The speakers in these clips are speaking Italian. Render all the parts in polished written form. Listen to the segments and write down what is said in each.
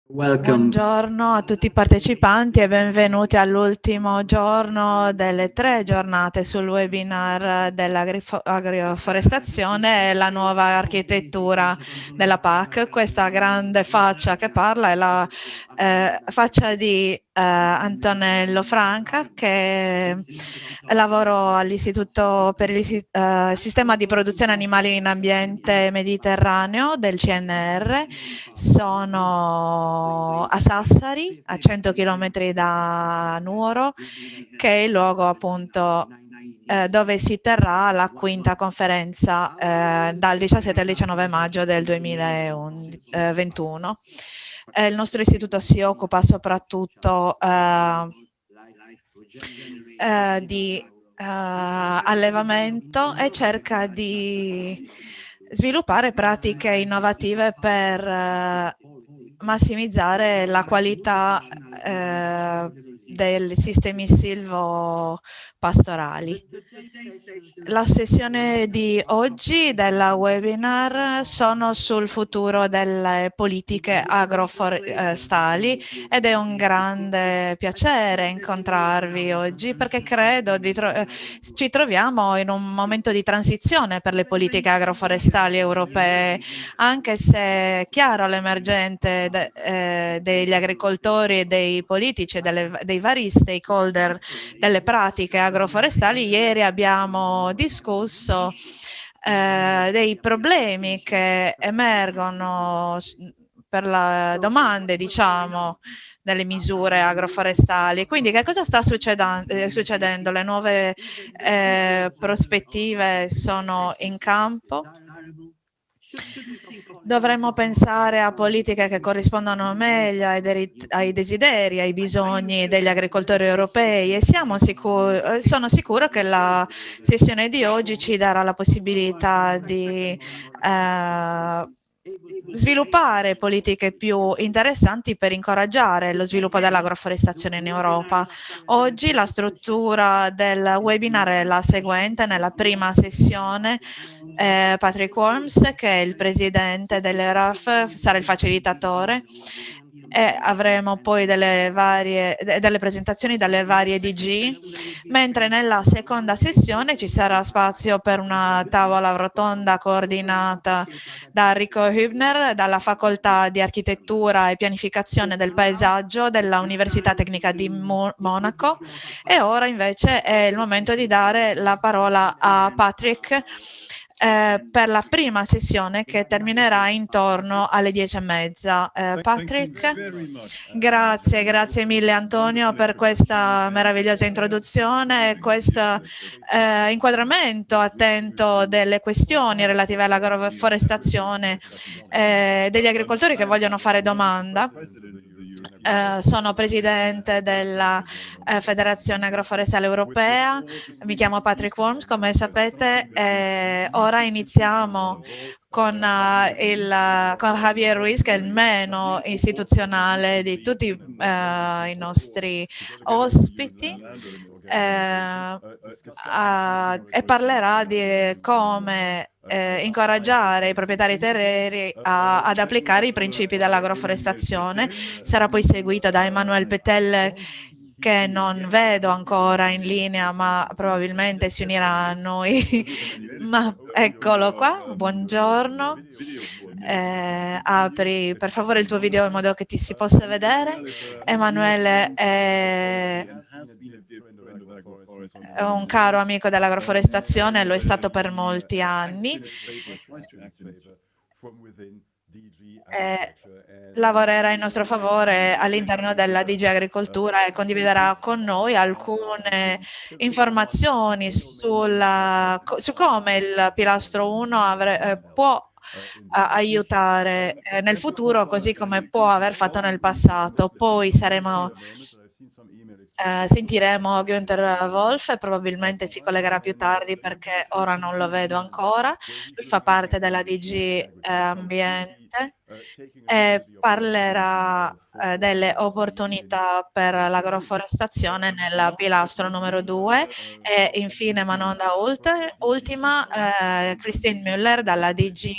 Buongiorno a tutti i partecipanti e benvenuti all'ultimo giorno delle 3 giornate sul webinar dell'agroforestazione e la nuova architettura della PAC. Questa grande faccia che parla è la faccia di Antonello Franca, che lavoro all'Istituto per il Sistema di Produzione Animali in Ambiente Mediterraneo del CNR. Sono a Sassari, a 100 km da Nuoro, che è il luogo appunto dove si terrà la quinta conferenza dal 17 al 19 maggio del 2021. Il nostro istituto si occupa soprattutto di allevamento e cerca di sviluppare pratiche innovative per massimizzare la qualità dei sistemi silvopastorali. La sessione di oggi della webinar sono sul futuro delle politiche agroforestali ed è un grande piacere incontrarvi oggi, perché credo ci troviamo in un momento di transizione per le politiche agroforestali europee, anche se è chiaro l'emergente degli agricoltori e dei politici e dei vari stakeholder delle pratiche agroforestali. Ieri abbiamo discusso dei problemi che emergono per le domande, diciamo, delle misure agroforestali. Quindi che cosa sta succedendo? Le nuove prospettive sono in campo. Dovremmo pensare a politiche che corrispondono meglio ai desideri, ai bisogni degli agricoltori europei, e sono sicuro che la sessione di oggi ci darà la possibilità di sviluppare politiche più interessanti per incoraggiare lo sviluppo dell'agroforestazione in Europa. Oggi la struttura del webinar è la seguente. Nella prima sessione Patrick Worms, che è il presidente dell'ERAF, sarà il facilitatore, e avremo poi delle presentazioni dalle varie DG, mentre nella seconda sessione ci sarà spazio per una tavola rotonda coordinata da Enrico Hübner dalla Facoltà di Architettura e Pianificazione del Paesaggio della Università Tecnica di Monaco. E ora invece è il momento di dare la parola a Patrick per la prima sessione, che terminerà intorno alle 10:30. Patrick? Grazie mille Antonio per questa meravigliosa introduzione e questo inquadramento attento delle questioni relative all'agroforestazione degli agricoltori che vogliono fare domanda. Sono presidente della Federazione Agroforestale Europea, mi chiamo Patrick Worms, come sapete. Ora iniziamo con Javier Ruiz, che è il meno istituzionale di tutti i nostri ospiti, e parlerà di come incoraggiare i proprietari terrieri ad applicare i principi dell'agroforestazione. Sarà poi seguito da Emmanuel Petelle, che non vedo ancora in linea, ma probabilmente si unirà a noi. Ma eccolo qua, buongiorno. Apri per favore il tuo video in modo che ti si possa vedere. Emanuele è un caro amico dell'agroforestazione, lo è stato per molti anni. Lavorerà in nostro favore all'interno della DG Agricoltura e condividerà con noi alcune informazioni su come il pilastro 1 può aiutare nel futuro, così come può aver fatto nel passato. Poi sentiremo Günther Wolf, e probabilmente si collegherà più tardi perché ora non lo vedo ancora. Lui fa parte della DG Ambiente Presidente e parlerà delle opportunità per l'agroforestazione nel pilastro numero 2 e infine, ma non da ultima, Christine Müller dalla DG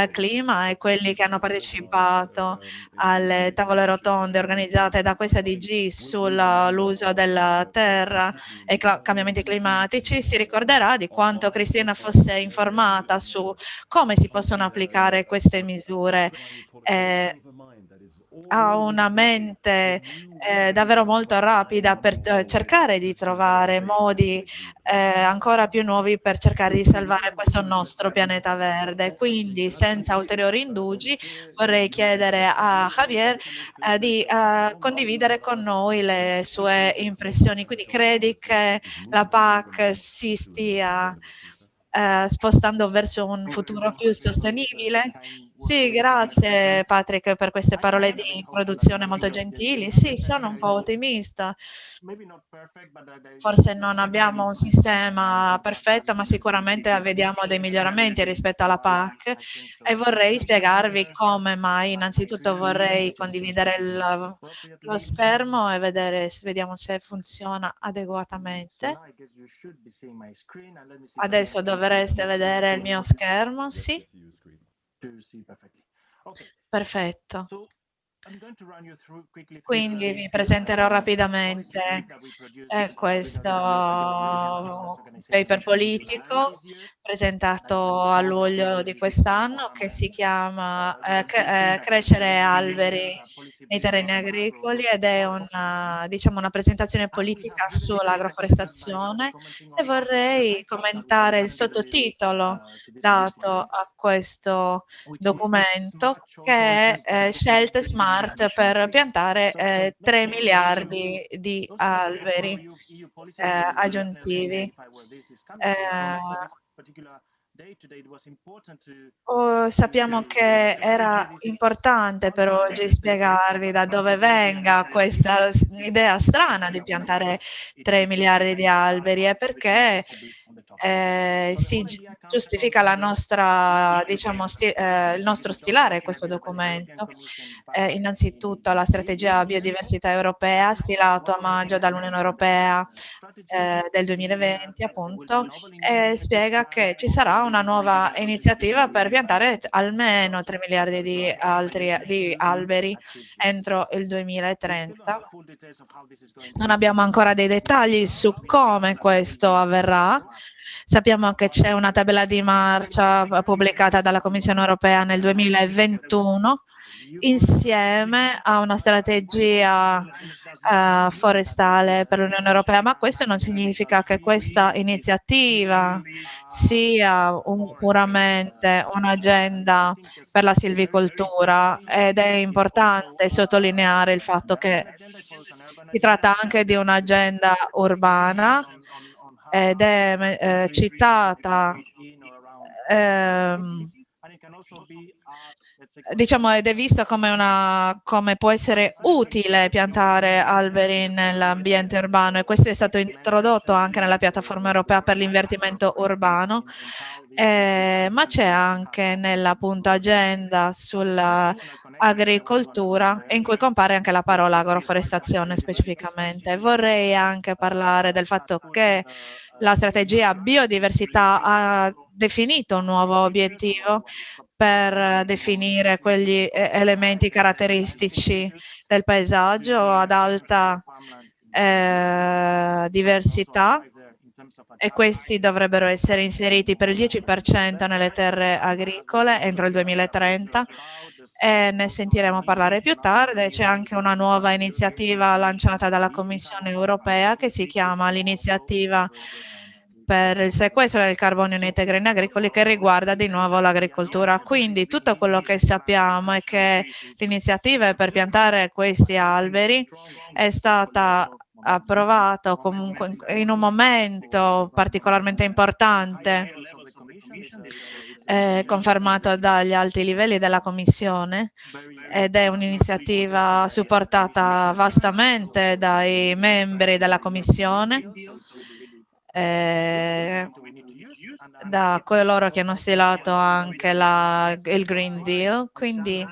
Clima e quelli che hanno partecipato alle tavole rotonde organizzate da questa DG sull'uso della terra e cambiamenti climatici si ricorderà di quanto Cristina fosse informata su come si possono applicare queste misure. Ha una mente davvero molto rapida per cercare di trovare modi ancora più nuovi per cercare di salvare questo nostro pianeta verde. Quindi, senza ulteriori indugi, vorrei chiedere a Javier di condividere con noi le sue impressioni. Quindi credi che la PAC si stia spostando verso un futuro più sostenibile? Sì, grazie Patrick per queste parole di introduzione molto gentili. Sì, sono un po' ottimista. Forse non abbiamo un sistema perfetto, ma sicuramente vediamo dei miglioramenti rispetto alla PAC e vorrei spiegarvi come mai. Innanzitutto vorrei condividere lo schermo e vediamo se funziona adeguatamente. Adesso dovreste vedere il mio schermo, sì? Perfetto. Quindi vi presenterò rapidamente questo paper politico presentato a luglio di quest'anno che si chiama Crescere alberi nei terreni agricoli ed è diciamo, una presentazione politica sull'agroforestazione e vorrei commentare il sottotitolo dato a questo documento che è scelte smart per piantare 3 miliardi di alberi aggiuntivi. Sappiamo che era importante per oggi spiegarvi da dove venga questa idea strana di piantare 3 miliardi di alberi e perché si giustifica la nostra, diciamo, il nostro stilare questo documento. Innanzitutto la strategia biodiversità europea stilato a maggio dall'Unione Europea del 2020 appunto spiega che ci sarà una nuova iniziativa per piantare almeno 3 miliardi di alberi entro il 2030. Non abbiamo ancora dei dettagli su come questo avverrà. Sappiamo che c'è una tabella di marcia pubblicata dalla Commissione europea nel 2021 insieme a una strategia forestale per l'Unione Europea, ma questo non significa che questa iniziativa sia puramente un'agenda per la silvicoltura ed è importante sottolineare il fatto che si tratta anche di un'agenda urbana ed è citata diciamo ed è vista come può essere utile piantare alberi nell'ambiente urbano e questo è stato introdotto anche nella piattaforma europea per l'invertimento urbano, ma c'è anche nella appunto agenda sull'agricoltura in cui compare anche la parola agroforestazione specificamente. Vorrei anche parlare del fatto che la strategia biodiversità ha definito un nuovo obiettivo per definire quegli elementi caratteristici del paesaggio ad alta diversità e questi dovrebbero essere inseriti per il 10% nelle terre agricole entro il 2030 e ne sentiremo parlare più tardi. C'è anche una nuova iniziativa lanciata dalla Commissione europea che si chiama l'iniziativa per il sequestro del carbonio nei terreni agricoli che riguarda di nuovo l'agricoltura. Quindi tutto quello che sappiamo è che l'iniziativa per piantare questi alberi è stata approvato comunque in un momento particolarmente importante, confermato dagli alti livelli della Commissione ed è un'iniziativa supportata vastamente dai membri della Commissione. da coloro che hanno stilato anche il Green Deal, quindi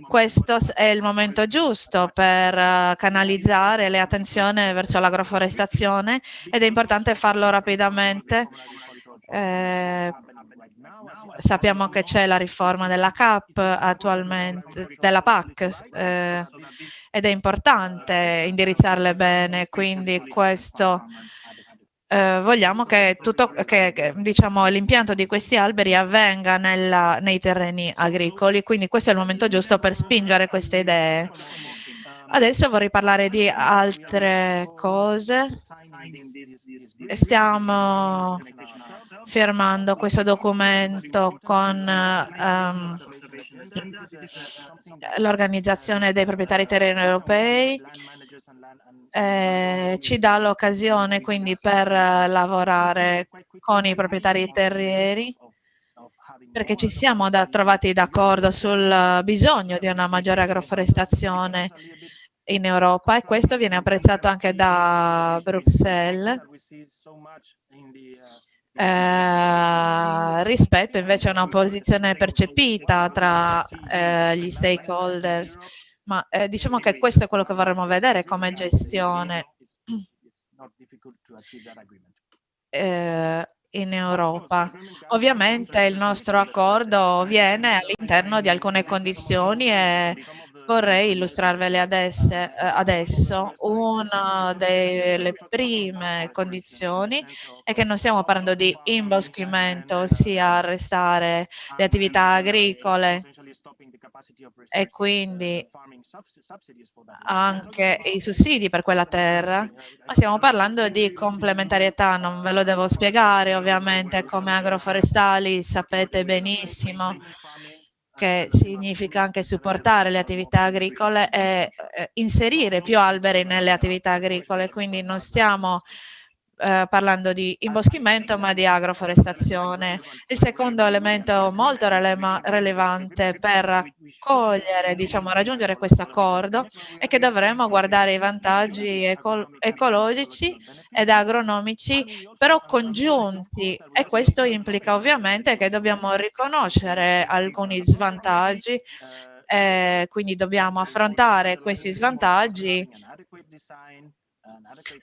questo è il momento giusto per canalizzare le attenzioni verso l'agroforestazione ed è importante farlo rapidamente. Sappiamo che c'è la riforma della CAP attualmente, della PAC, ed è importante indirizzarle bene, quindi questo vogliamo che, diciamo, l'impianto di questi alberi avvenga nei terreni agricoli, quindi questo è il momento giusto per spingere queste idee. Adesso vorrei parlare di altre cose. Stiamo firmando questo documento con l'Organizzazione dei proprietari terreni europei. Ci dà l'occasione quindi per lavorare con i proprietari terrieri, perché ci siamo trovati d'accordo sul bisogno di una maggiore agroforestazione in Europa e questo viene apprezzato anche da Bruxelles. Rispetto invece a una posizione percepita tra gli stakeholders, ma diciamo che questo è quello che vorremmo vedere come gestione in Europa. Ovviamente il nostro accordo viene all'interno di alcune condizioni e vorrei illustrarvele adesso. Una delle prime condizioni è che non stiamo parlando di imboschimento, ossia arrestare le attività agricole e quindi anche i sussidi per quella terra, ma stiamo parlando di complementarietà, non ve lo devo spiegare ovviamente, come agroforestali sapete benissimo che significa anche supportare le attività agricole e inserire più alberi nelle attività agricole, quindi non stiamo parlando di imboschimento ma di agroforestazione. Il secondo elemento molto rilevante per diciamo, raggiungere questo accordo è che dovremo guardare i vantaggi ecologici ed agronomici però congiunti e questo implica ovviamente che dobbiamo riconoscere alcuni svantaggi, quindi dobbiamo affrontare questi svantaggi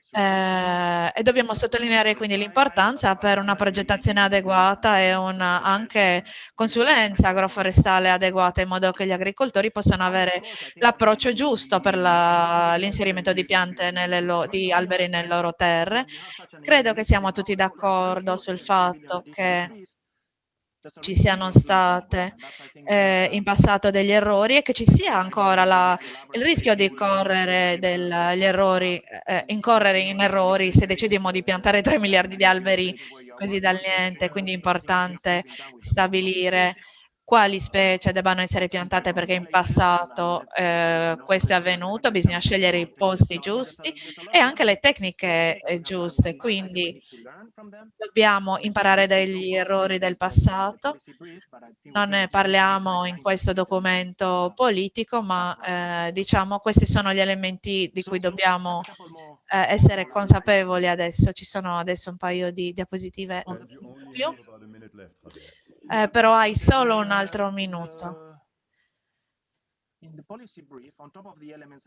e dobbiamo sottolineare quindi l'importanza per una progettazione adeguata e anche consulenza agroforestale adeguata in modo che gli agricoltori possano avere l'approccio giusto per l'inserimento di piante di alberi nelle loro terre. Credo che siamo tutti d'accordo sul fatto che ci siano state in passato degli errori e che ci sia ancora il rischio di incorrere in errori se decidiamo di piantare 3 miliardi di alberi così dal niente, quindi è importante stabilire quali specie debbano essere piantate perché in passato questo è avvenuto, bisogna scegliere i posti giusti e anche le tecniche giuste, quindi dobbiamo imparare dagli errori del passato. Non ne parliamo in questo documento politico, ma diciamo questi sono gli elementi di cui dobbiamo essere consapevoli adesso. Ci sono adesso un paio di diapositive in più, però hai solo un altro minuto.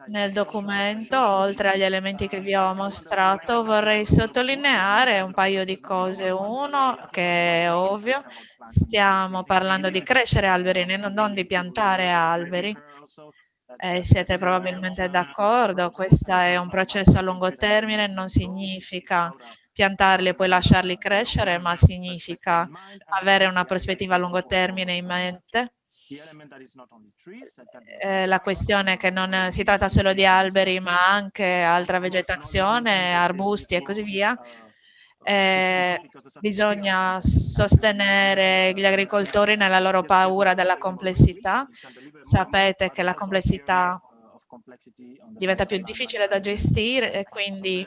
Nel documento, oltre agli elementi che vi ho mostrato, vorrei sottolineare un paio di cose. Uno, che è ovvio, stiamo parlando di crescere alberi, non di piantare alberi. Siete probabilmente d'accordo, questo è un processo a lungo termine, non significa piantarli e poi lasciarli crescere, ma significa avere una prospettiva a lungo termine in mente. La questione è che non si tratta solo di alberi, ma anche altra vegetazione, arbusti e così via. Bisogna sostenere gli agricoltori nella loro paura della complessità. Sapete che la complessità diventa più difficile da gestire e quindi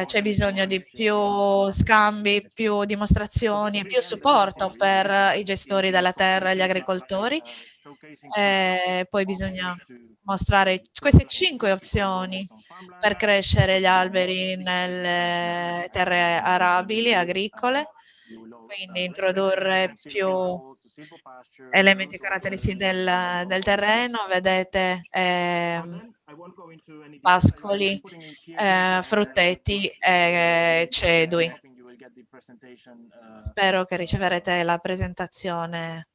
c'è bisogno di più scambi, più dimostrazioni, più supporto per i gestori della terra e gli agricoltori. Poi bisogna mostrare queste 5 opzioni per crescere gli alberi nelle terre arabili, agricole, quindi introdurre più elementi caratteristici del terreno, vedete pascoli, frutteti e cedui. Spero che riceverete la presentazione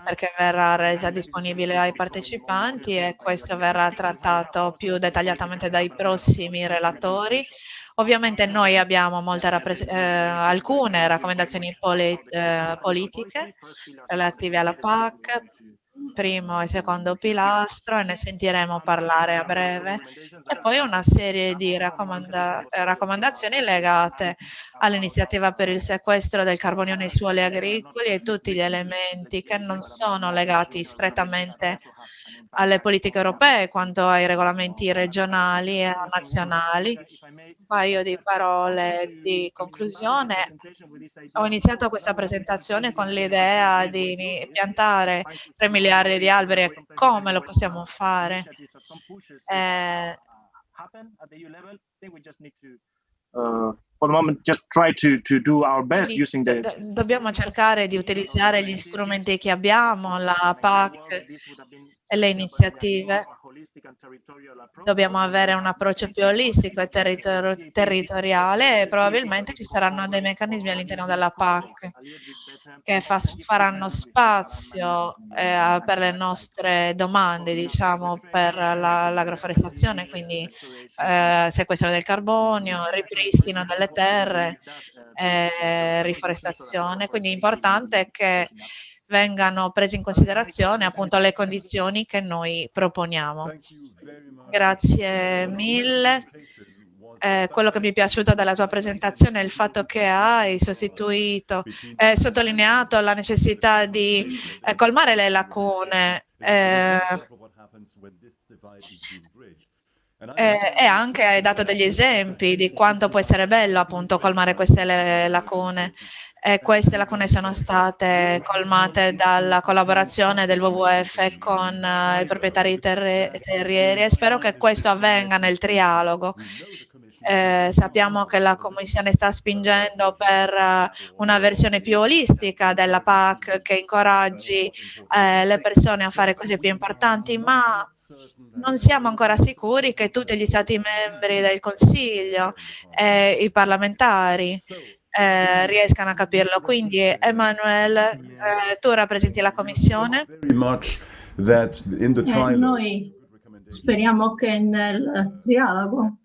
perché verrà resa disponibile ai partecipanti e questo verrà trattato più dettagliatamente dai prossimi relatori. Ovviamente noi abbiamo alcune raccomandazioni politiche relative alla PAC, primo e secondo pilastro, e ne sentiremo parlare a breve, e poi una serie di raccomandazioni legate all'iniziativa per il sequestro del carbonio nei suoli agricoli e tutti gli elementi che non sono legati strettamente alle politiche europee quanto ai regolamenti regionali e nazionali. Un paio di parole di conclusione. Ho iniziato questa presentazione con l'idea di piantare 3 miliardi di alberi e come lo possiamo fare. For the moment, just try to do our best using dobbiamo cercare di utilizzare gli strumenti che abbiamo, la PAC e le iniziative. Dobbiamo avere un approccio più olistico e territoriale e probabilmente ci saranno dei meccanismi all'interno della PAC che faranno spazio per le nostre domande, diciamo, per l'agroforestazione, quindi sequestro del carbonio, ripristino delle terre, riforestazione. Quindi è importante che vengano prese in considerazione appunto le condizioni che noi proponiamo. Grazie mille. Quello che mi è piaciuto dalla tua presentazione è il fatto che hai sottolineato la necessità di colmare le lacune e anche hai dato degli esempi di quanto può essere bello appunto colmare queste lacune. Queste lacune sono state colmate dalla collaborazione del WWF con i proprietari terrieri e spero che questo avvenga nel trialogo. Sappiamo che la Commissione sta spingendo per una versione più olistica della PAC che incoraggi le persone a fare cose più importanti, ma non siamo ancora sicuri che tutti gli Stati membri del Consiglio e i parlamentari riescano a capirlo. Quindi, Emmanuel, tu rappresenti la Commissione. Noi speriamo che nel trialogo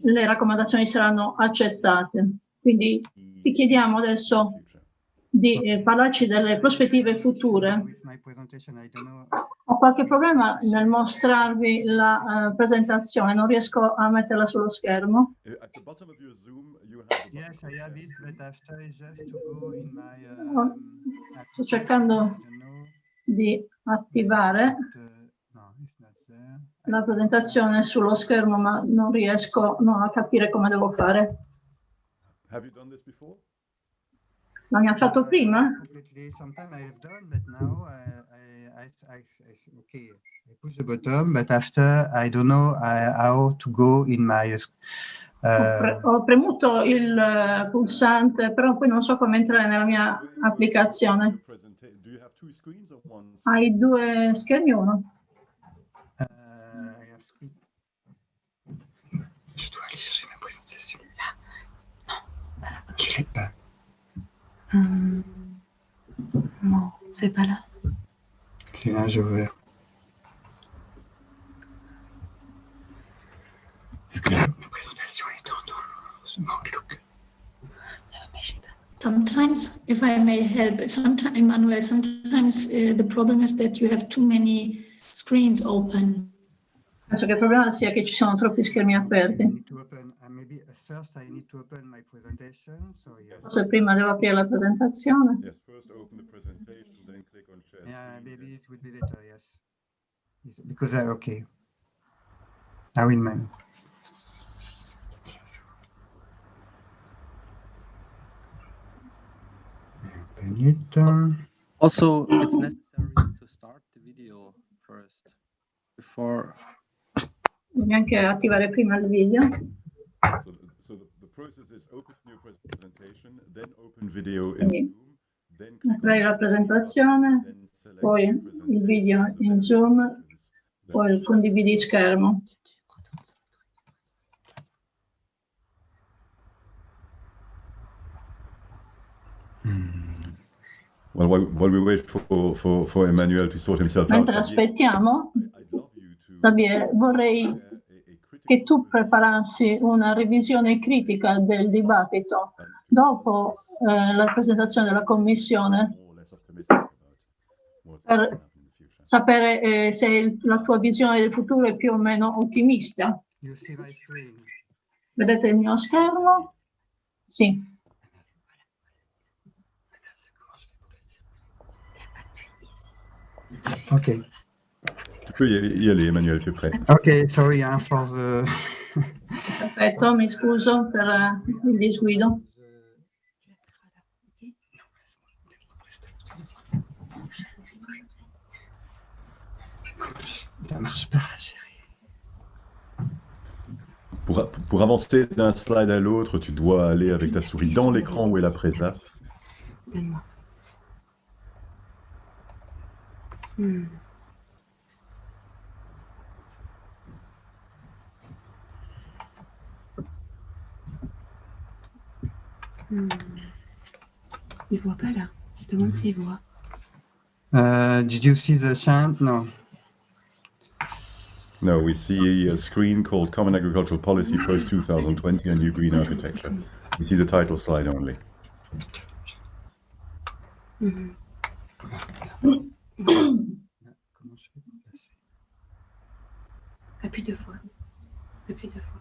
le raccomandazioni saranno accettate. Quindi ti chiediamo adesso di parlarci delle prospettive future. Ho qualche problema nel mostrarvi la presentazione, non riesco a metterla sullo schermo. Sto cercando di attivare la presentazione sullo schermo, ma non riesco a capire come devo fare. L'abbiamo fatto prima? I push the button, but after I don't know how to go in my. Ho premuto il pulsante, però poi non so come entrare nella mia applicazione. Hai 2 schermi o uno? Je dois aller chercher ma présentation. Là. Non. Je l'ai pas. Non, c'est pas là. C'est là, j'ai ouvert. Est-ce que ma présentation est dans Outlook? Sometimes, if I may help, sometimes, Emmanuel, sometimes the problem is that you have too many screens open. Penso che il problema sia che ci sono troppi schermi aperti. Forse prima devo aprire la presentazione. Maybe it would be better, yes. Because okay. I will manage. Also, it's necessary to start Devi anche attivare prima il video. Quindi crei la presentazione, poi il video in Zoom, poi condividi schermo. Well, while we wait for Emmanuel to sort himself out. Mentre aspettiamo, Xavier, vorrei che tu preparassi una revisione critica del dibattito dopo la presentazione della Commissione, per sapere se la tua visione del futuro è più o meno ottimista. Vedete il mio schermo? Sì. Ok. Tu peux y aller, Emmanuel, tu es prêt. Ok, sorry for the... Perfetto, mi scuso per il disguido. Ça marche pas, Pour avancer d'un slide à l'autre, tu dois aller avec ta souris dans l'écran où est la présa. Donne-moi. Il voit pas là. Je demande s'il voit. Did you see the chant? No. No, we see a screen called Common Agricultural Policy Post-2020 and New Green Architecture. We see the title slide only. Appuie 2 fois. Appuie 2 fois.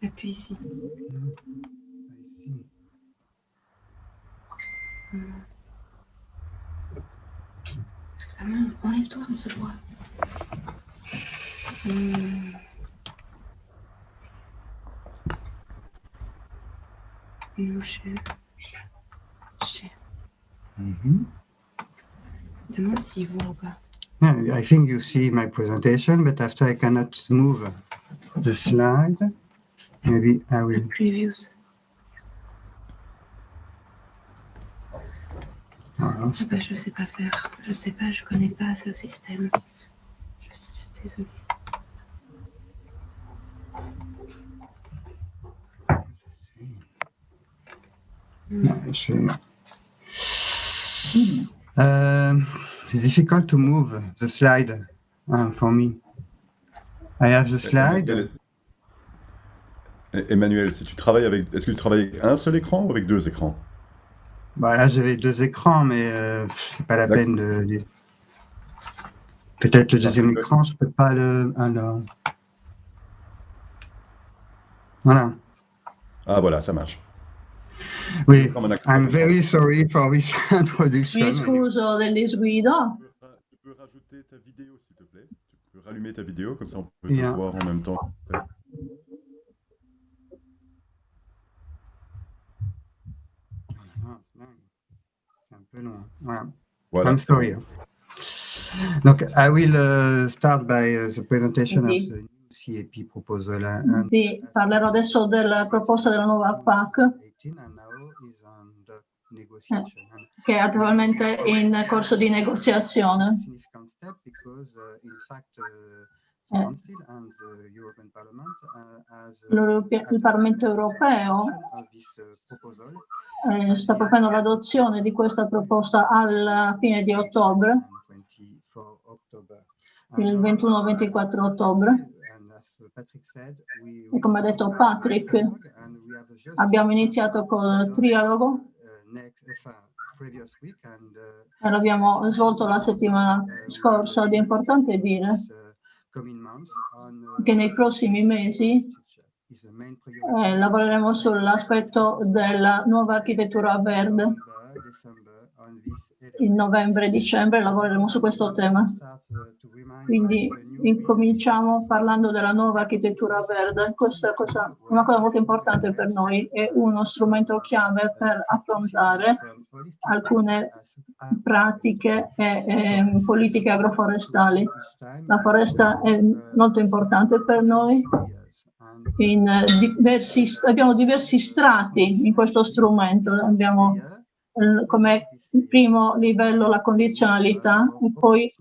Appuie ici. Ah non, enlève-toi, on se voit. Demande s'il voit ou pas. Yeah, I think you see my presentation, but after I cannot move the slide, maybe I will. Previews. Voilà. Bah, je sais pas faire. Je sais pas, je connais pas ce système. Je suis désolée. It's difficult to move the slide for me. I have the slide. Emmanuel, si tu travailles avec, est-ce que tu travailles avec un seul écran ou avec 2 écrans? Bah là, j'avais 2 écrans, mais c'est pas la peine de... Peut-être le deuxième écran, je peux pas le... Alors... Voilà. Ah voilà, ça marche. Oui, I'm very sorry for this introduction. Mi scuso del disguido. Tu peux rajouter ta vidéo, s'il te plaît. Tu peux rallumer ta vidéo, comme ça on peut te voir en même temps. C'est un peu long. Voilà. Voilà. I'm sorry. Donc, I will start by the presentation of the new CAP proposal. Vi parlerò adesso della proposta della nuova PAC, che è attualmente in corso di negoziazione. Il Parlamento europeo sta proponendo l'adozione di questa proposta alla fine di ottobre, il 21-24 ottobre. E come ha detto Patrick, abbiamo iniziato col trialogo e l'abbiamo svolto la settimana scorsa. Ed è importante dire che nei prossimi mesi lavoreremo sull'aspetto della nuova architettura verde. In novembre e dicembre lavoreremo su questo tema. Quindi incominciamo parlando della nuova architettura verde. Questa è una cosa molto importante per noi, è uno strumento chiave per affrontare alcune pratiche e politiche agroforestali. La foresta è molto importante per noi. Abbiamo diversi strati in questo strumento. Abbiamo come primo livello la condizionalità e poi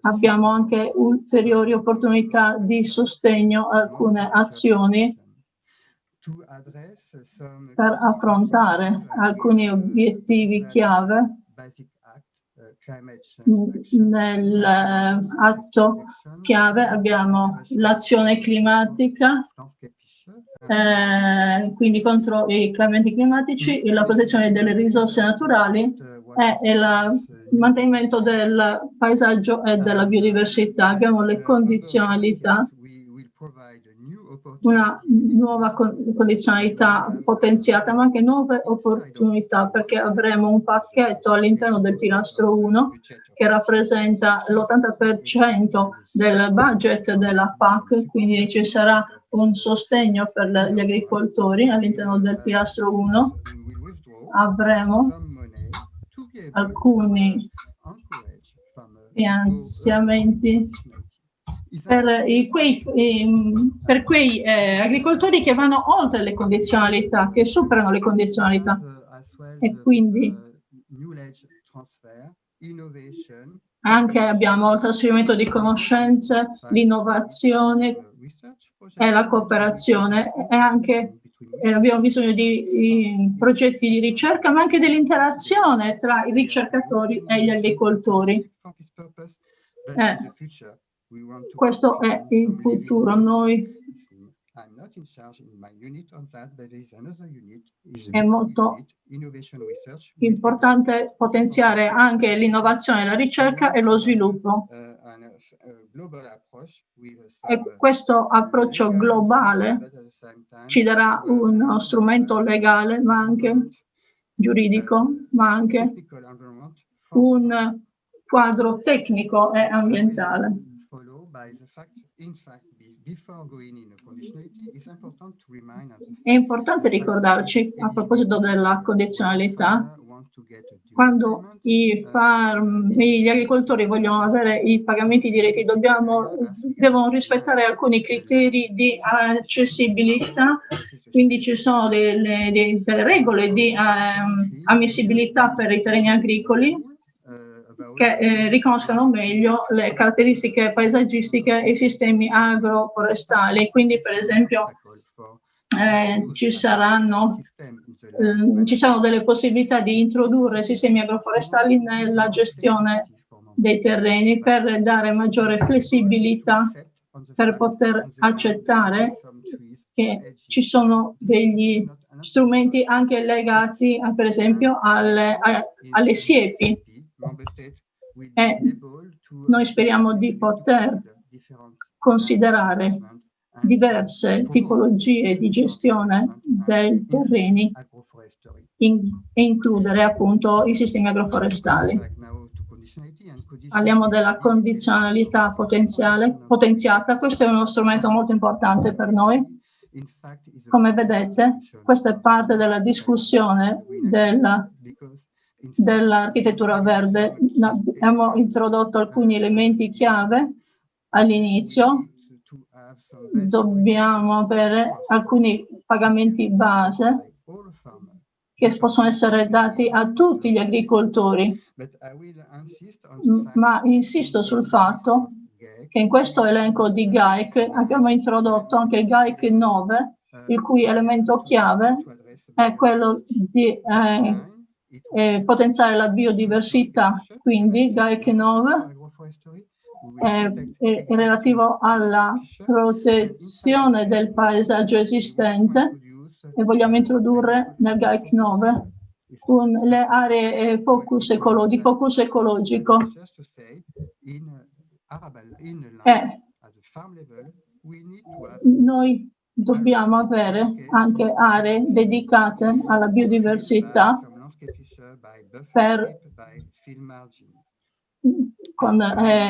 abbiamo anche ulteriori opportunità di sostegno a alcune azioni per affrontare alcuni obiettivi chiave. Nell'atto chiave abbiamo l'azione climatica, quindi contro i cambiamenti climatici, la protezione delle risorse naturali e il mantenimento del paesaggio e della biodiversità. Abbiamo le condizionalità, una nuova condizionalità potenziata, ma anche nuove opportunità, perché avremo un pacchetto all'interno del pilastro 1 che rappresenta l'80% del budget della PAC, quindi ci sarà un sostegno per gli agricoltori all'interno del pilastro 1. Avremo alcuni finanziamenti per quei agricoltori che vanno oltre le condizionalità, che superano le condizionalità. E quindi anche abbiamo il trasferimento di conoscenze, l'innovazione e la cooperazione, e anche abbiamo bisogno di progetti di ricerca, ma anche dell'interazione tra i ricercatori e gli agricoltori. Questo è il futuro. È molto importante potenziare anche l'innovazione, la ricerca e lo sviluppo. E questo approccio globale ci darà uno strumento legale, ma anche giuridico, ma anche un quadro tecnico e ambientale. È importante ricordarci, a proposito della condizionalità, quando gli agricoltori vogliono avere i pagamenti diretti, devono rispettare alcuni criteri di accessibilità, quindi ci sono delle regole di ammissibilità per i terreni agricoli che riconoscano meglio le caratteristiche paesaggistiche e i sistemi agroforestali. Quindi, per esempio, ci saranno delle possibilità di introdurre sistemi agroforestali nella gestione dei terreni per dare maggiore flessibilità, per poter accettare che ci sono degli strumenti anche legati, per esempio, alle siepi. E noi speriamo di poter considerare diverse tipologie di gestione dei terreni e includere appunto i sistemi agroforestali. Parliamo della condizionalità potenziata. Questo è uno strumento molto importante per noi. Come vedete, questa è parte della discussione dell'architettura verde. Abbiamo introdotto alcuni elementi chiave all'inizio. Dobbiamo avere alcuni pagamenti base che possono essere dati a tutti gli agricoltori, ma insisto sul fatto che in questo elenco di GAEC abbiamo introdotto anche il GAEC 9, il cui elemento chiave è quello di potenziare la biodiversità. Quindi GAEC 9 è relativo alla protezione del paesaggio esistente e vogliamo introdurre nel GAEC 9 le aree di focus ecologico. Noi dobbiamo avere anche aree dedicate alla biodiversità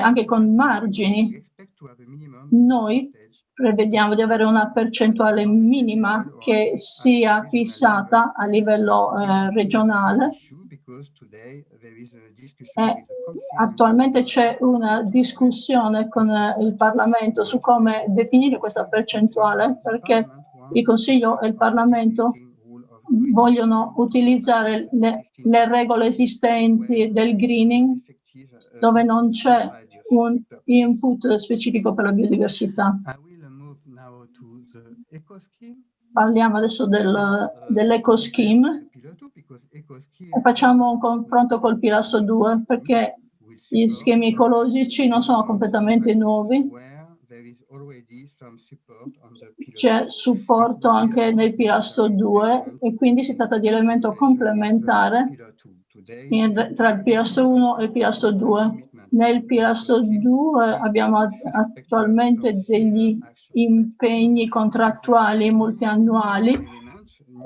anche con margini. Noi prevediamo di avere una percentuale minima che sia fissata a livello regionale, Attualmente c'è una discussione con il Parlamento su come definire questa percentuale, perché il Consiglio e il Parlamento vogliono utilizzare le regole esistenti del greening, dove non c'è un input specifico per la biodiversità. Parliamo adesso dell'EcoScheme e facciamo un confronto col pilastro 2, perché gli schemi ecologici non sono completamente nuovi. C'è supporto anche nel pilastro 2 e quindi si tratta di elemento complementare tra il pilastro 1 e il pilastro 2. Nel pilastro 2 abbiamo attualmente degli impegni contrattuali multiannuali,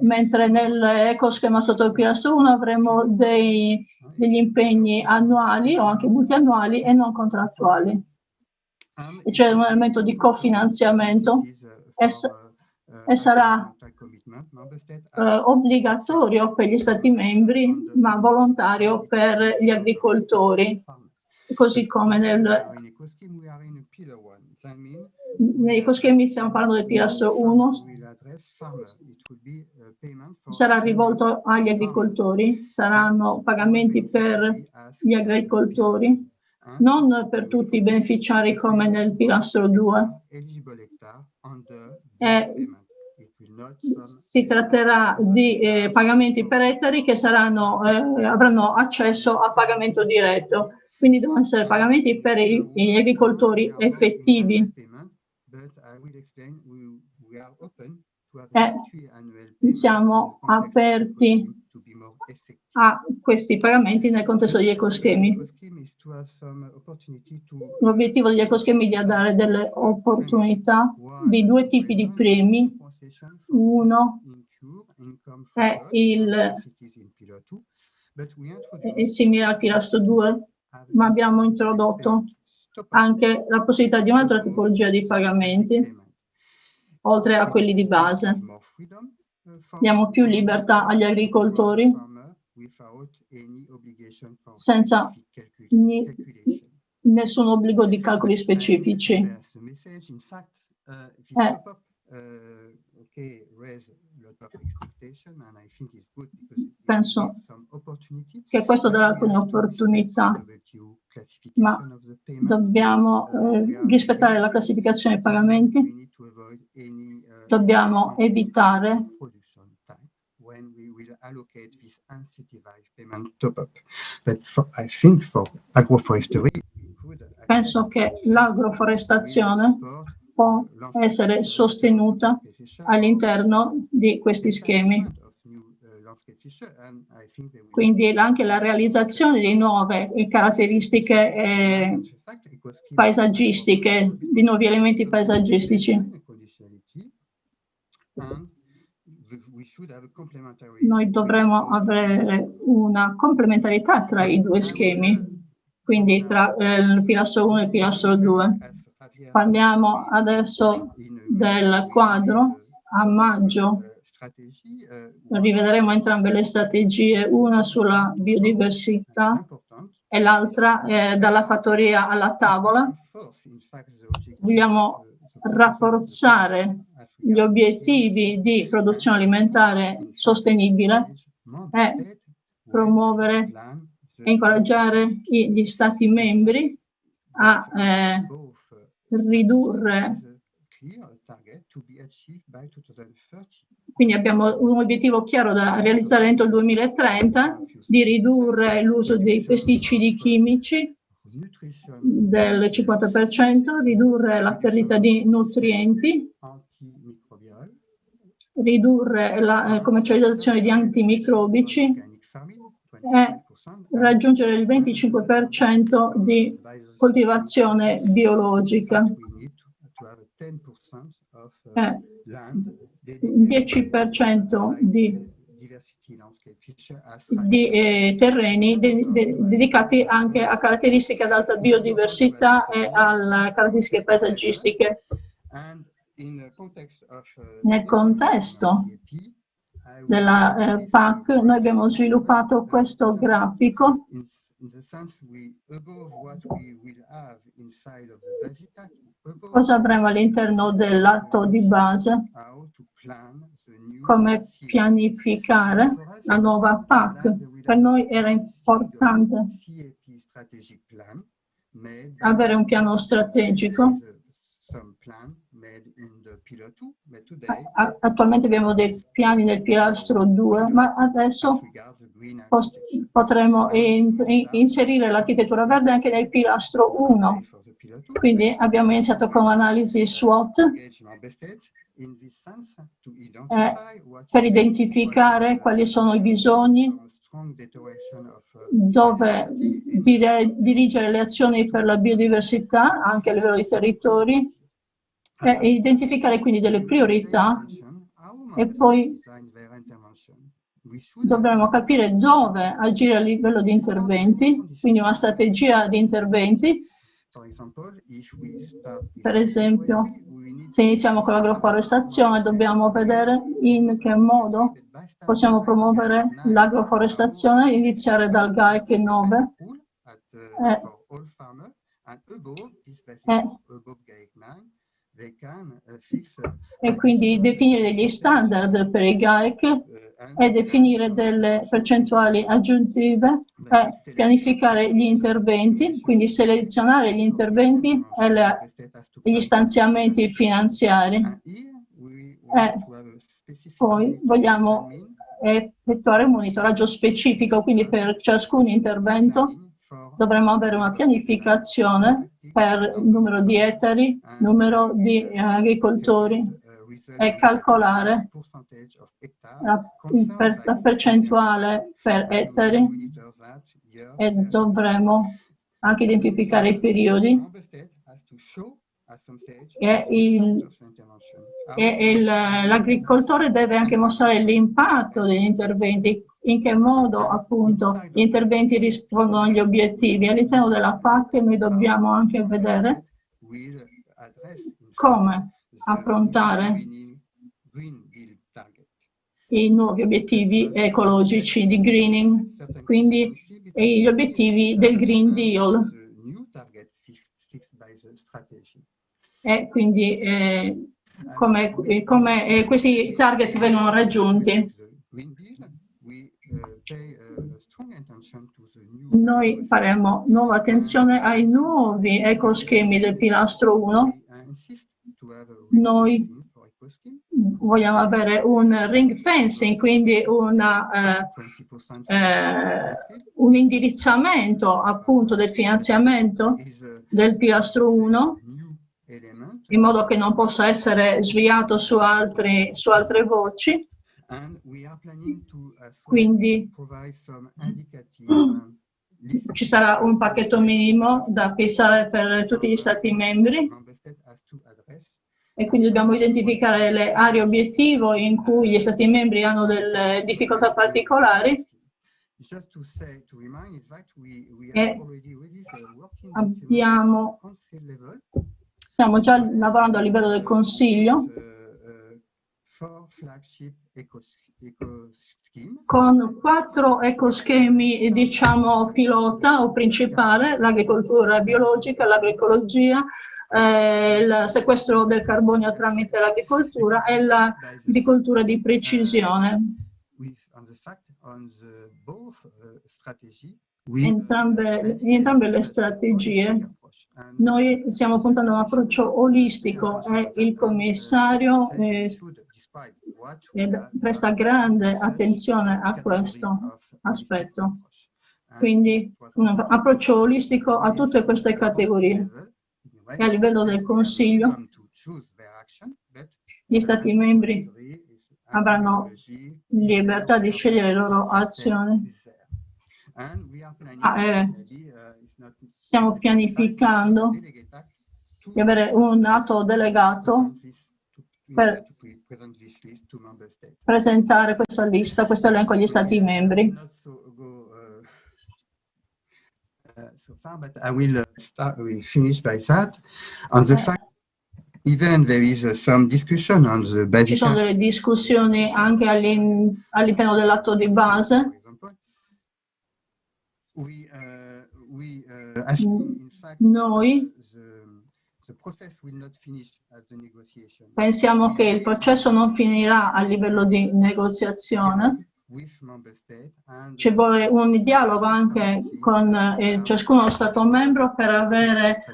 mentre nell'ecoschema sotto il pilastro 1 avremo degli impegni annuali o anche multiannuali e non contrattuali. C'è un elemento di cofinanziamento e sarà obbligatorio per gli Stati membri, ma volontario per gli agricoltori, così come nei ecoschemi stiamo parlando del pilastro 1, sarà rivolto agli agricoltori, saranno pagamenti per gli agricoltori, non per tutti i beneficiari come nel pilastro 2. Si tratterà di pagamenti per ettari che avranno accesso a pagamento diretto, quindi devono essere pagamenti per gli agricoltori effettivi. Siamo aperti a questi pagamenti nel contesto degli ecoschemi. L'obiettivo degli ecoschemi è dare delle opportunità di due tipi di premi. Uno è simile al pilastro 2, ma abbiamo introdotto anche la possibilità di un'altra tipologia di pagamenti, oltre a quelli di base. Diamo più libertà agli agricoltori senza nessun obbligo di calcoli specifici. Penso che questo darà alcune opportunità, ma dobbiamo rispettare la classificazione dei pagamenti, dobbiamo evitare penso che l'agroforestazione può essere sostenuta all'interno di questi schemi. Quindi anche la realizzazione di nuove caratteristiche paesaggistiche, di nuovi elementi paesaggistici. Noi dovremo avere una complementarità tra i due schemi, quindi tra il pilastro 1 e il pilastro 2. Parliamo adesso del quadro. A maggio rivedremo entrambe le strategie, una sulla biodiversità e l'altra dalla fattoria alla tavola. Vogliamo rafforzare gli obiettivi di produzione alimentare sostenibile e promuovere e incoraggiare gli Stati membri a ridurre. Quindi abbiamo un obiettivo chiaro da realizzare entro il 2030, di ridurre l'uso dei pesticidi chimici del 50%, ridurre la perdita di nutrienti, ridurre la commercializzazione di antimicrobici e raggiungere il 25% di coltivazione biologica. Il 10% di terreni dedicati anche a caratteristiche ad alta biodiversità e alle caratteristiche paesaggistiche. Nel contesto della PAC, noi abbiamo sviluppato questo grafico. Cosa avremo all'interno dell'atto di base? Come pianificare la nuova PAC? Per noi era importante avere un piano strategico. Attualmente abbiamo dei piani nel pilastro 2, ma adesso potremo inserire l'architettura verde anche nel pilastro 1. Quindi abbiamo iniziato con l'analisi SWOT per identificare quali sono i bisogni, dove dirigere le azioni per la biodiversità anche a livello di territori, e identificare quindi delle priorità, e poi dovremo capire dove agire a livello di interventi, quindi una strategia di interventi. Per esempio, se iniziamo con l'agroforestazione, dobbiamo vedere in che modo possiamo promuovere l'agroforestazione, iniziare dal GAEC 9 e quindi definire degli standard per i GAEC e definire delle percentuali aggiuntive e pianificare gli interventi, quindi selezionare gli interventi e gli stanziamenti finanziari. E poi vogliamo effettuare un monitoraggio specifico, quindi per ciascun intervento dovremo avere una pianificazione per il numero di ettari, numero di agricoltori e calcolare la percentuale per ettari, e dovremo anche identificare i periodi e l'agricoltore deve anche mostrare l'impatto degli interventi, in che modo appunto gli interventi rispondono agli obiettivi. All'interno della PAC noi dobbiamo anche vedere come affrontare i nuovi obiettivi ecologici di greening, quindi gli obiettivi del Green Deal. E quindi come questi target vengono raggiunti. Noi faremo nuova attenzione ai nuovi ecoschemi del pilastro 1. Noi vogliamo avere un ring fencing, quindi un indirizzamento appunto del finanziamento del pilastro 1, in modo che non possa essere sviato su altre voci. Quindi ci sarà un pacchetto minimo da fissare per tutti gli Stati membri, e quindi dobbiamo identificare le aree obiettivo in cui gli Stati membri hanno delle difficoltà particolari. E stiamo già lavorando a livello del Consiglio con 4 ecoschemi, diciamo, pilota o principale: l'agricoltura biologica, l'agroecologia, il sequestro del carbonio tramite l'agricoltura e l'agricoltura di precisione. In entrambe le strategie noi stiamo puntando a un approccio olistico, e il commissario presta grande attenzione a questo aspetto. Quindi un approccio olistico a tutte queste categorie. E a livello del Consiglio gli Stati membri avranno libertà di scegliere le loro azioni. Stiamo pianificando di avere un atto delegato per presentare questa lista, questo elenco agli Stati membri. even there is some discussion on the Ci basic. sono delle discussioni anche all'interno dell'atto di base. Noi pensiamo che il processo non finirà a livello di negoziazione. Ci vuole un dialogo anche con ciascuno Stato membro per avere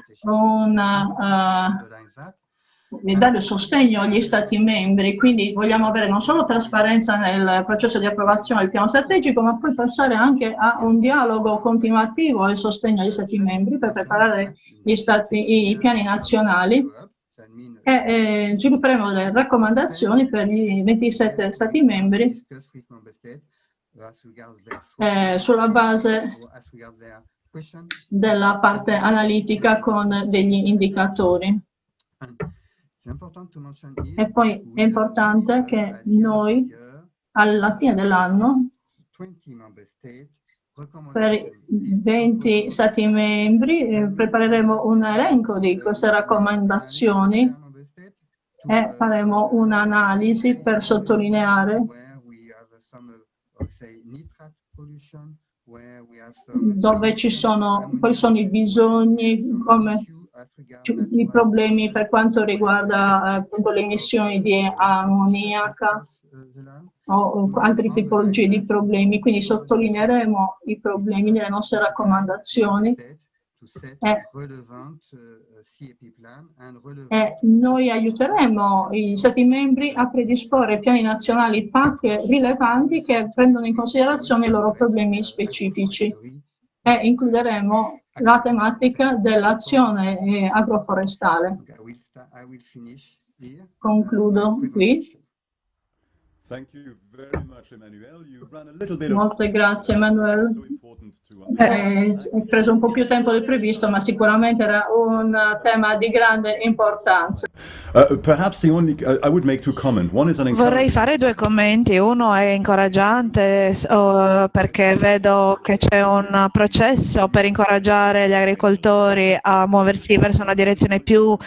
dare sostegno agli Stati membri, quindi vogliamo avere non solo trasparenza nel processo di approvazione del piano strategico, ma poi passare anche a un dialogo continuativo e sostegno agli Stati membri per preparare i piani nazionali e svilupperemo delle raccomandazioni per i 27 Stati membri sulla base della parte analitica con degli indicatori. E poi è importante che noi alla fine dell'anno per i 20 Stati membri prepareremo un elenco di queste raccomandazioni e faremo un'analisi per sottolineare dove ci sono, quali sono i bisogni, come i problemi per quanto riguarda le emissioni di ammoniaca o altre tipologie di problemi, quindi sottolineeremo i problemi nelle nostre raccomandazioni e noi aiuteremo gli Stati membri a predisporre piani nazionali PAC rilevanti che prendono in considerazione i loro problemi specifici e includeremo la tematica dell'azione agroforestale. Concludo qui. Molte grazie Emanuele. Hai preso un po' più tempo del previsto, ma sicuramente era un tema di grande importanza. Vorrei fare due commenti. Uno è incoraggiante perché vedo che c'è un processo per incoraggiare gli agricoltori a muoversi verso una direzione più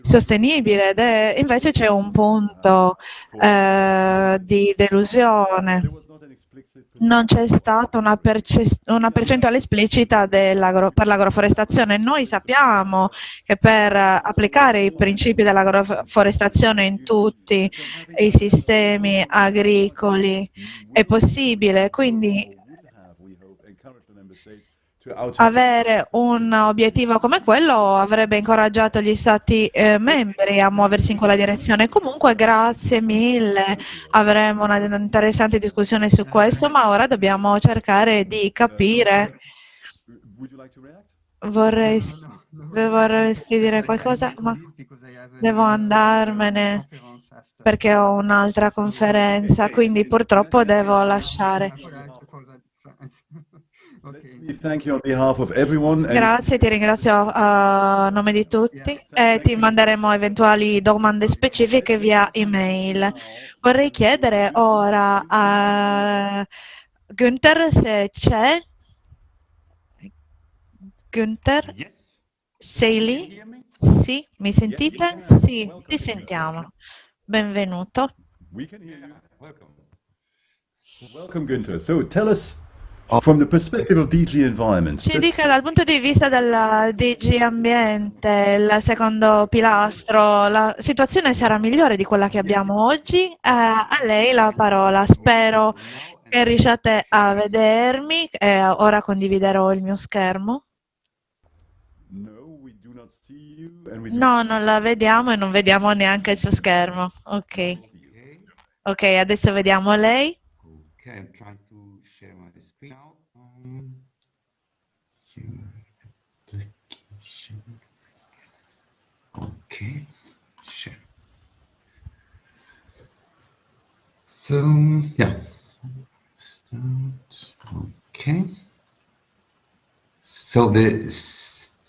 sostenibile ed invece c'è un punto di delusione. Non c'è stata una percentuale esplicita per l'agroforestazione. Noi sappiamo che per applicare i principi dell'agroforestazione in tutti i sistemi agricoli è possibile, quindi avere un obiettivo come quello avrebbe incoraggiato gli Stati membri a muoversi in quella direzione. Comunque grazie mille, avremo una interessante discussione su questo, ma ora dobbiamo cercare di capire. Vorresti dire qualcosa? Ma devo andarmene perché ho un'altra conferenza, quindi purtroppo devo lasciare. Grazie, ti ringrazio a nome di tutti e ti manderemo eventuali domande specifiche via email. Vorrei chiedere ora a Günther se c'è. Günther? Sei lì? Sì, mi sentite? Sì, ti sentiamo. Benvenuto. Welcome Günther. So tell us from the perspective of DG Environment. Ci dica dal punto di vista della DG Ambiente, il secondo pilastro, la situazione sarà migliore di quella che abbiamo oggi? A lei la parola, spero che riusciate a vedermi, ora condividerò il mio schermo. No, non la vediamo e non vediamo neanche il suo schermo. Ok, adesso vediamo lei. Okay, I'm trying to share my screen now. Okay, share. So, yeah. Start. Okay. So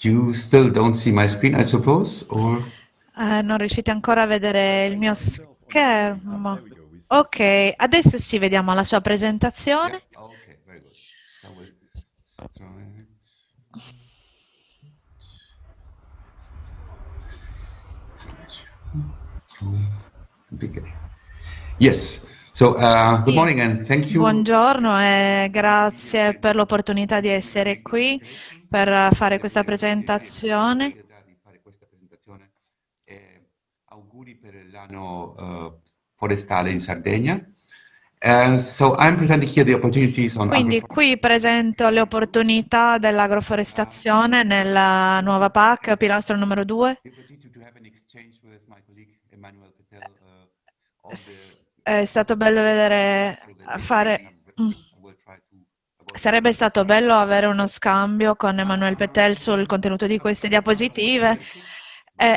you still don't see my screen, I suppose, or? Non riuscite ancora a vedere il mio schermo. Ok, adesso sì, vediamo la sua presentazione. Yeah. Okay, very good. So we'll start. Yes. So, good morning and thank you. Buongiorno e grazie per l'opportunità di essere qui per fare questa presentazione. Auguri per l'anno forestale in Sardegna. So I'm presenting here the opportunities on Quindi qui presento le opportunità dell'agroforestazione nella nuova PAC, pilastro numero 2. È stato bello vedere Sarebbe stato bello avere uno scambio con Emmanuel Petel sul contenuto di queste diapositive.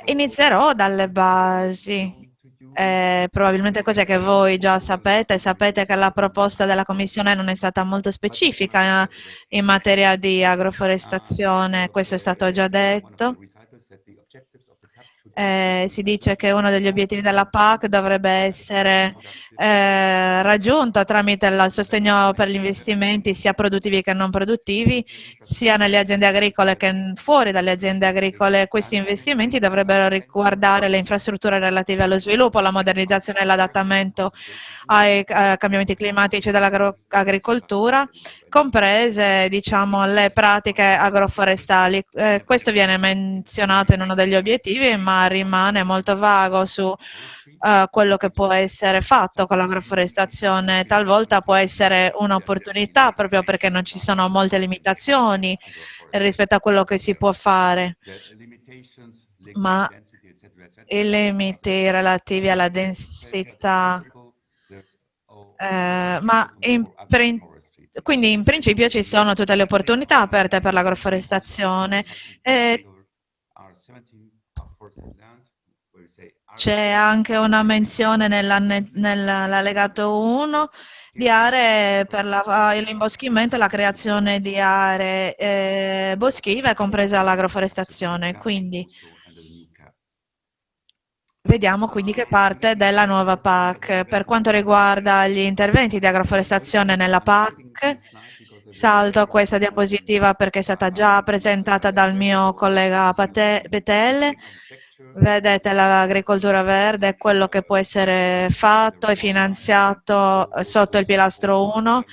Inizierò dalle basi. Probabilmente cose che voi già sapete che la proposta della Commissione non è stata molto specifica in materia di agroforestazione, questo è stato già detto. Si dice che uno degli obiettivi della PAC dovrebbe essere raggiunto tramite il sostegno per gli investimenti sia produttivi che non produttivi, sia nelle aziende agricole che fuori dalle aziende agricole. Questi investimenti dovrebbero riguardare le infrastrutture relative allo sviluppo, la modernizzazione e l'adattamento ai cambiamenti climatici dell'agricoltura, comprese, diciamo, le pratiche agroforestali. Questo viene menzionato in uno degli obiettivi, ma rimane molto vago su quello che può essere fatto con l'agroforestazione. Talvolta può essere un'opportunità proprio perché non ci sono molte limitazioni rispetto a quello che si può fare, ma i limiti relativi alla densità. Quindi in principio ci sono tutte le opportunità aperte per l'agroforestazione. C'è anche una menzione nell'allegato 1 di aree per l'imboschimento e la creazione di aree boschive, compresa l'agroforestazione. Quindi vediamo quindi che parte della nuova PAC. Per quanto riguarda gli interventi di agroforestazione nella PAC, salto questa diapositiva perché è stata già presentata dal mio collega Petel. Vedete l'agricoltura verde, quello che può essere fatto e finanziato sotto il pilastro 1,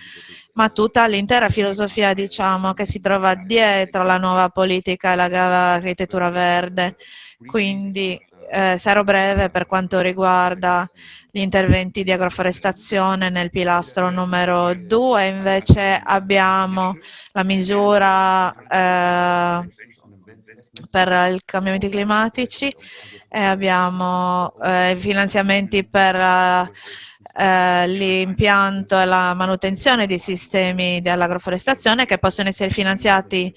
ma tutta l'intera filosofia, diciamo, che si trova dietro la nuova politica e l'architettura verde. Quindi sarò breve per quanto riguarda gli interventi di agroforestazione nel pilastro numero 2, invece abbiamo la misura per i cambiamenti climatici e abbiamo finanziamenti per l'impianto e la manutenzione dei sistemi dell'agroforestazione che possono essere finanziati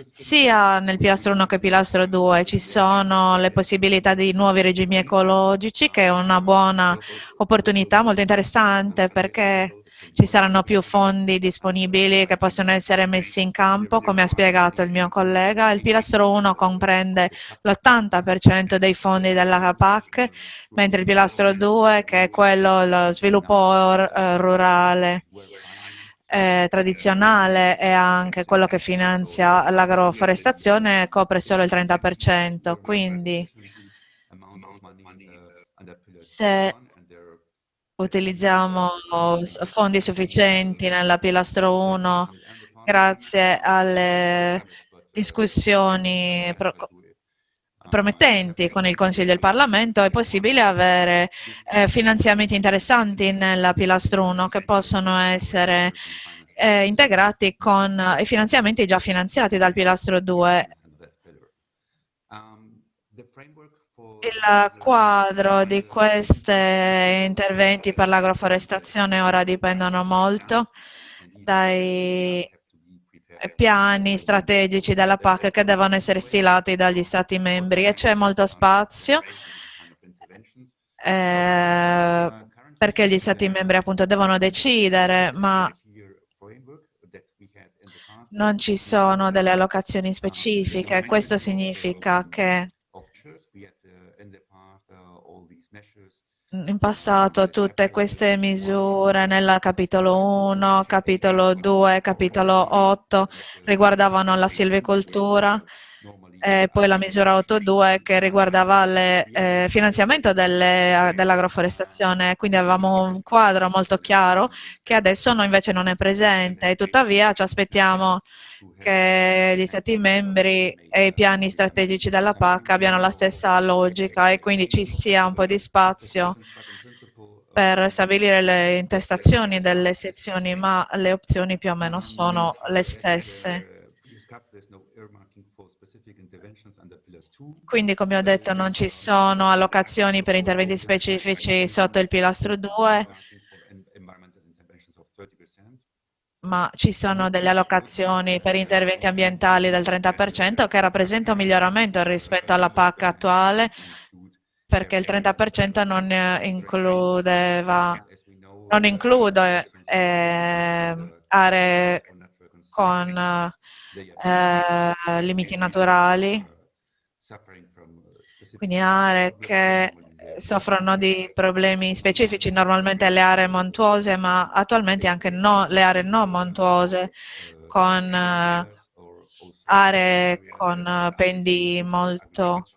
sia nel pilastro 1 che pilastro 2. Ci sono le possibilità di nuovi regimi ecologici, che è una buona opportunità, molto interessante, perché ci saranno più fondi disponibili che possono essere messi in campo, come ha spiegato il mio collega. Il pilastro 1 comprende l'80% dei fondi della PAC, mentre il pilastro 2, che è quello lo sviluppo rurale tradizionale e anche quello che finanzia l'agroforestazione, copre solo il 30%. Quindi se utilizziamo fondi sufficienti nella pilastro 1 grazie alle discussioni promettenti con il Consiglio e il Parlamento, è possibile avere finanziamenti interessanti nella pilastro 1 che possono essere integrati con i finanziamenti già finanziati dal pilastro 2. Il quadro di questi interventi per l'agroforestazione ora dipendono molto dai piani strategici della PAC che devono essere stilati dagli Stati membri, e c'è molto spazio perché gli Stati membri appunto devono decidere, ma non ci sono delle allocazioni specifiche. Questo significa che in passato tutte queste misure nel capitolo 1, capitolo 2, capitolo 8 riguardavano la silvicoltura E poi la misura 8.2 che riguardava il finanziamento dell'agroforestazione, quindi avevamo un quadro molto chiaro che adesso invece non è presente, e tuttavia ci aspettiamo che gli Stati membri e i piani strategici della PAC abbiano la stessa logica e quindi ci sia un po' di spazio per stabilire le intestazioni delle sezioni, ma le opzioni più o meno sono le stesse. Quindi, come ho detto, non ci sono allocazioni per interventi specifici sotto il pilastro 2, ma ci sono delle allocazioni per interventi ambientali del 30% che rappresenta un miglioramento rispetto alla PAC attuale, perché il 30% non include aree con limiti naturali, quindi aree che soffrono di problemi specifici, normalmente le aree montuose, ma attualmente anche le aree non montuose, con aree con pendi molto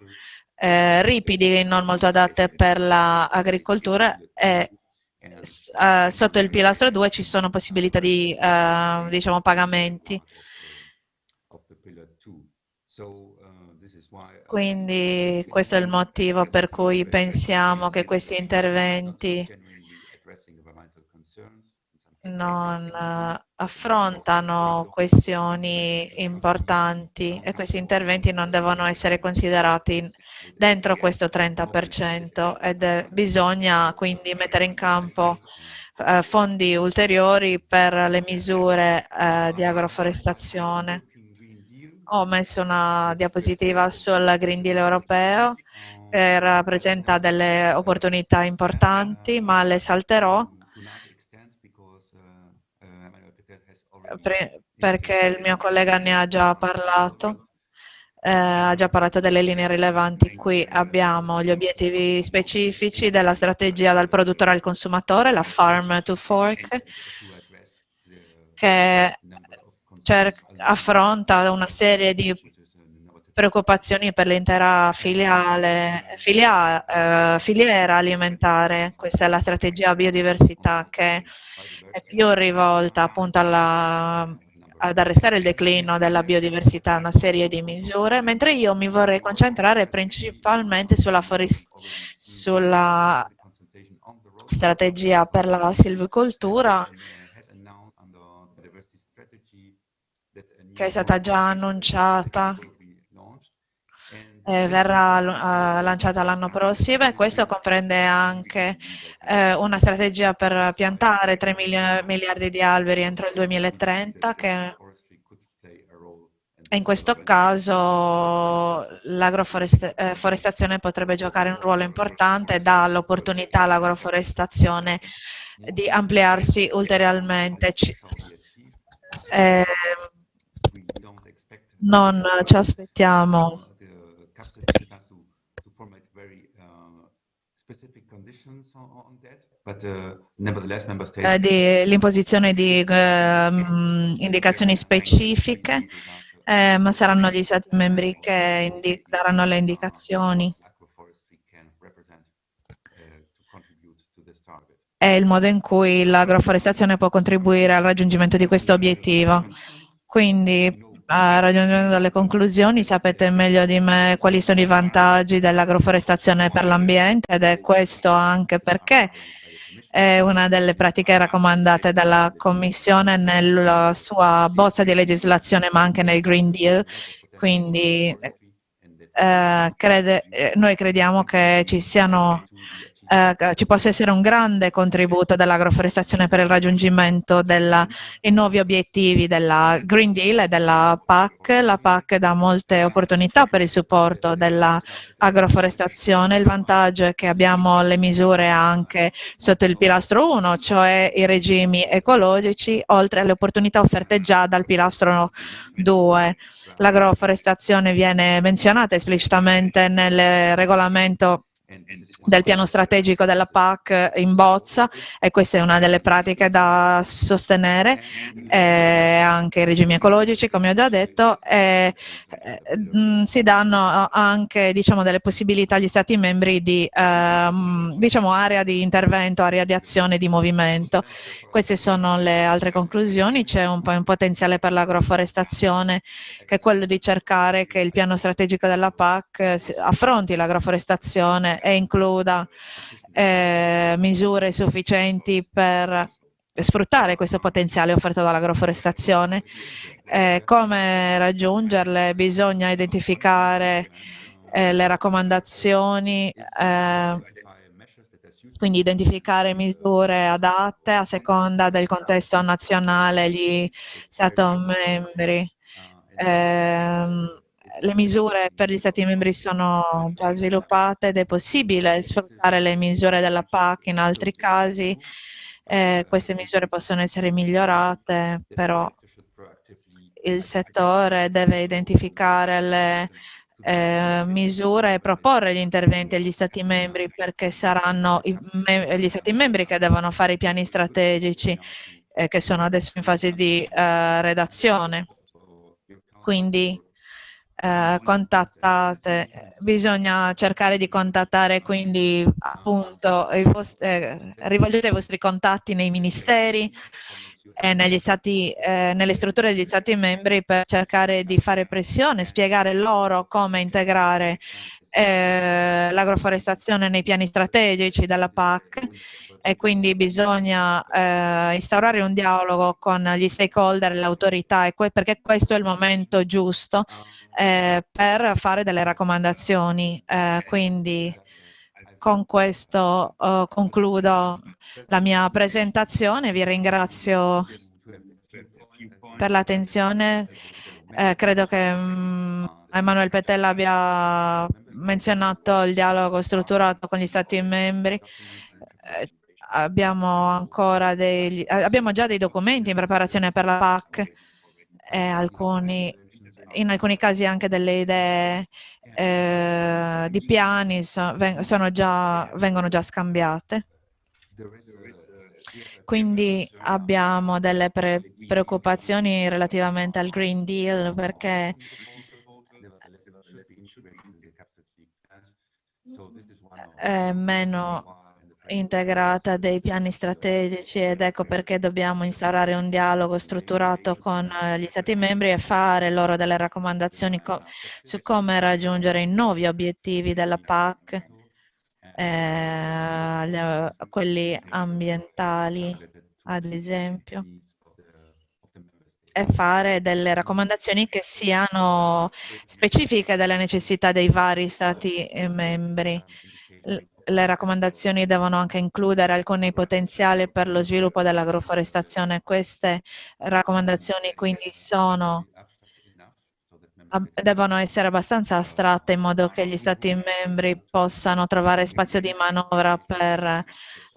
ripidi, non molto adatte per l'agricoltura, e sotto il pilastro 2 ci sono possibilità di diciamo, pagamenti. Quindi questo è il motivo per cui pensiamo che questi interventi non affrontano questioni importanti e questi interventi non devono essere considerati dentro questo 30% ed bisogna quindi mettere in campo fondi ulteriori per le misure di agroforestazione. Ho messo una diapositiva sul Green Deal europeo che rappresenta delle opportunità importanti, ma le salterò perché il mio collega ne ha già parlato. Ha già parlato delle linee rilevanti. Qui abbiamo gli obiettivi specifici della strategia dal produttore al consumatore, la Farm to Fork, che affronta una serie di preoccupazioni per l'intera filiera alimentare. Questa è la strategia biodiversità che è più rivolta appunto ad arrestare il declino della biodiversità, una serie di misure, mentre io mi vorrei concentrare principalmente sulla strategia per la silvicoltura, che è stata già annunciata e verrà lanciata l'anno prossimo, e questo comprende anche una strategia per piantare 3 miliardi di alberi entro il 2030, che in questo caso l'agroforestazione potrebbe giocare un ruolo importante e dà l'opportunità all'agroforestazione di ampliarsi ulteriormente. Non ci aspettiamo l'imposizione di indicazioni specifiche, ma saranno gli Stati membri che daranno le indicazioni. È il modo in cui l'agroforestazione può contribuire al raggiungimento di questo obiettivo. Quindi, raggiungendo delle conclusioni, sapete meglio di me quali sono i vantaggi dell'agroforestazione per l'ambiente, ed è questo anche perché è una delle pratiche raccomandate dalla Commissione nella sua bozza di legislazione, ma anche nel Green Deal. Quindi noi crediamo che ci possa essere un grande contributo dell'agroforestazione per il raggiungimento dei nuovi obiettivi della Green Deal e della PAC. La PAC dà molte opportunità per il supporto dell'agroforestazione. Il vantaggio è che abbiamo le misure anche sotto il pilastro 1, cioè i regimi ecologici, oltre alle opportunità offerte già dal pilastro 2. L'agroforestazione viene menzionata esplicitamente nel regolamento del piano strategico della PAC in bozza, e questa è una delle pratiche da sostenere, anche i regimi ecologici, come ho già detto, si danno anche, diciamo, delle possibilità agli Stati membri di, diciamo, area di intervento, area di azione, di movimento. Queste sono le altre conclusioni. C'è un po' un potenziale per l'agroforestazione, che è quello di cercare che il piano strategico della PAC affronti l'agroforestazione e includa misure sufficienti per sfruttare questo potenziale offerto dall'agroforestazione. Come raggiungerle? Bisogna identificare le raccomandazioni, quindi identificare misure adatte a seconda del contesto nazionale, gli Stati membri. Le misure per gli Stati membri sono già sviluppate ed è possibile sfruttare le misure della PAC in altri casi. Queste misure possono essere migliorate, però il settore deve identificare le misure e proporre gli interventi agli Stati membri, perché saranno gli Stati membri che devono fare i piani strategici che sono adesso in fase di redazione. Quindi contattate, bisogna cercare di contattare, quindi appunto rivolgete i vostri contatti nei ministeri e nelle strutture degli Stati membri per cercare di fare pressione, spiegare loro come integrare l'agroforestazione nei piani strategici della PAC, e quindi bisogna instaurare un dialogo con gli stakeholder e le autorità, perché questo è il momento giusto per fare delle raccomandazioni. Quindi con questo concludo la mia presentazione. Vi ringrazio per l'attenzione. Credo che Emmanuel Petella abbia menzionato il dialogo strutturato con gli Stati membri. Abbiamo già dei documenti in preparazione per la PAC e in alcuni casi anche delle idee di piani vengono già scambiate. Quindi abbiamo delle preoccupazioni relativamente al Green Deal, perché è meno integrata dei piani strategici, ed ecco perché dobbiamo instaurare un dialogo strutturato con gli Stati membri e fare loro delle raccomandazioni su come raggiungere i nuovi obiettivi della PAC, quelli ambientali ad esempio, e fare delle raccomandazioni che siano specifiche delle necessità dei vari Stati membri. Le raccomandazioni devono anche includere alcuni potenziali per lo sviluppo dell'agroforestazione. Queste raccomandazioni quindi devono essere abbastanza astratte, in modo che gli Stati membri possano trovare spazio di manovra per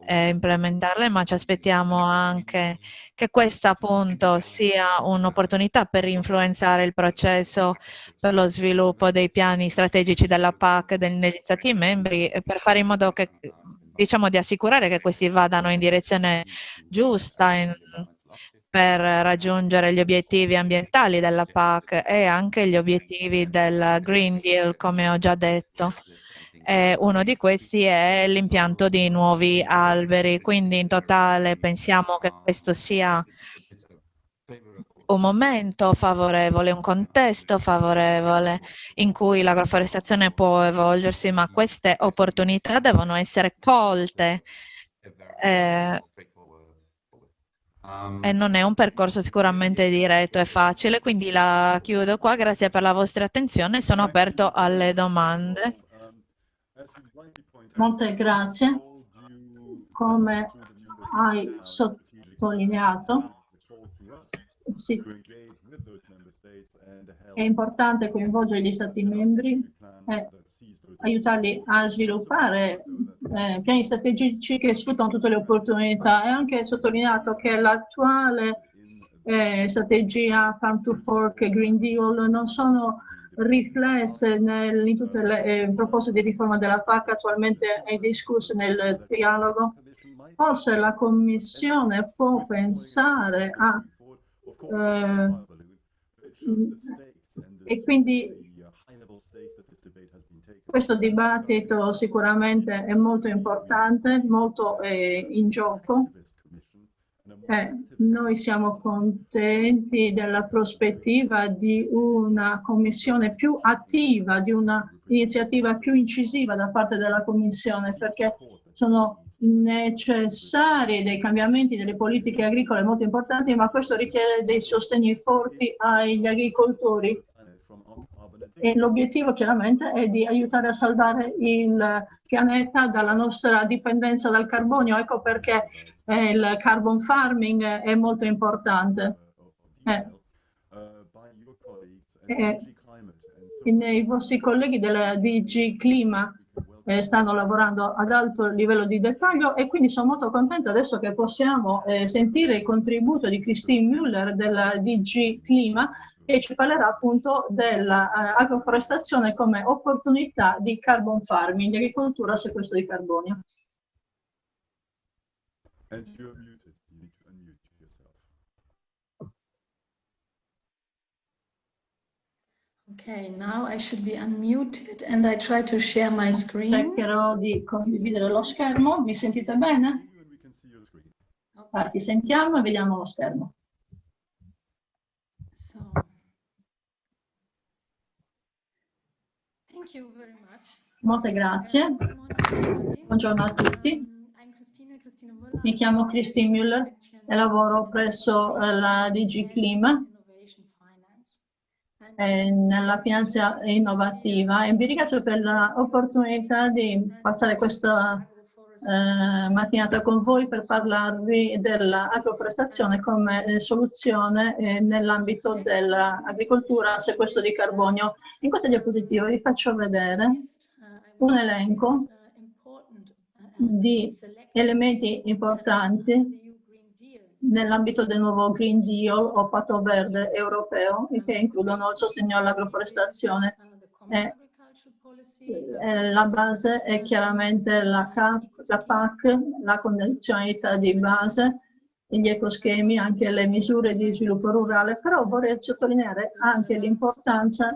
implementarle, ma ci aspettiamo anche che questa appunto sia un'opportunità per influenzare il processo per lo sviluppo dei piani strategici della PAC negli Stati membri, e per fare in modo che, diciamo, di assicurare che questi vadano in direzione giusta per raggiungere gli obiettivi ambientali della PAC e anche gli obiettivi del Green Deal, come ho già detto. Uno di questi è l'impianto di nuovi alberi, quindi in totale pensiamo che questo sia un momento favorevole, un contesto favorevole in cui l'agroforestazione può evolversi, ma queste opportunità devono essere colte e non è un percorso sicuramente diretto e facile, quindi la chiudo qua. Grazie per la vostra attenzione, sono aperto alle domande. Molte grazie. Come hai sottolineato, sì, è importante coinvolgere gli Stati membri e aiutarli a sviluppare piani strategici che sfruttano tutte le opportunità. È anche sottolineato che l'attuale strategia Farm to Fork e Green Deal non sono riflesse in tutte le proposte di riforma della PAC attualmente discusse nel trialogo. Forse la Commissione può pensare a e quindi questo dibattito sicuramente è molto importante, molto in gioco. Noi siamo contenti della prospettiva di una commissione più attiva, di un'iniziativa più incisiva da parte della Commissione, perché sono necessari dei cambiamenti delle politiche agricole molto importanti, ma questo richiede dei sostegni forti agli agricoltori. E l'obiettivo chiaramente è di aiutare a salvare il pianeta dalla nostra dipendenza dal carbonio. Ecco perché il carbon farming è molto importante. I vostri colleghi della DG Clima stanno lavorando ad alto livello di dettaglio e quindi sono molto contenta adesso che possiamo sentire il contributo di Christine Müller della DG Clima, che ci parlerà appunto dell'agroforestazione come opportunità di carbon farming, di agricoltura a sequestro di carbonio. Okay, now I should be unmuted and I try to share my screen. Cercherò di condividere lo schermo. Mi sentite bene? Ti sentiamo e vediamo lo schermo. So, thank you very much. Molte grazie. Buongiorno a tutti. Mi chiamo Christine Müller e lavoro presso la DG Clima nella finanza innovativa e vi ringrazio per l'opportunità di passare questa mattinata con voi per parlarvi dell'agroforestazione come soluzione nell'ambito dell'agricoltura a sequestro di carbonio. In questa diapositiva vi faccio vedere un elenco di elementi importanti nell'ambito del nuovo Green Deal o Patto Verde europeo, che includono il sostegno all'agroforestazione. La base è chiaramente la PAC, la condizionalità di base, gli ecoschemi, anche le misure di sviluppo rurale, però vorrei sottolineare anche l'importanza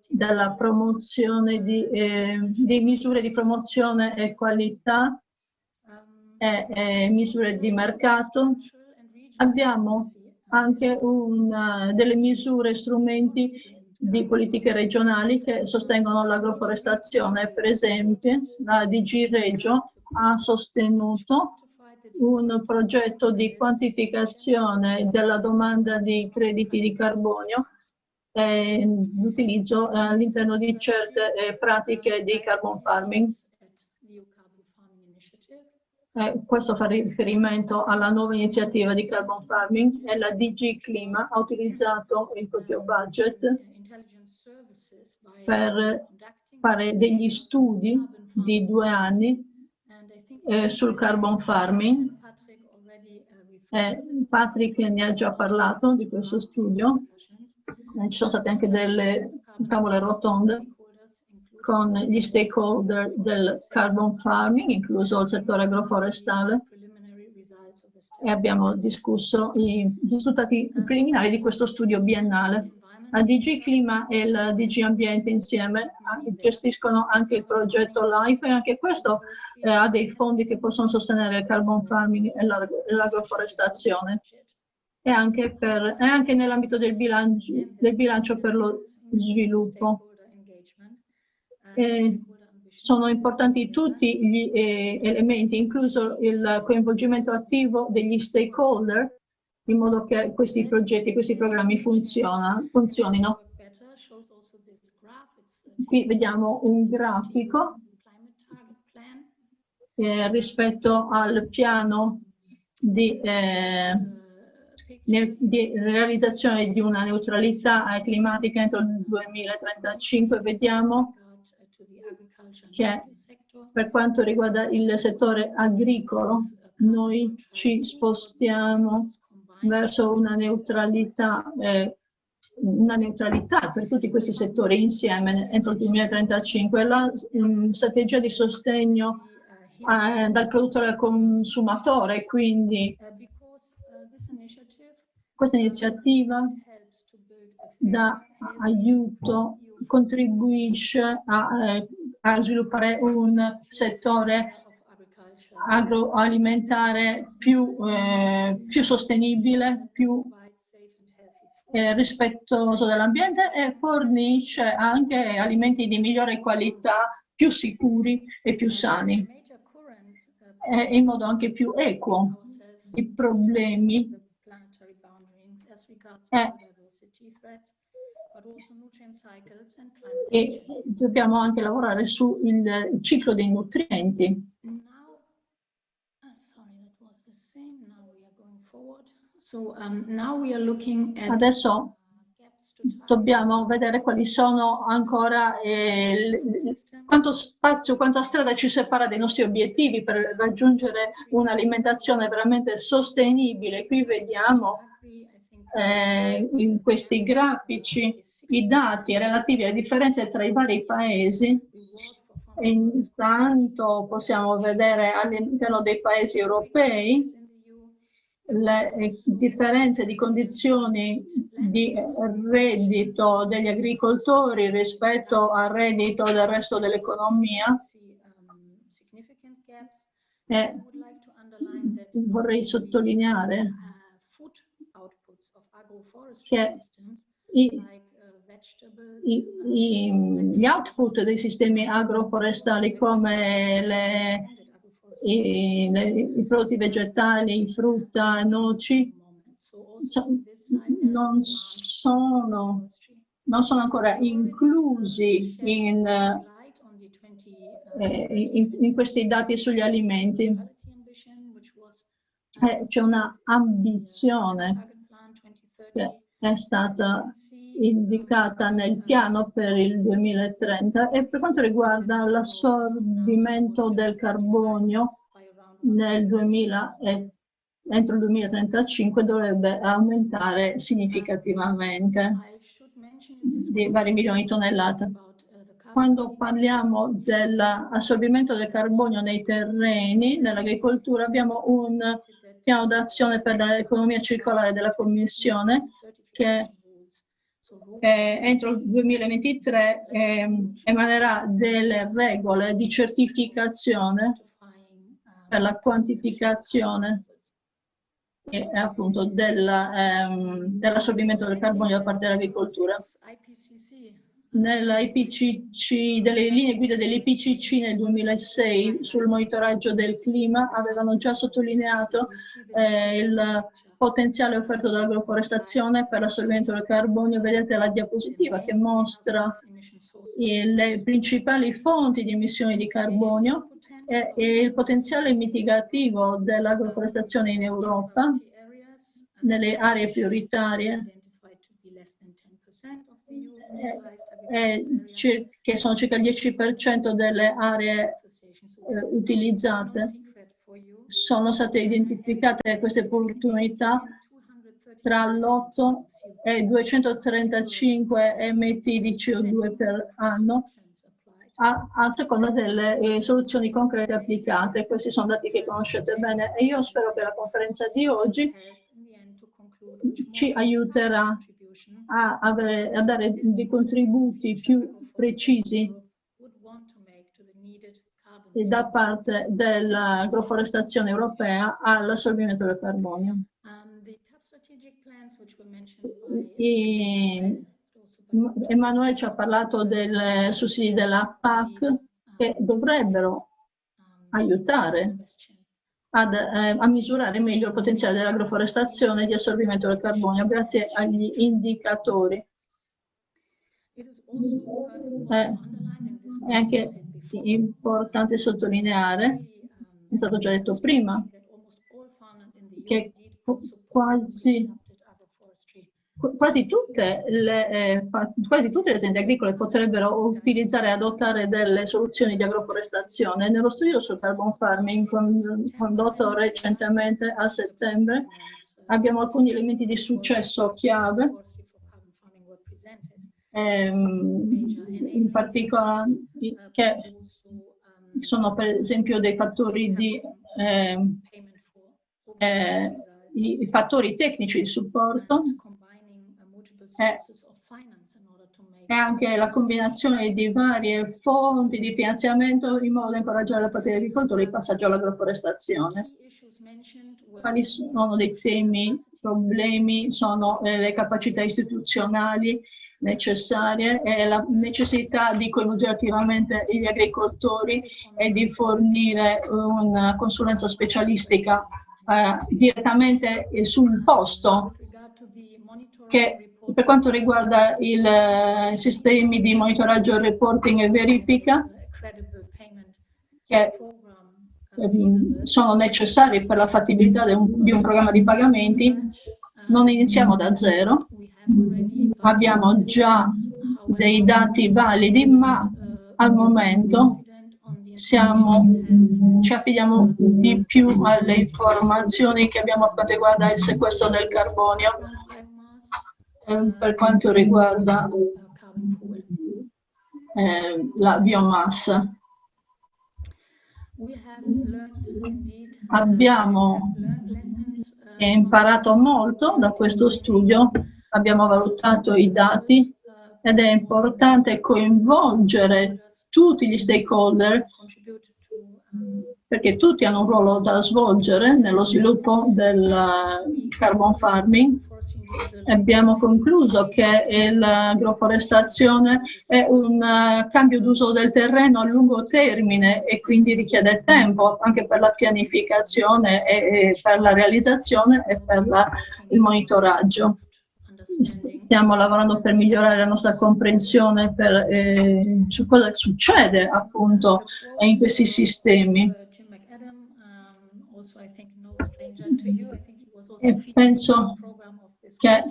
della promozione di misure di promozione e qualità e misure di mercato. Abbiamo anche delle misure e strumenti di politiche regionali che sostengono l'agroforestazione. Per esempio, la DG Regio ha sostenuto un progetto di quantificazione della domanda di crediti di carbonio e l'utilizzo all'interno di certe pratiche di carbon farming. Questo fa riferimento alla nuova iniziativa di carbon farming e la DG Clima ha utilizzato il proprio budget per fare degli studi di 2 anni sul carbon farming. Patrick ne ha già parlato di questo studio. Ci sono state anche delle tavole rotonde con gli stakeholder del carbon farming, incluso il settore agroforestale, e abbiamo discusso i risultati preliminari di questo studio biennale. La DG Clima e la DG Ambiente insieme gestiscono anche il progetto LIFE e anche questo ha dei fondi che possono sostenere il carbon farming e l'agroforestazione. E anche nell'ambito del bilancio per lo sviluppo. Sono importanti tutti gli elementi, incluso il coinvolgimento attivo degli stakeholder, in modo che questi progetti, questi programmi funzionino. Qui vediamo un grafico rispetto al piano di realizzazione di una neutralità climatica entro il 2035. Vediamo che per quanto riguarda il settore agricolo, noi ci spostiamo verso una neutralità una neutralità per tutti questi settori insieme entro il 2035. La strategia di sostegno dal produttore al consumatore, quindi questa iniziativa dà aiuto, contribuisce a sviluppare un settore agroalimentare più sostenibile, più rispettoso dell'ambiente e fornisce anche alimenti di migliore qualità, più sicuri e più sani, e in modo anche più equo. I problemi e dobbiamo anche lavorare sul ciclo dei nutrienti. Adesso dobbiamo vedere quali sono ancora, quanto spazio, quanta strada ci separa dai nostri obiettivi per raggiungere un'alimentazione veramente sostenibile. Qui vediamo in questi grafici i dati relativi alle differenze tra i vari paesi. E intanto possiamo vedere all'interno dei paesi europei le differenze di condizioni di reddito degli agricoltori rispetto al reddito del resto dell'economia. E vorrei sottolineare che gli output dei sistemi agroforestali come i prodotti vegetali, frutta, noci, non sono ancora inclusi in questi dati sugli alimenti. C'è una ambizione che è stata indicata nel piano per il 2030 e per quanto riguarda l'assorbimento del carbonio entro il 2035 dovrebbe aumentare significativamente di vari milioni di tonnellate. Quando parliamo dell'assorbimento del carbonio nei terreni, nell'agricoltura, abbiamo un piano d'azione per l'economia circolare della Commissione che entro il 2023 emanerà delle regole di certificazione per la quantificazione appunto dell'assorbimento del carbonio da parte dell'agricoltura. Nell'IPCC, delle linee guida dell'IPCC nel 2006 sul monitoraggio del clima avevano già sottolineato il potenziale offerto dall'agroforestazione per l'assorbimento del carbonio. Vedete la diapositiva che mostra le principali fonti di emissioni di carbonio e il potenziale mitigativo dell'agroforestazione in Europa nelle aree prioritarie, che sono circa il 10% delle aree utilizzate. Sono state identificate queste opportunità tra l'8 e 235 MT di CO2 per anno a seconda delle soluzioni concrete applicate. Questi sono dati che conoscete bene e io spero che la conferenza di oggi ci aiuterà a dare dei contributi più precisi da parte dell'agroforestazione europea all'assorbimento del carbonio. Emanuele ci ha parlato dei sussidi della PAC che dovrebbero aiutare a misurare meglio il potenziale dell'agroforestazione di assorbimento del carbonio grazie agli indicatori. È anche importante sottolineare, è stato già detto prima, che quasi tutte le aziende agricole potrebbero utilizzare e adottare delle soluzioni di agroforestazione. Nello studio sul carbon farming condotto recentemente a settembre abbiamo alcuni elementi di successo chiave in particolare che sono per esempio dei fattori di i fattori tecnici di supporto e anche la combinazione di varie fonti di finanziamento in modo da incoraggiare la parte dell'agricoltore il passaggio all'agroforestazione. Quali sono dei temi, problemi? Sono le capacità istituzionali necessarie e la necessità di coinvolgere attivamente gli agricoltori e di fornire una consulenza specialistica direttamente sul posto, che per quanto riguarda i sistemi di monitoraggio, reporting e verifica, che sono necessari per la fattibilità di un programma di pagamenti, non iniziamo da zero, abbiamo già dei dati validi, ma al momento ci affidiamo di più alle informazioni che abbiamo per quanto riguarda il sequestro del carbonio, per quanto riguarda la biomassa. Abbiamo imparato molto da questo studio, abbiamo valutato i dati ed è importante coinvolgere tutti gli stakeholder perché tutti hanno un ruolo da svolgere nello sviluppo del carbon farming. Abbiamo concluso che l'agroforestazione è un cambio d'uso del terreno a lungo termine e quindi richiede tempo anche per la pianificazione e per la realizzazione e per il monitoraggio. Stiamo lavorando per migliorare la nostra comprensione su cosa succede appunto in questi sistemi. E penso che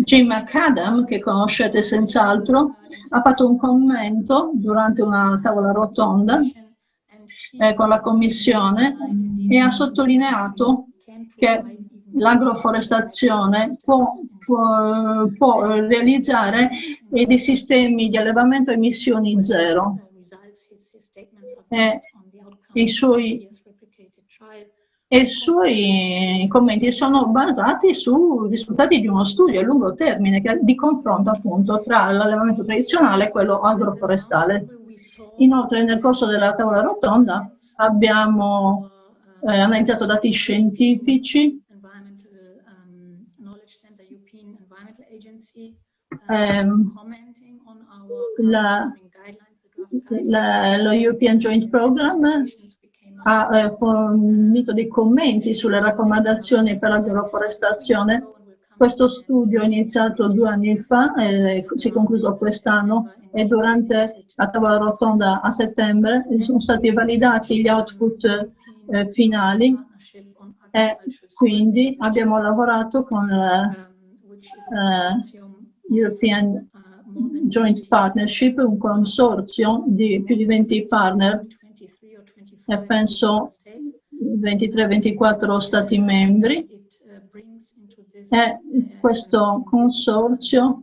Jim McAdam, che conoscete senz'altro, ha fatto un commento durante una tavola rotonda con la Commissione e ha sottolineato che l'agroforestazione può realizzare dei sistemi di allevamento a emissioni zero. I suoi commenti sono basati sui risultati di uno studio a lungo termine di confronto appunto tra l'allevamento tradizionale e quello agroforestale. Inoltre nel corso della tavola rotonda abbiamo analizzato dati scientifici, lo European Joint Program ha fornito dei commenti sulle raccomandazioni per l'agroforestazione. Questo studio è iniziato 2 anni fa, si è concluso quest'anno e durante la tavola rotonda a settembre sono stati validati gli output finali e quindi abbiamo lavorato con European Joint Partnership, un consorzio di più di 20 partner e penso 23-24 Stati membri, e questo consorzio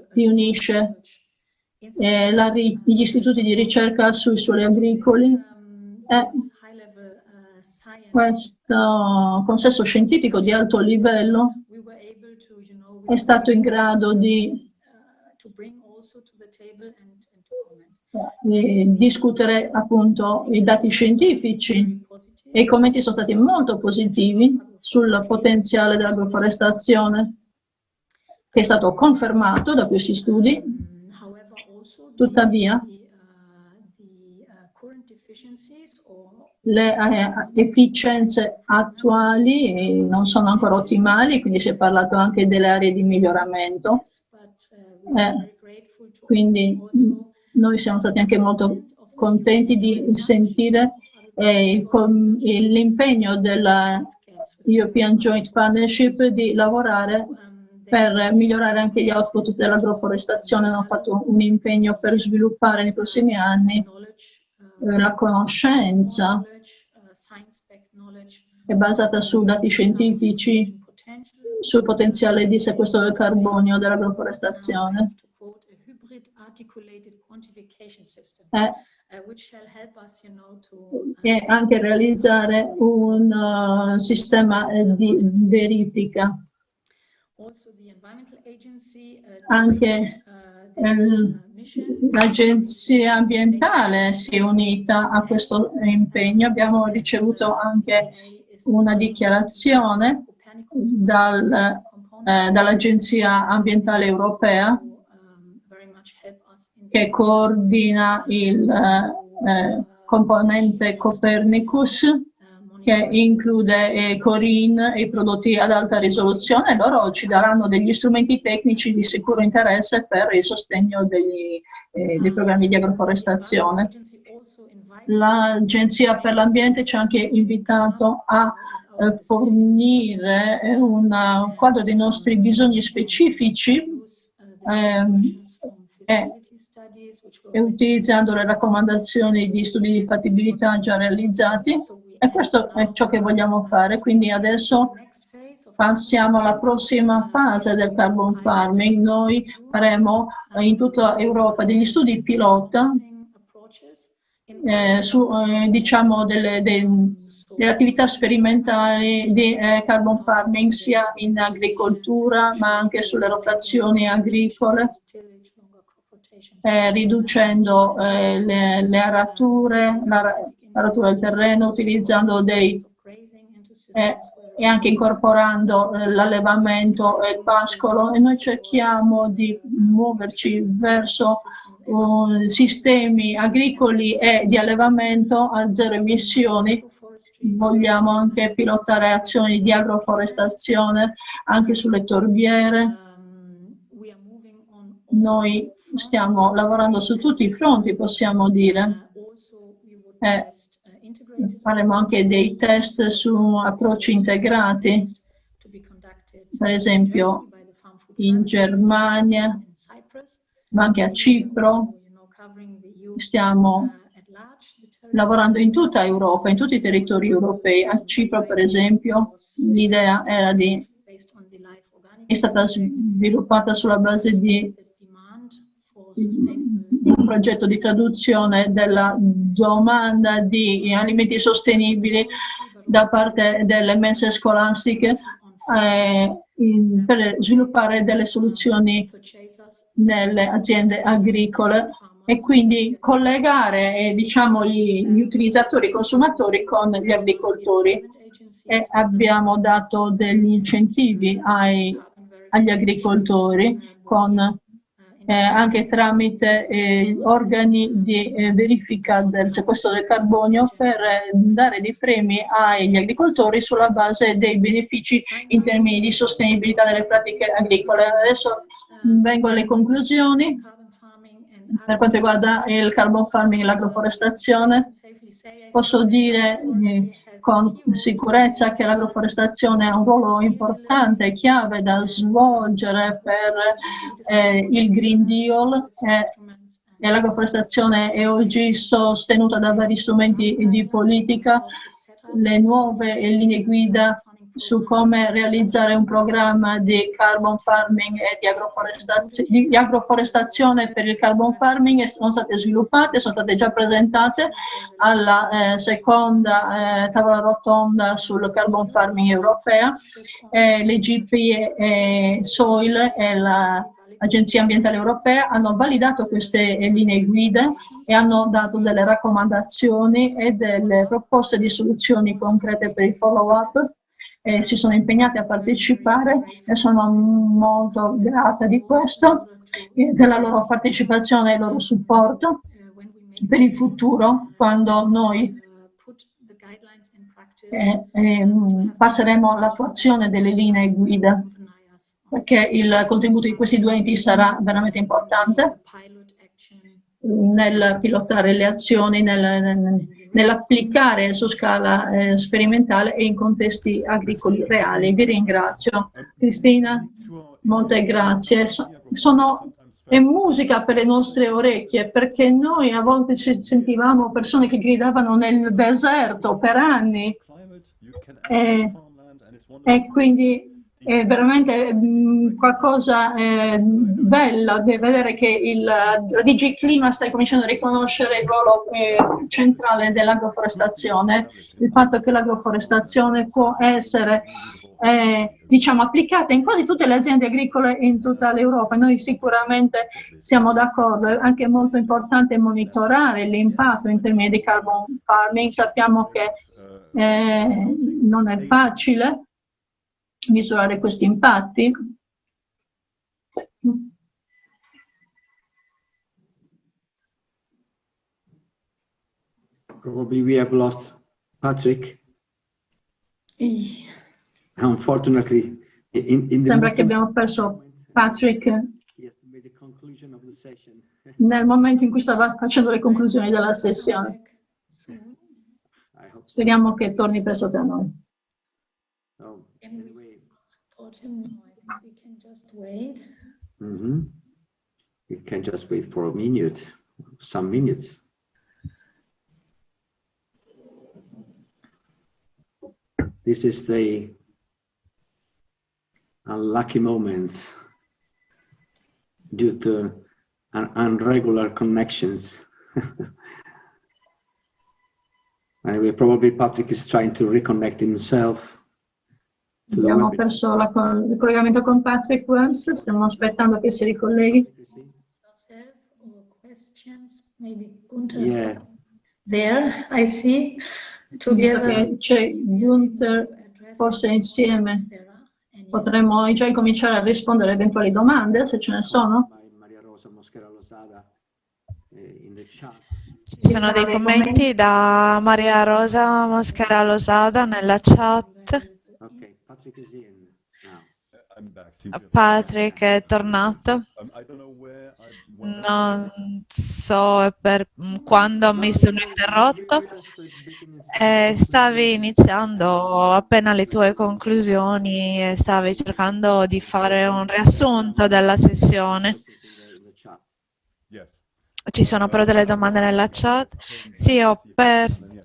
riunisce gli istituti di ricerca sui suoli agricoli e questo consesso scientifico di alto livello è stato in grado di discutere appunto i dati scientifici e i commenti sono stati molto positivi sul potenziale dell'agroforestazione, che è stato confermato da questi studi. Tuttavia, le efficienze attuali non sono ancora ottimali, quindi si è parlato anche delle aree di miglioramento. Quindi noi siamo stati anche molto contenti di sentire l'impegno della European Joint Partnership di lavorare per migliorare anche gli output dell'agroforestazione. Hanno fatto un impegno per sviluppare nei prossimi anni la conoscenza è basata su dati scientifici sul potenziale di sequestro del carbonio dell'agroforestazione. E anche realizzare un sistema di verifica. Anche l'agenzia ambientale si è unita a questo impegno. Abbiamo ricevuto anche una dichiarazione dall'Agenzia Ambientale Europea che coordina il componente Copernicus, che include Corin e i prodotti ad alta risoluzione. Loro ci daranno degli strumenti tecnici di sicuro interesse per il sostegno dei programmi di agroforestazione. L'Agenzia per l'Ambiente ci ha anche invitato a fornire un quadro dei nostri bisogni specifici e utilizzando le raccomandazioni di studi di fattibilità già realizzati, e questo è ciò che vogliamo fare. Quindi adesso passiamo alla prossima fase del carbon farming. Noi faremo in tutta Europa degli studi pilota su diciamo delle attività sperimentali di carbon farming sia in agricoltura ma anche sulle rotazioni agricole, riducendo le arature, l'aratura del terreno, utilizzando e anche incorporando l'allevamento e il pascolo, e noi cerchiamo di muoverci verso sistemi agricoli e di allevamento a zero emissioni. Vogliamo anche pilotare azioni di agroforestazione anche sulle torbiere. Noi stiamo lavorando su tutti i fronti, possiamo dire. Faremo anche dei test su approcci integrati, per esempio in Germania, ma anche a Cipro. Stiamo lavorando in tutta Europa, in tutti i territori europei. A Cipro, per esempio, l'idea era è stata sviluppata sulla base di un progetto di traduzione della domanda di alimenti sostenibili da parte delle mense scolastiche per sviluppare delle soluzioni nelle aziende agricole e quindi collegare diciamo, gli utilizzatori, i consumatori con gli agricoltori, e abbiamo dato degli incentivi agli agricoltori anche tramite organi di verifica del sequestro del carbonio, per dare dei premi agli agricoltori sulla base dei benefici in termini di sostenibilità delle pratiche agricole. Adesso vengo alle conclusioni. Per quanto riguarda il carbon farming e l'agroforestazione, posso dire con sicurezza che l'agroforestazione ha un ruolo importante e chiave da svolgere per il Green Deal, e l'agroforestazione è oggi sostenuta da vari strumenti di politica. Le nuove linee guida su come realizzare un programma di carbon farming e di agroforestazione per il carbon farming sono state sviluppate, sono state già presentate alla seconda tavola rotonda sul carbon farming europea. L'EGP e Soil e l'Agenzia Ambientale Europea hanno validato queste linee guida e hanno dato delle raccomandazioni e delle proposte di soluzioni concrete per il follow-up. Si sono impegnati a partecipare e sono molto grata di questo, della loro partecipazione e il loro supporto per il futuro, quando noi passeremo all'attuazione delle linee guida, perché il contributo di questi due enti sarà veramente importante nel pilotare le azioni, nell'applicare su scala sperimentale e in contesti agricoli reali. Vi ringrazio. Cristina, molte grazie. È musica per le nostre orecchie, perché noi a volte ci sentivamo persone che gridavano nel deserto per anni, e quindi è veramente qualcosa bello di vedere che la DG Clima sta cominciando a riconoscere il ruolo centrale dell'agroforestazione, il fatto che l'agroforestazione può essere diciamo, applicata in quasi tutte le aziende agricole in tutta l'Europa. Noi sicuramente siamo d'accordo, è anche molto importante monitorare l'impatto in termini di carbon farming. Sappiamo che non è facile misurare questi impatti. Probably we have lost Patrick. Unfortunately, sembra che abbiamo perso Patrick nel momento in cui stava facendo le conclusioni della sessione. Speriamo che torni presto da noi. We can just wait for a minute, some minutes. This is the unlucky moment due to irregular connections. Anyway, probably Patrick is trying to reconnect himself. Abbiamo perso il collegamento con Patrick Worms, stiamo aspettando che si ricolleghi. Yeah. There, I see. Together. C'è Gunther, forse insieme potremmo già incominciare a rispondere a eventuali domande, se ce ne sono. Ci sono dei commenti da Maria Rosa Moschera Losada nella chat. Patrick è tornato. Non so per quando mi sono interrotto. Stavi iniziando appena le tue conclusioni e stavi cercando di fare un riassunto della sessione. Ci sono però delle domande nella chat. Sì, ho perso.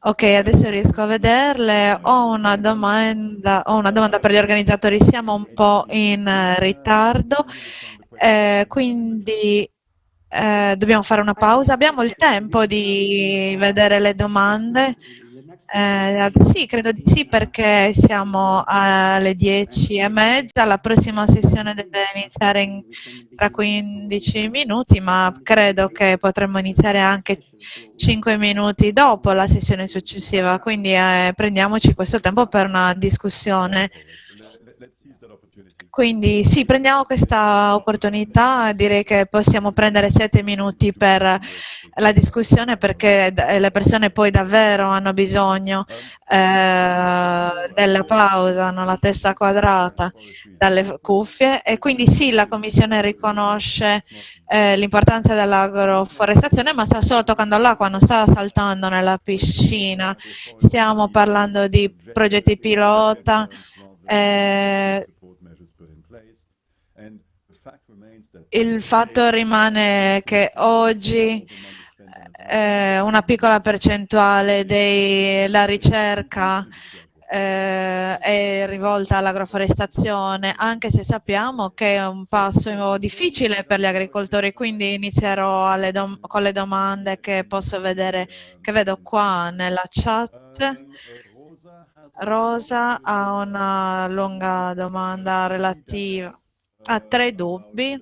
Ok, adesso riesco a vederle. Ho una domanda per gli organizzatori. Siamo un po' in ritardo, quindi dobbiamo fare una pausa. Abbiamo il tempo di vedere le domande? Sì, credo di sì, perché siamo alle 10:30. La prossima sessione deve iniziare tra 15 minuti, ma credo che potremmo iniziare anche 5 minuti dopo la sessione successiva, quindi prendiamoci questo tempo per una discussione. Quindi sì, prendiamo questa opportunità, direi che possiamo prendere 7 minuti per la discussione, perché le persone poi davvero hanno bisogno della pausa, hanno la testa quadrata dalle cuffie, e quindi sì, la Commissione riconosce l'importanza dell'agroforestazione, ma sta solo toccando l'acqua, non sta saltando nella piscina. Stiamo parlando di progetti pilota, il fatto rimane che oggi una piccola percentuale della ricerca è rivolta all'agroforestazione, anche se sappiamo che è un passo difficile per gli agricoltori, quindi inizierò con le domande che posso vedere, che vedo qua nella chat. Rosa ha una lunga domanda relativa a 3 dubbi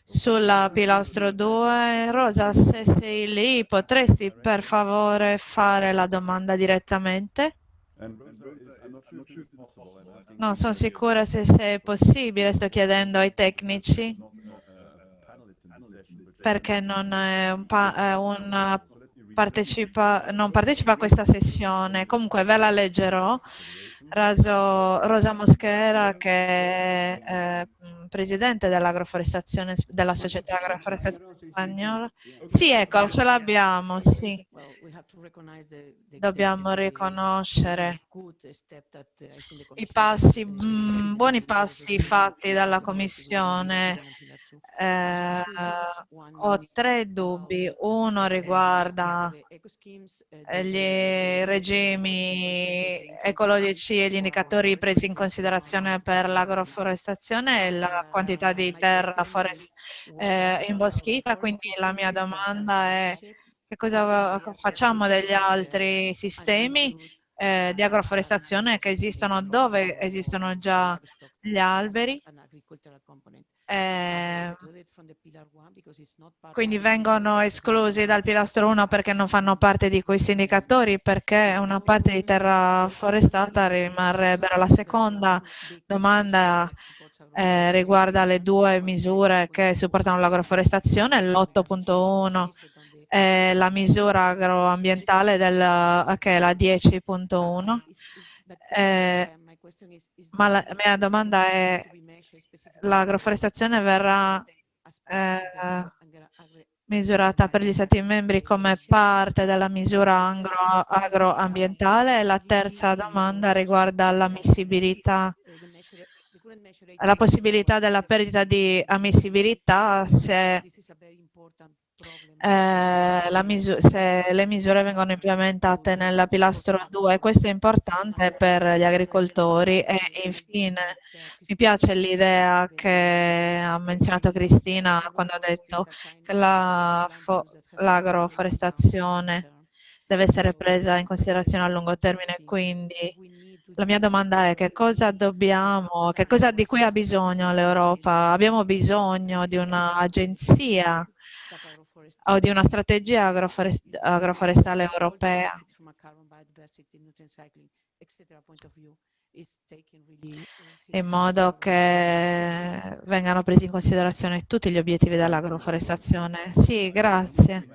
sulla pilastro 2. Rosa, se sei lì, potresti per favore fare la domanda direttamente? Non sono sicura se è possibile, sto chiedendo ai tecnici, perché non partecipa a questa sessione. Comunque ve la leggerò. Rosa Moschera, che è presidente dell'agroforestazione, della società agroforestazione spagnola. Sì, ecco, ce l'abbiamo, sì. Dobbiamo riconoscere i passi, buoni passi fatti dalla Commissione Ho tre dubbi. Uno riguarda gli regimi ecologici e gli indicatori presi in considerazione per l'agroforestazione e la quantità di terra imboschita. Quindi la mia domanda è: che cosa facciamo degli altri sistemi di agroforestazione che esistono dove esistono già gli alberi? Quindi vengono esclusi dal pilastro 1 perché non fanno parte di questi indicatori, perché una parte di terra forestata rimarrebbero. La seconda domanda riguarda le due misure che supportano l'agroforestazione, l'8.1 e la misura agroambientale che è la 10.1. Ma la mia domanda è: l'agroforestazione verrà misurata per gli Stati membri come parte della misura agroambientale? E la terza domanda riguarda l'ammissibilità, la possibilità della perdita di ammissibilità se le misure vengono implementate nel pilastro 2. Questo è importante per gli agricoltori. E infine mi piace l'idea che ha menzionato Cristina quando ha detto che l'agroforestazione deve essere presa in considerazione a lungo termine. Quindi la mia domanda è: che cosa di cui ha bisogno l'Europa? Abbiamo bisogno di un'agenzia o di una strategia agroforestale europea, in modo che vengano presi in considerazione tutti gli obiettivi dell'agroforestazione. Sì, grazie.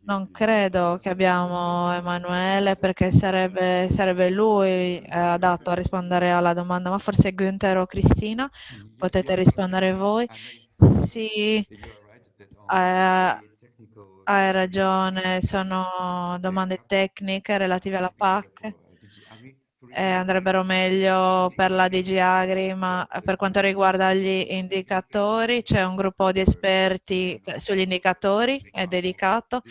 Non credo che abbiamo Emanuele, perché sarebbe lui adatto a rispondere alla domanda, ma forse Günther o Cristina potete rispondere voi. Sì, hai ragione, sono domande tecniche relative alla PAC. Andrebbero meglio per la DG Agri, ma per quanto riguarda gli indicatori c'è un gruppo di esperti sugli indicatori, è dedicato,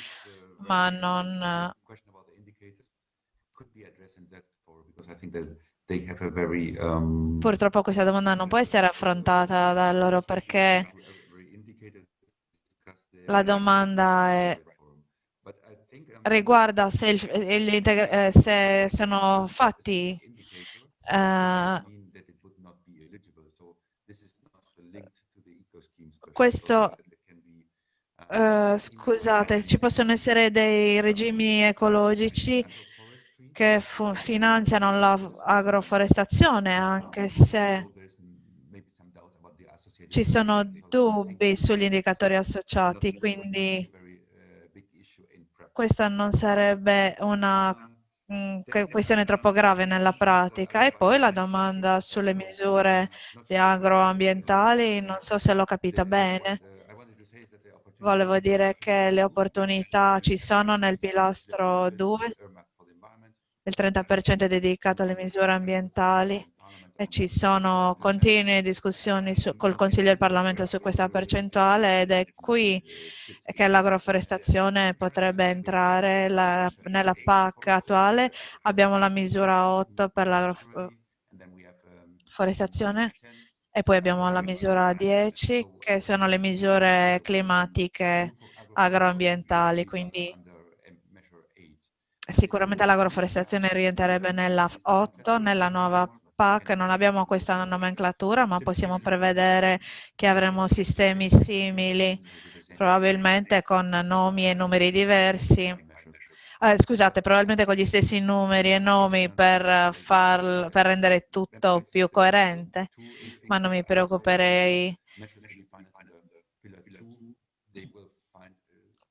ma non... Purtroppo questa domanda non può essere affrontata da loro, perché la domanda riguarda se sono fatti questo. Scusate, ci possono essere dei regimi ecologici che finanziano l'agroforestazione, anche se ci sono dubbi sugli indicatori associati, quindi questa non sarebbe una questione troppo grave nella pratica. E poi la domanda sulle misure agroambientali, non so se l'ho capita bene. Volevo dire che le opportunità ci sono nel pilastro 2, il 30% è dedicato alle misure ambientali e ci sono continue discussioni col Consiglio e il Parlamento su questa percentuale, ed è qui che l'agroforestazione potrebbe entrare nella PAC attuale. Abbiamo la misura 8 per l'agroforestazione e poi abbiamo la misura 10 che sono le misure climatiche agroambientali, quindi sicuramente l'agroforestazione rientrerebbe nella 8, nella nuova PAC. Non abbiamo questa nomenclatura, ma possiamo prevedere che avremo sistemi simili, probabilmente con nomi e numeri diversi. Scusate, probabilmente con gli stessi numeri e nomi per rendere tutto più coerente, ma non mi preoccuperei,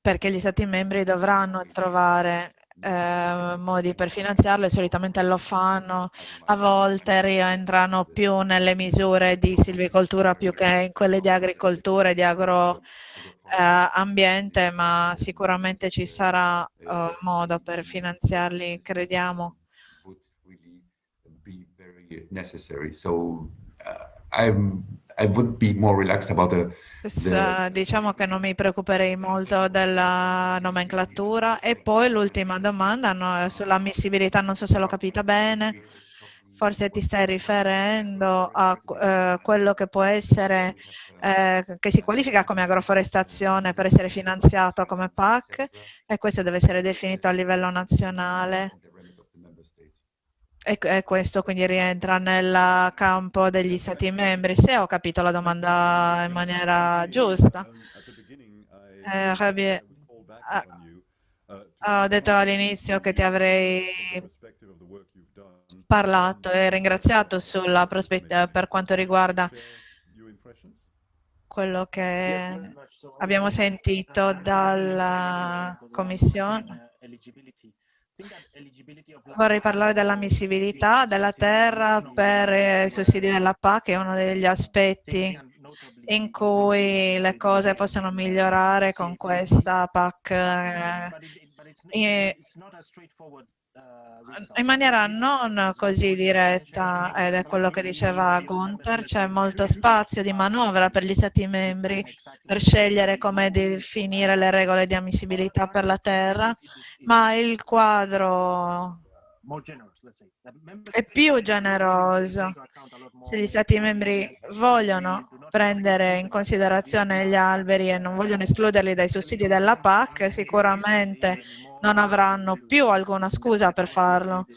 perché gli Stati membri dovranno trovare modi per finanziarlo, e solitamente lo fanno. A volte rientrano più nelle misure di silvicoltura più che in quelle di agricoltura e di agroambiente, ma sicuramente ci sarà modo per finanziarli, crediamo. I would be more relaxed about Diciamo che non mi preoccuperei molto della nomenclatura. E poi l'ultima domanda, no, sull'ammissibilità, non so se l'ho capita bene. Forse ti stai riferendo a quello che può essere, che si qualifica come agroforestazione per essere finanziato come PAC, e questo deve essere definito a livello nazionale. E questo quindi rientra nel campo degli Stati membri, se ho capito la domanda in maniera giusta. Javier, ho detto all'inizio che ti avrei parlato e ringraziato sulla prospettiva per quanto riguarda quello che abbiamo sentito dalla Commissione. Vorrei parlare dell'ammissibilità della terra per i sussidi della PAC, che è uno degli aspetti in cui le cose possono migliorare con questa PAC in maniera non così diretta, ed è quello che diceva Gunther. C'è molto spazio di manovra per gli Stati membri per scegliere come definire le regole di ammissibilità per la terra, ma il quadro è più generoso. Se gli Stati membri vogliono prendere in considerazione gli alberi e non vogliono escluderli dai sussidi della PAC, sicuramente non avranno più alcuna scusa per farlo.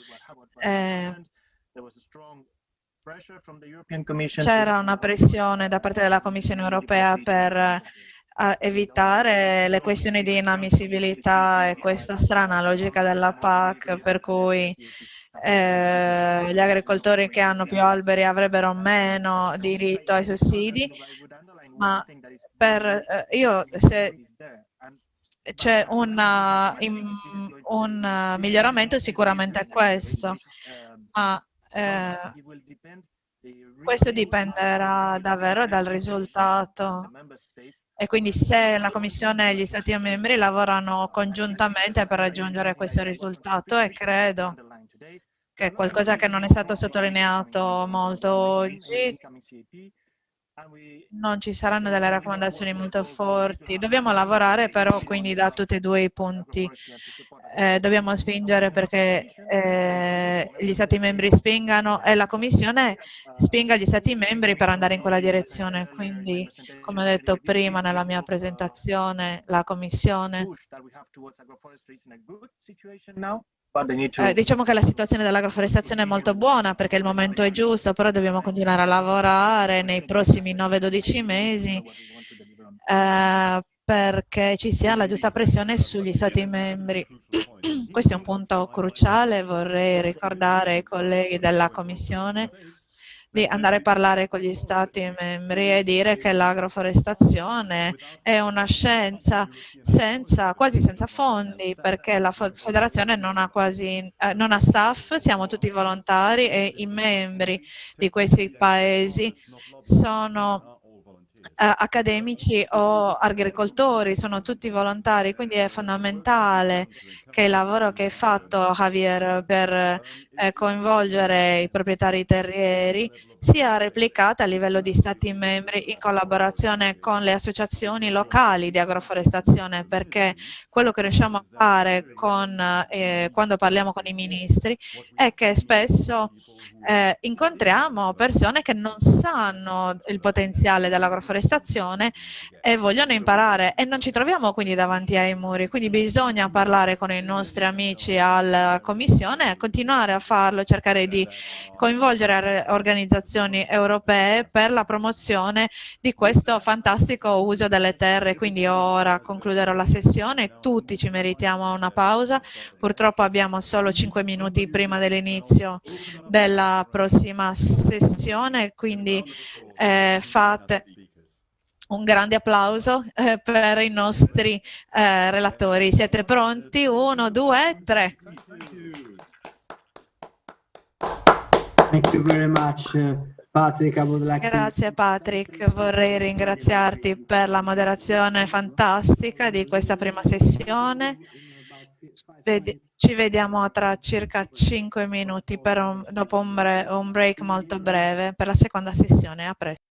C'era una pressione da parte della Commissione europea per evitare le questioni di inammissibilità e questa strana logica della PAC per cui gli agricoltori che hanno più alberi avrebbero meno diritto ai sussidi, ma se c'è un miglioramento sicuramente è questo, ma questo dipenderà davvero dal risultato. E quindi se la Commissione e gli Stati membri lavorano congiuntamente per raggiungere questo risultato, e credo che è qualcosa che non è stato sottolineato molto oggi, non ci saranno delle raccomandazioni molto forti. Dobbiamo lavorare però quindi da tutti e due i punti. Dobbiamo spingere perché gli Stati membri spingano e la Commissione spinga gli Stati membri per andare in quella direzione. Quindi, come ho detto prima nella mia presentazione, la Commissione diciamo che la situazione dell'agroforestazione è molto buona perché il momento è giusto, però dobbiamo continuare a lavorare nei prossimi 9-12 mesi perché ci sia la giusta pressione sugli Stati membri. Questo è un punto cruciale. Vorrei ricordare ai colleghi della Commissione di andare a parlare con gli Stati membri e dire che l'agroforestazione è una scienza quasi senza fondi, perché la federazione non ha staff, siamo tutti volontari e i membri di questi paesi sono accademici o agricoltori, sono tutti volontari, quindi è fondamentale che il lavoro che hai fatto, Javier, per coinvolgere i proprietari terrieri sia replicato a livello di Stati membri in collaborazione con le associazioni locali di agroforestazione, perché quello che riusciamo a fare quando parliamo con i ministri è che spesso incontriamo persone che non sanno il potenziale dell'agroforestazione e vogliono imparare, e non ci troviamo quindi davanti ai muri. Quindi bisogna parlare con i nostri amici alla Commissione e continuare a farlo, cercare di coinvolgere organizzazioni europee per la promozione di questo fantastico uso delle terre. Quindi ora concluderò la sessione, tutti ci meritiamo una pausa, purtroppo abbiamo solo 5 minuti prima dell'inizio della prossima sessione, quindi fate un grande applauso per i nostri relatori. Siete pronti? 1, 2, 3. Thank you very much, Patrick. Grazie Patrick, vorrei ringraziarti per la moderazione fantastica di questa prima sessione. Ci vediamo tra circa 5 minuti dopo un break molto breve per la seconda sessione. A presto.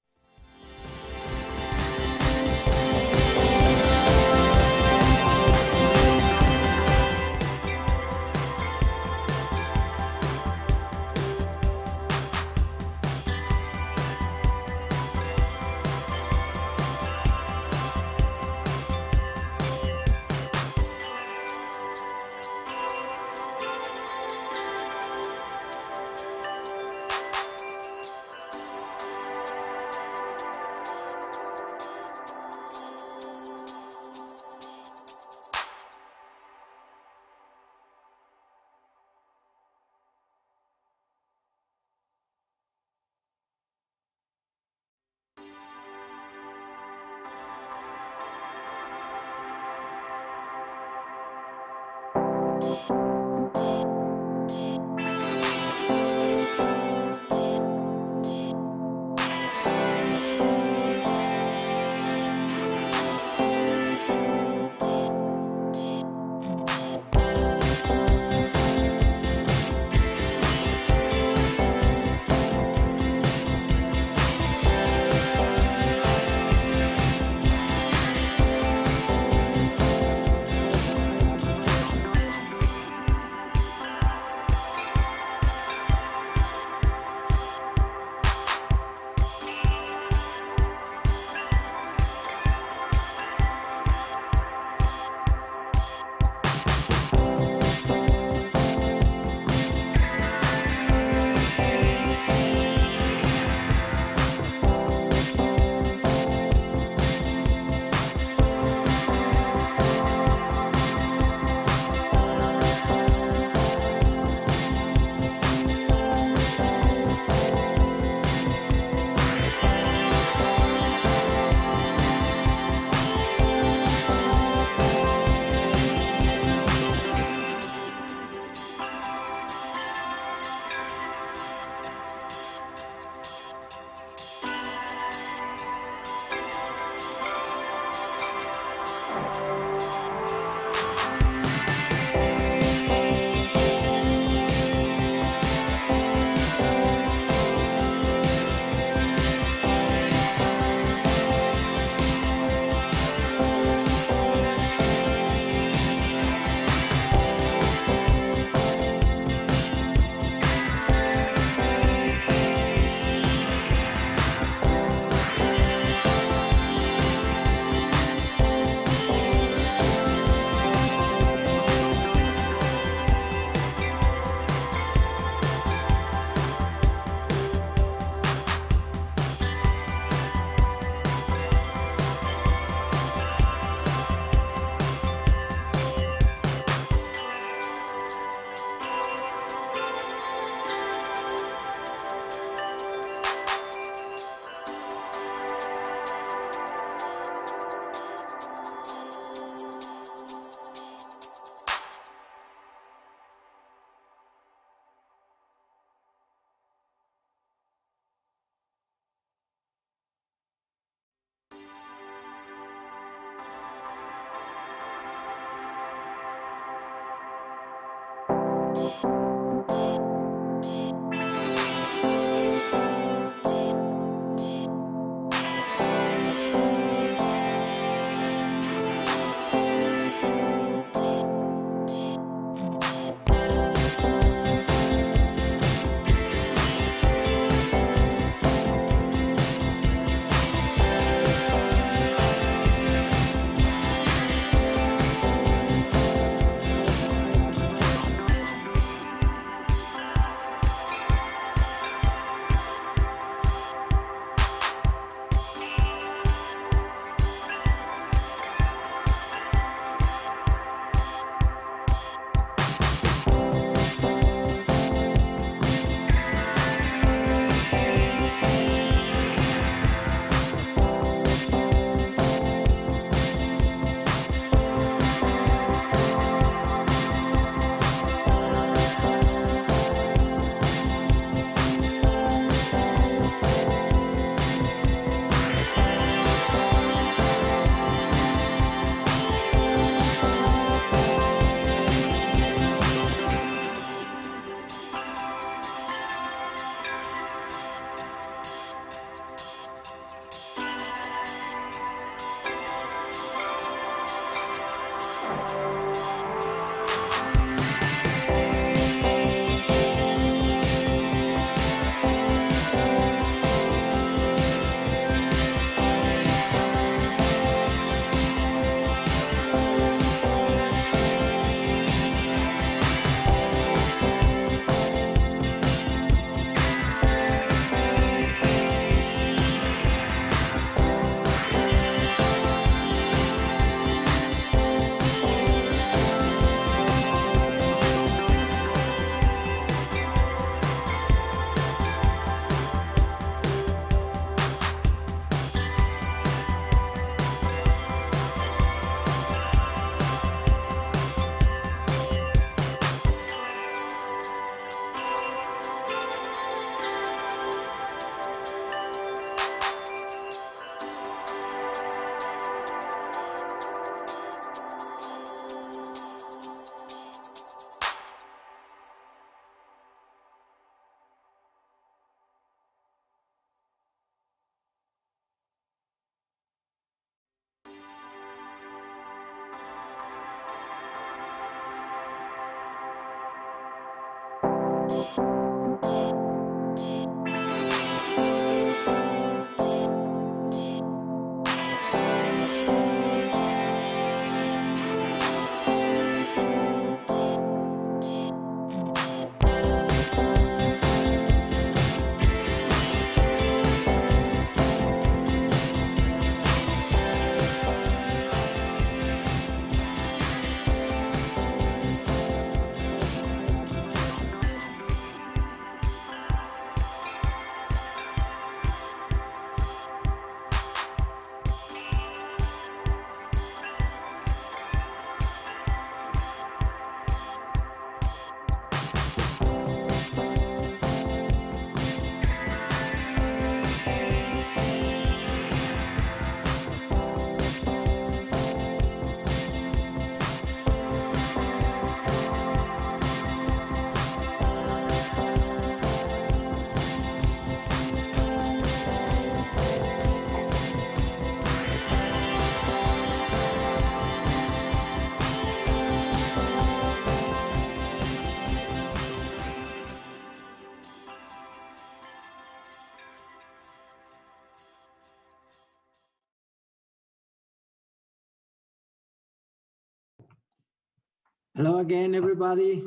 Hello again, everybody.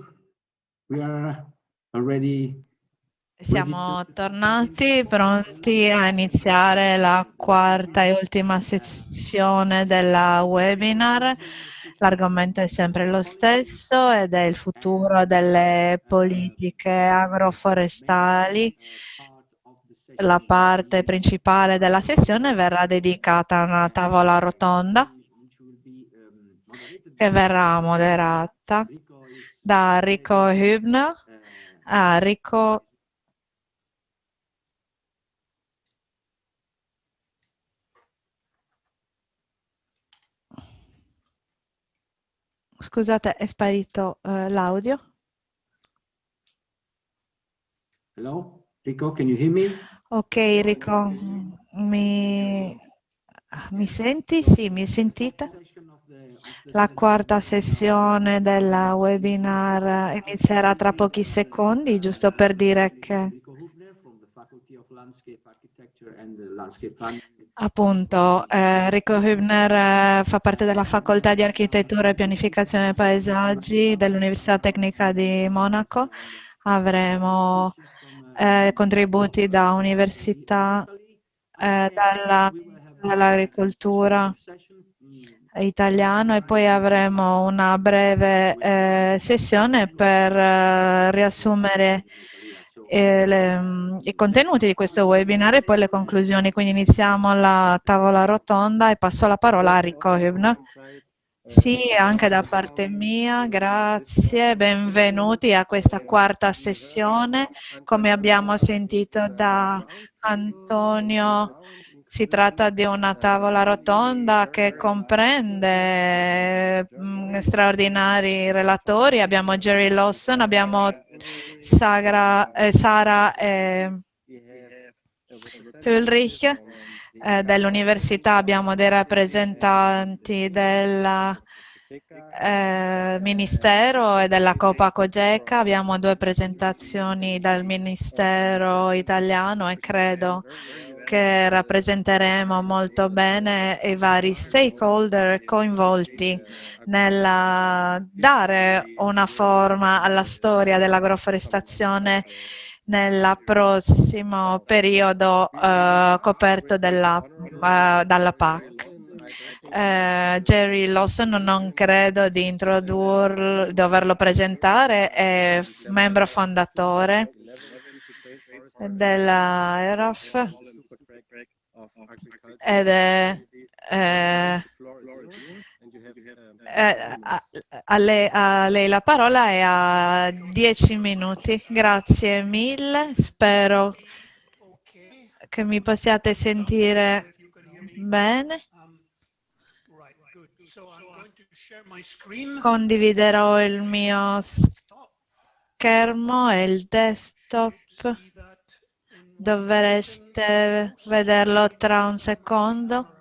We are already. Siamo tornati pronti a iniziare la quarta e ultima sessione della webinar. L'argomento è sempre lo stesso ed è il futuro delle politiche agroforestali. La parte principale della sessione verrà dedicata a una tavola rotonda che verrà moderata da Rico Hübner. Rico Scusate, è sparito l'audio. Hello, Rico, can you hear me? Ok, Rico, mi senti? Sì, mi sentite? La quarta sessione della webinar inizierà tra pochi secondi, giusto per dire che appunto Rico Hübner fa parte della facoltà di architettura e pianificazione dei paesaggi dell'Università Tecnica di Monaco. Avremo contributi da università, dall'agricoltura italiano e poi avremo una breve sessione per riassumere i contenuti di questo webinar e poi le conclusioni. Quindi iniziamo la tavola rotonda e passo la parola a Rico Hübner. Sì, anche da parte mia, grazie, benvenuti a questa quarta sessione. Come abbiamo sentito da Antonio, si tratta di una tavola rotonda che comprende straordinari relatori. Abbiamo Jerry Lawson, abbiamo Sara Ulrich. Dell'università abbiamo dei rappresentanti del Ministero e della Copa Cogeca, abbiamo 2 presentazioni dal Ministero italiano e credo che rappresenteremo molto bene i vari stakeholder coinvolti nel dare una forma alla storia dell'agroforestazione nel prossimo periodo coperto dalla PAC. Jerry Lawson non credo di doverlo presentare, è membro fondatore della ERAF ed è a lei la parola e a 10 minuti. Grazie mille, spero che mi possiate sentire bene. Condividerò il mio schermo e il desktop. Dovreste vederlo tra un secondo.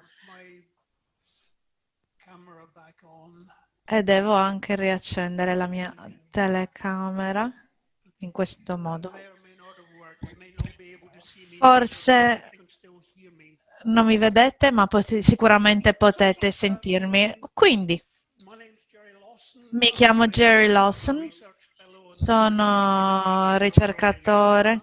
E devo anche riaccendere la mia telecamera in questo modo. Forse non mi vedete, ma sicuramente potete sentirmi. Quindi, mi chiamo Jerry Lawson, sono ricercatore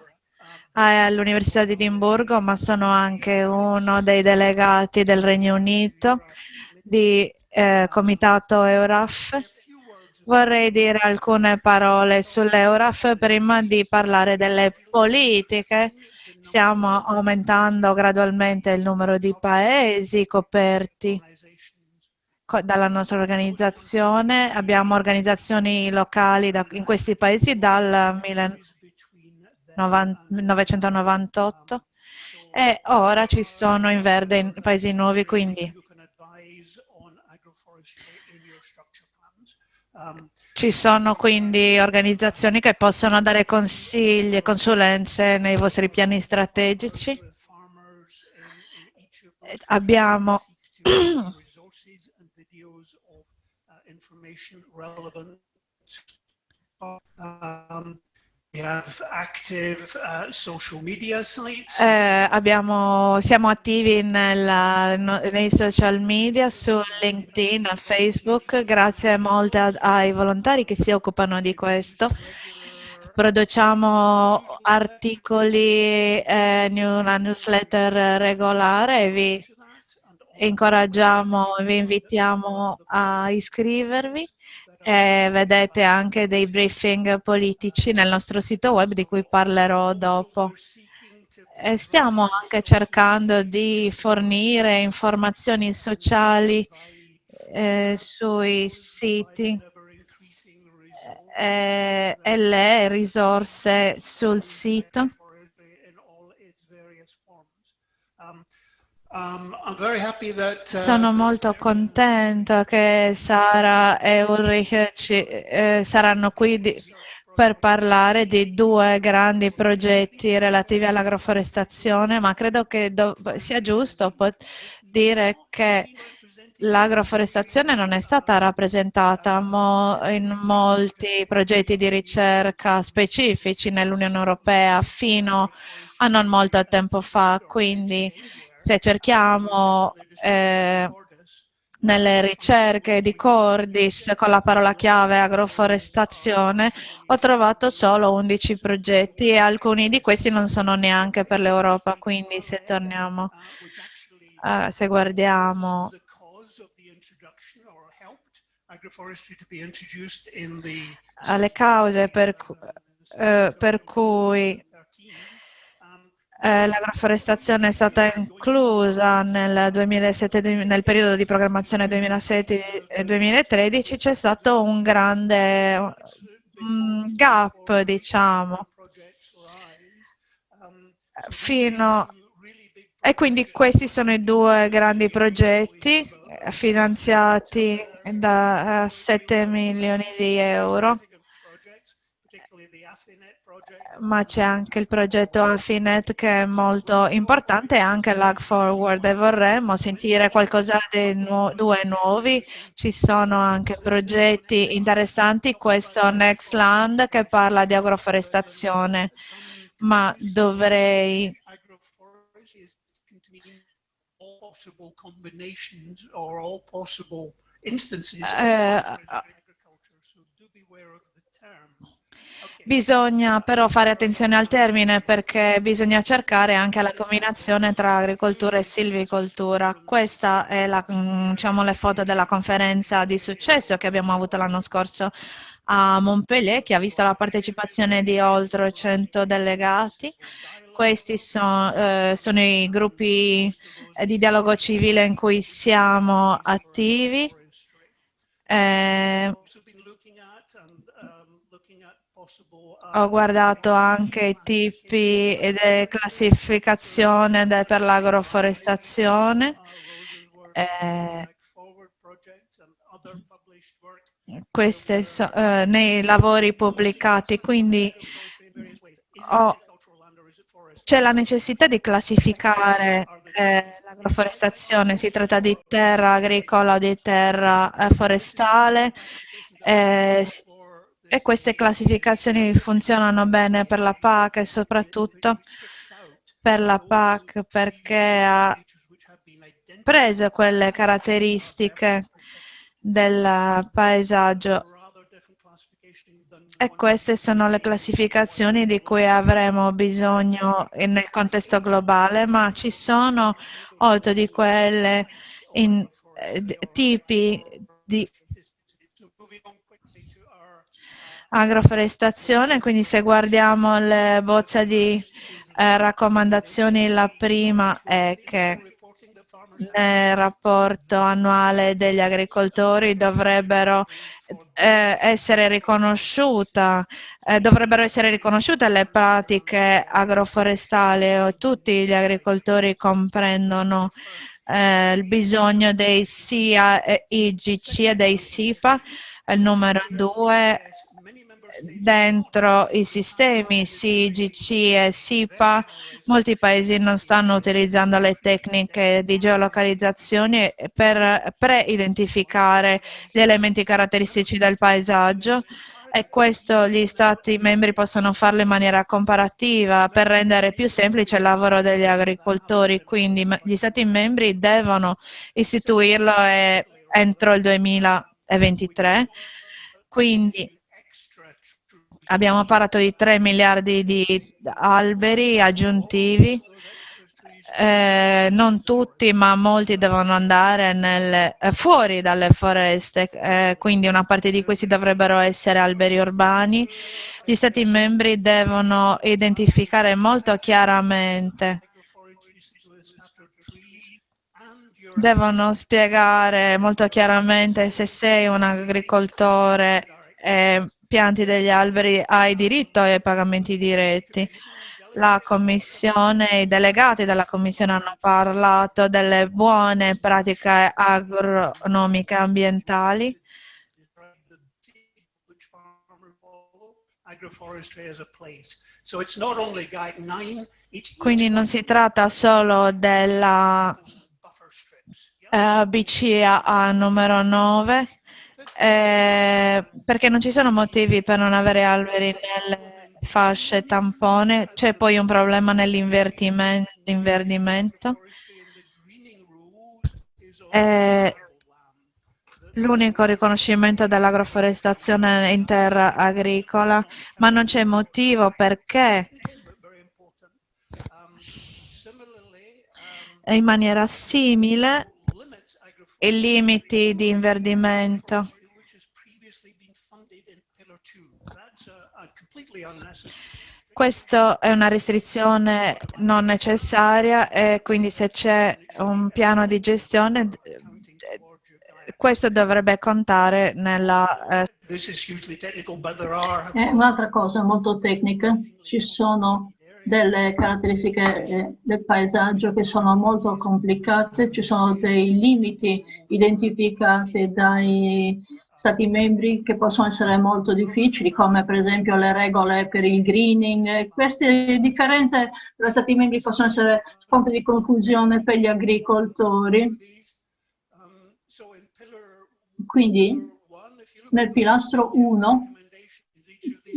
all'Università di Edimburgo, ma sono anche uno dei delegati del Regno Unito di Comitato EURAF. Vorrei dire alcune parole sull'EURAF prima di parlare delle politiche. Stiamo aumentando gradualmente il numero di paesi coperti dalla nostra organizzazione. Abbiamo organizzazioni locali in questi paesi dal 1998 e ora ci sono in verde paesi nuovi, quindi ci sono quindi organizzazioni che possono dare consigli e consulenze nei vostri piani strategici. Abbiamo Siamo attivi nei social media, su LinkedIn, a Facebook, grazie molte ai volontari che si occupano di questo. Produciamo articoli in una newsletter regolare e vi incoraggiamo, vi invitiamo a iscrivervi. Vedete anche dei briefing politici nel nostro sito web di cui parlerò dopo. Stiamo anche cercando di fornire informazioni sociali sui siti e le risorse sul sito. Sono molto contenta che Sara e Ulrich saranno qui per parlare di due grandi progetti relativi all'agroforestazione, ma credo che sia giusto dire che l'agroforestazione non è stata rappresentata in molti progetti di ricerca specifici nell'Unione Europea fino a non molto tempo fa, quindi se cerchiamo nelle ricerche di Cordis con la parola chiave agroforestazione, ho trovato solo 11 progetti e alcuni di questi non sono neanche per l'Europa, quindi se torniamo, se guardiamo alle cause per cui l'agroforestazione è stata inclusa nel periodo di programmazione 2007-2013, c'è stato un grande gap, diciamo, e quindi questi sono i due grandi progetti finanziati da 7 milioni di euro. Ma c'è anche il progetto Affinet che è molto importante e anche l'Ag Forward e vorremmo sentire qualcosa di due nuovi. Ci sono anche progetti interessanti, questo Nextland che parla di agroforestazione, ma dovrei bisogna però fare attenzione al termine perché bisogna cercare anche la combinazione tra agricoltura e silvicoltura. Questa è diciamo, le foto della conferenza di successo che abbiamo avuto l'anno scorso a Montpellier, che ha visto la partecipazione di oltre 100 delegati. Questi sono i gruppi di dialogo civile in cui siamo attivi. Ho guardato anche i tipi e le classificazioni per l'agroforestazione. Queste nei lavori pubblicati, quindi c'è la necessità di classificare l'agroforestazione, si tratta di terra agricola o di terra forestale, e queste classificazioni funzionano bene per la PAC e soprattutto per la PAC perché ha preso quelle caratteristiche del paesaggio e queste sono le classificazioni di cui avremo bisogno nel contesto globale, ma ci sono oltre di quelle tipi di agroforestazione, quindi se guardiamo le bozze di raccomandazioni, la prima è che nel rapporto annuale degli agricoltori dovrebbero essere riconosciute le pratiche agroforestali. Tutti gli agricoltori comprendono il bisogno dei IGC e dei SIPA. Il numero 2, dentro i sistemi CIGC e SIPA, molti paesi non stanno utilizzando le tecniche di geolocalizzazione per pre-identificare gli elementi caratteristici del paesaggio e questo gli Stati membri possono farlo in maniera comparativa per rendere più semplice il lavoro degli agricoltori. Quindi gli Stati membri devono istituirlo entro il 2023. Quindi abbiamo parlato di 3 miliardi di alberi aggiuntivi. Non tutti, ma molti devono andare fuori dalle foreste, quindi una parte di questi dovrebbero essere alberi urbani. Gli Stati membri devono identificare molto chiaramente, devono spiegare molto chiaramente se sei un agricoltore e pianti degli alberi, hai diritto ai pagamenti diretti. La Commissione, i delegati della Commissione hanno parlato delle buone pratiche agronomiche ambientali. Quindi non si tratta solo della BCAA numero 9, perché non ci sono motivi per non avere alberi nelle fasce tampone. C'è poi un problema nell'inverdimento. L'unico riconoscimento dell'agroforestazione in terra agricola, ma non c'è motivo perché in maniera simile i limiti di inverdimento. Questa è una restrizione non necessaria e quindi se c'è un piano di gestione questo dovrebbe contare nella... Un'altra cosa molto tecnica, ci sono delle caratteristiche del paesaggio che sono molto complicate, ci sono dei limiti identificati dai Stati membri che possono essere molto difficili, come per esempio le regole per il greening. Queste differenze tra Stati membri possono essere fonte di confusione per gli agricoltori. Quindi nel pilastro 1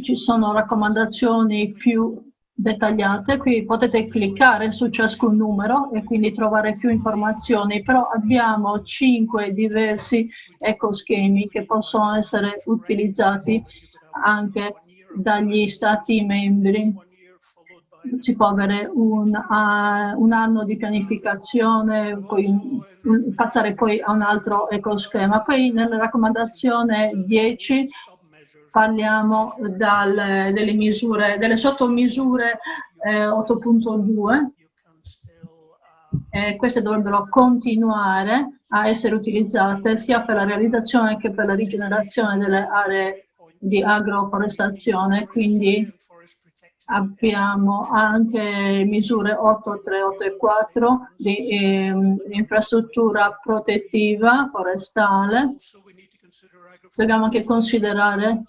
ci sono raccomandazioni più dettagliate, qui potete cliccare su ciascun numero e quindi trovare più informazioni, però abbiamo 5 diversi ecoschemi che possono essere utilizzati anche dagli Stati membri. Si può avere un anno di pianificazione, poi passare poi a un altro ecoschema. Poi nella raccomandazione 10 parliamo delle misure, delle sottomisure 8.2. Queste dovrebbero continuare a essere utilizzate sia per la realizzazione che per la rigenerazione delle aree di agroforestazione. Quindi abbiamo anche misure 8.3, 8.4 di infrastruttura protettiva forestale. Dobbiamo anche considerare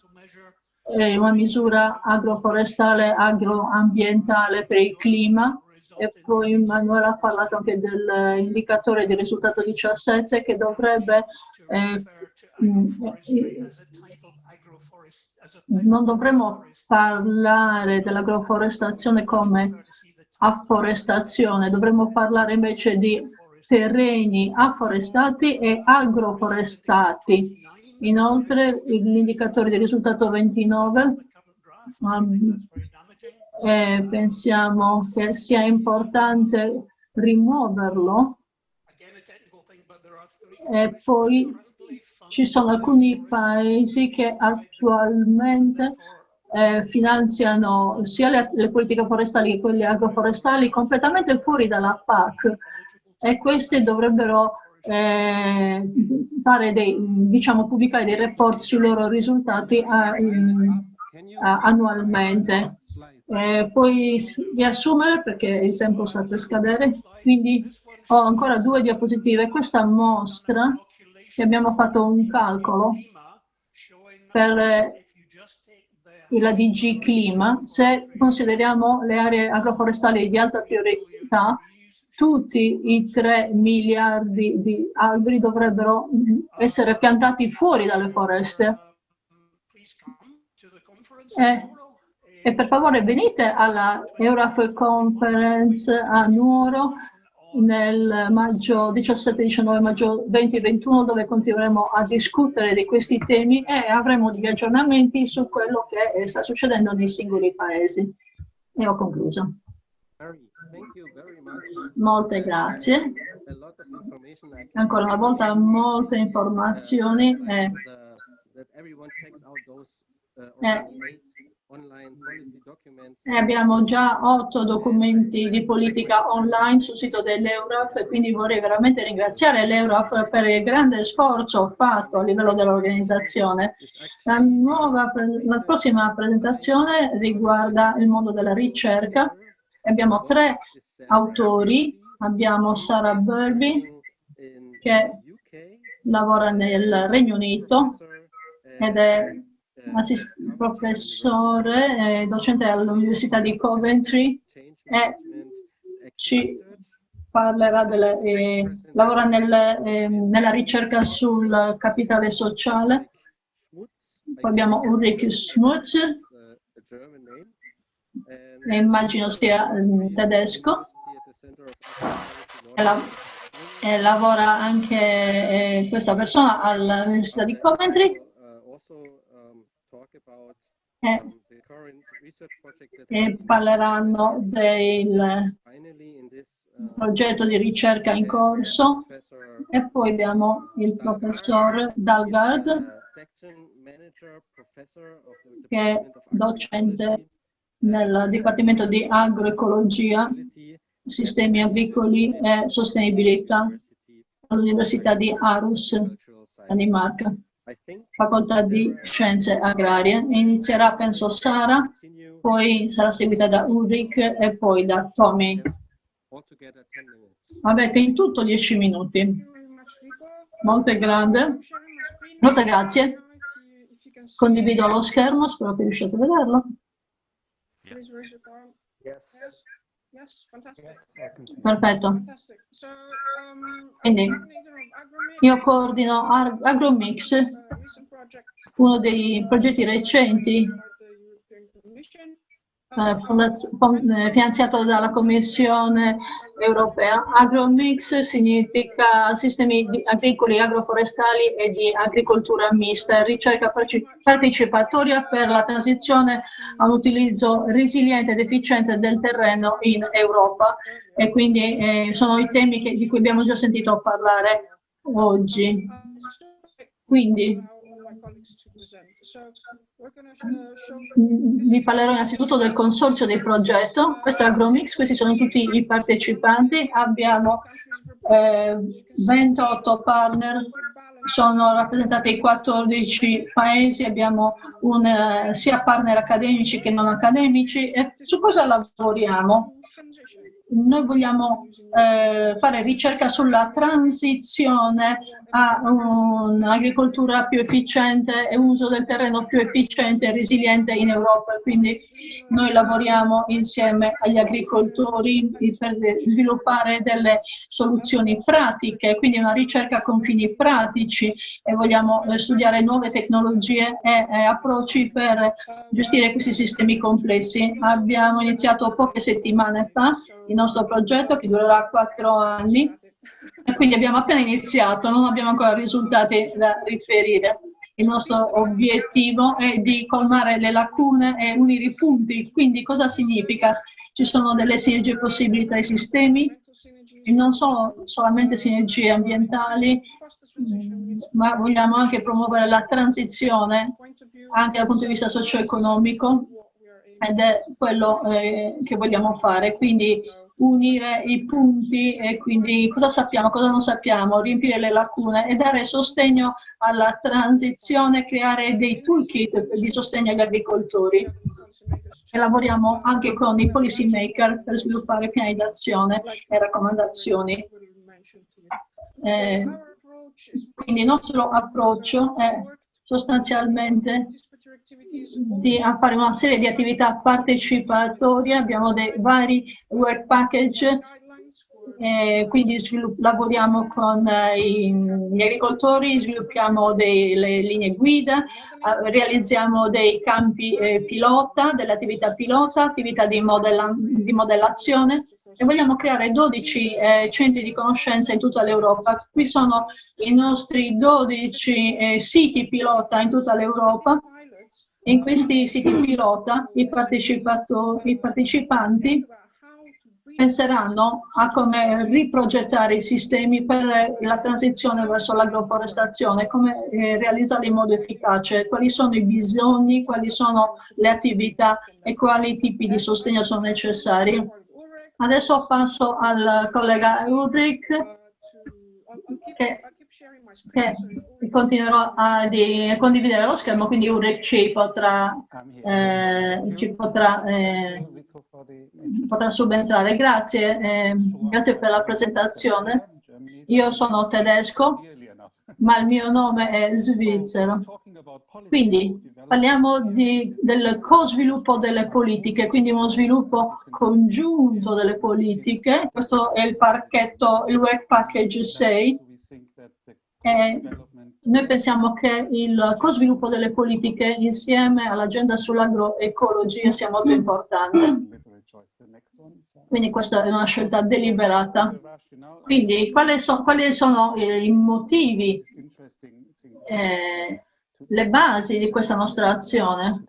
una misura agroforestale, agroambientale per il clima, e poi Manuela ha parlato anche dell'indicatore di risultato 17 che dovrebbe non dovremmo parlare dell'agroforestazione come afforestazione, dovremmo parlare invece di terreni afforestati e agroforestati. Inoltre l'indicatore di risultato 29 pensiamo che sia importante rimuoverlo, e poi ci sono alcuni paesi che attualmente finanziano sia le politiche forestali che quelle agroforestali completamente fuori dalla PAC, e queste dovrebbero pubblicare dei report sui loro risultati annualmente. Poi riassumere perché il tempo sta per scadere, quindi ho ancora 2 diapositive. Questa mostra che abbiamo fatto un calcolo per la DG Clima. Se consideriamo le aree agroforestali di alta priorità, tutti i 3 miliardi di alberi dovrebbero essere piantati fuori dalle foreste. E per favore venite alla Euraf Conference a Nuoro nel maggio 17-19 maggio 2021, dove continueremo a discutere di questi temi e avremo degli aggiornamenti su quello che sta succedendo nei singoli paesi. E ho concluso. Molte grazie. Ancora una volta molte informazioni e abbiamo già 8 documenti di politica online sul sito dell'Euraf e quindi vorrei veramente ringraziare l'Euraf per il grande sforzo fatto a livello dell'organizzazione. La prossima presentazione riguarda il mondo della ricerca. Abbiamo 3 autori. Abbiamo Sarah Burby, che lavora nel Regno Unito ed è professore e docente all'Università di Coventry e ci parlerà lavora nella ricerca sul capitale sociale. Poi abbiamo Ulrich Schmutz, che immagino sia tedesco, e lavora anche questa persona all'Università di Coventry. E parleranno del progetto di ricerca in corso. E poi abbiamo il professor Dalgard, che è docente nel Dipartimento di Agroecologia, Sistemi Agricoli e Sostenibilità all'Università di Aarhus, Danimarca, Facoltà di Scienze Agrarie. Inizierà, penso, Sara, poi sarà seguita da Ulrich e poi da Tommy. Avete in tutto 10 minuti. Molto grande. Molte grazie. Condivido lo schermo, spero che riusciate a vederlo. Perfetto. Quindi io coordino AgroMix, uno dei progetti recenti finanziato dalla Commissione europea. AgroMix significa sistemi agricoli, agroforestali e di agricoltura mista, ricerca partecipatoria per la transizione a un utilizzo resiliente ed efficiente del terreno in Europa. E quindi sono i temi di cui abbiamo già sentito parlare oggi. Quindi vi parlerò innanzitutto del consorzio del progetto. Questo è AgroMix, questi sono tutti i partecipanti. Abbiamo 28 partner, sono rappresentati 14 paesi, abbiamo sia partner accademici che non accademici. E su cosa lavoriamo? Noi vogliamo fare ricerca sulla transizione a un'agricoltura più efficiente e uso del terreno più efficiente e resiliente in Europa. Quindi noi lavoriamo insieme agli agricoltori per sviluppare delle soluzioni pratiche, quindi una ricerca con fini pratici, e vogliamo studiare nuove tecnologie e approcci per gestire questi sistemi complessi. Abbiamo iniziato poche settimane fa il nostro progetto, che durerà 4 anni, e quindi abbiamo appena iniziato, non abbiamo ancora risultati da riferire. Il nostro obiettivo è di colmare le lacune e unire i punti. Quindi cosa significa? Ci sono delle sinergie possibili tra i sistemi, e non sono solamente sinergie ambientali, ma vogliamo anche promuovere la transizione anche dal punto di vista socio-economico, ed è quello che vogliamo fare. Quindi unire i punti, e quindi cosa sappiamo, cosa non sappiamo, riempire le lacune e dare sostegno alla transizione, creare dei toolkit di sostegno agli agricoltori. E lavoriamo anche con i policy maker per sviluppare piani d'azione e raccomandazioni. Quindi il nostro approccio è sostanzialmente di fare una serie di attività partecipatorie. Abbiamo dei vari work package quindi lavoriamo con gli agricoltori, sviluppiamo delle linee guida, realizziamo dei campi pilota, delle attività pilota, attività di modellazione, e vogliamo creare 12 centri di conoscenza in tutta l'Europa. Qui sono i nostri 12 siti pilota in tutta l'Europa. In questi siti pilota i partecipanti penseranno a come riprogettare i sistemi per la transizione verso l'agroforestazione, come realizzarli in modo efficace, quali sono i bisogni, quali sono le attività e quali tipi di sostegno sono necessari. Adesso passo al collega Ulrich, che continuerò a condividere lo schermo, quindi Ulrich ci potrà subentrare. Grazie, grazie per la presentazione. Io sono tedesco, ma il mio nome è svizzero. Quindi parliamo del co-sviluppo delle politiche, quindi uno sviluppo congiunto delle politiche. Questo è il pacchetto, il Work Package 6. E noi pensiamo che il co-sviluppo delle politiche insieme all'agenda sull'agroecologia sia molto importante. Quindi questa è una scelta deliberata. Quindi quali sono i motivi, le basi di questa nostra azione?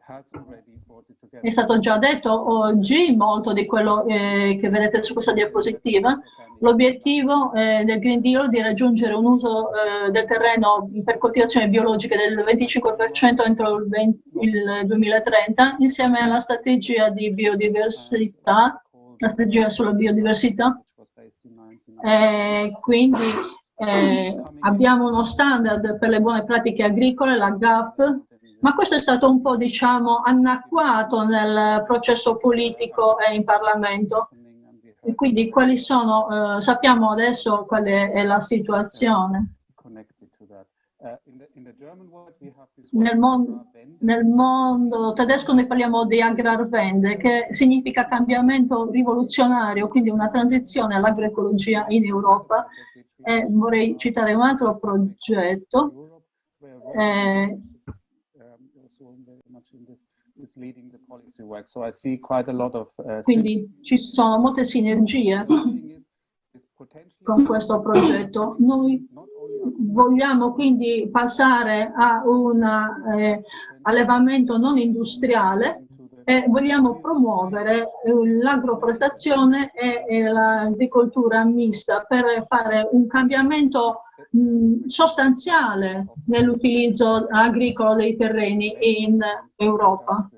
È stato già detto oggi molto di quello che vedete su questa diapositiva. L'obiettivo del Green Deal è di raggiungere un uso del terreno per coltivazione biologica del 25% entro il 2030, insieme alla strategia di biodiversità, la strategia sulla biodiversità. Quindi abbiamo uno standard per le buone pratiche agricole, la GAP, ma questo è stato un po', diciamo, annacquato nel processo politico e in Parlamento. E quindi quali sono, sappiamo adesso qual è la situazione. Nel mondo tedesco noi parliamo di Agrarwende, che significa cambiamento rivoluzionario, quindi una transizione all'agroecologia in Europa. E vorrei citare un altro progetto. Quindi ci sono molte sinergie con questo progetto. Noi vogliamo quindi passare a un allevamento non industriale e vogliamo promuovere l'agroforestazione e l'agricoltura mista per fare un cambiamento sostanziale nell'utilizzo agricolo dei terreni in Europa.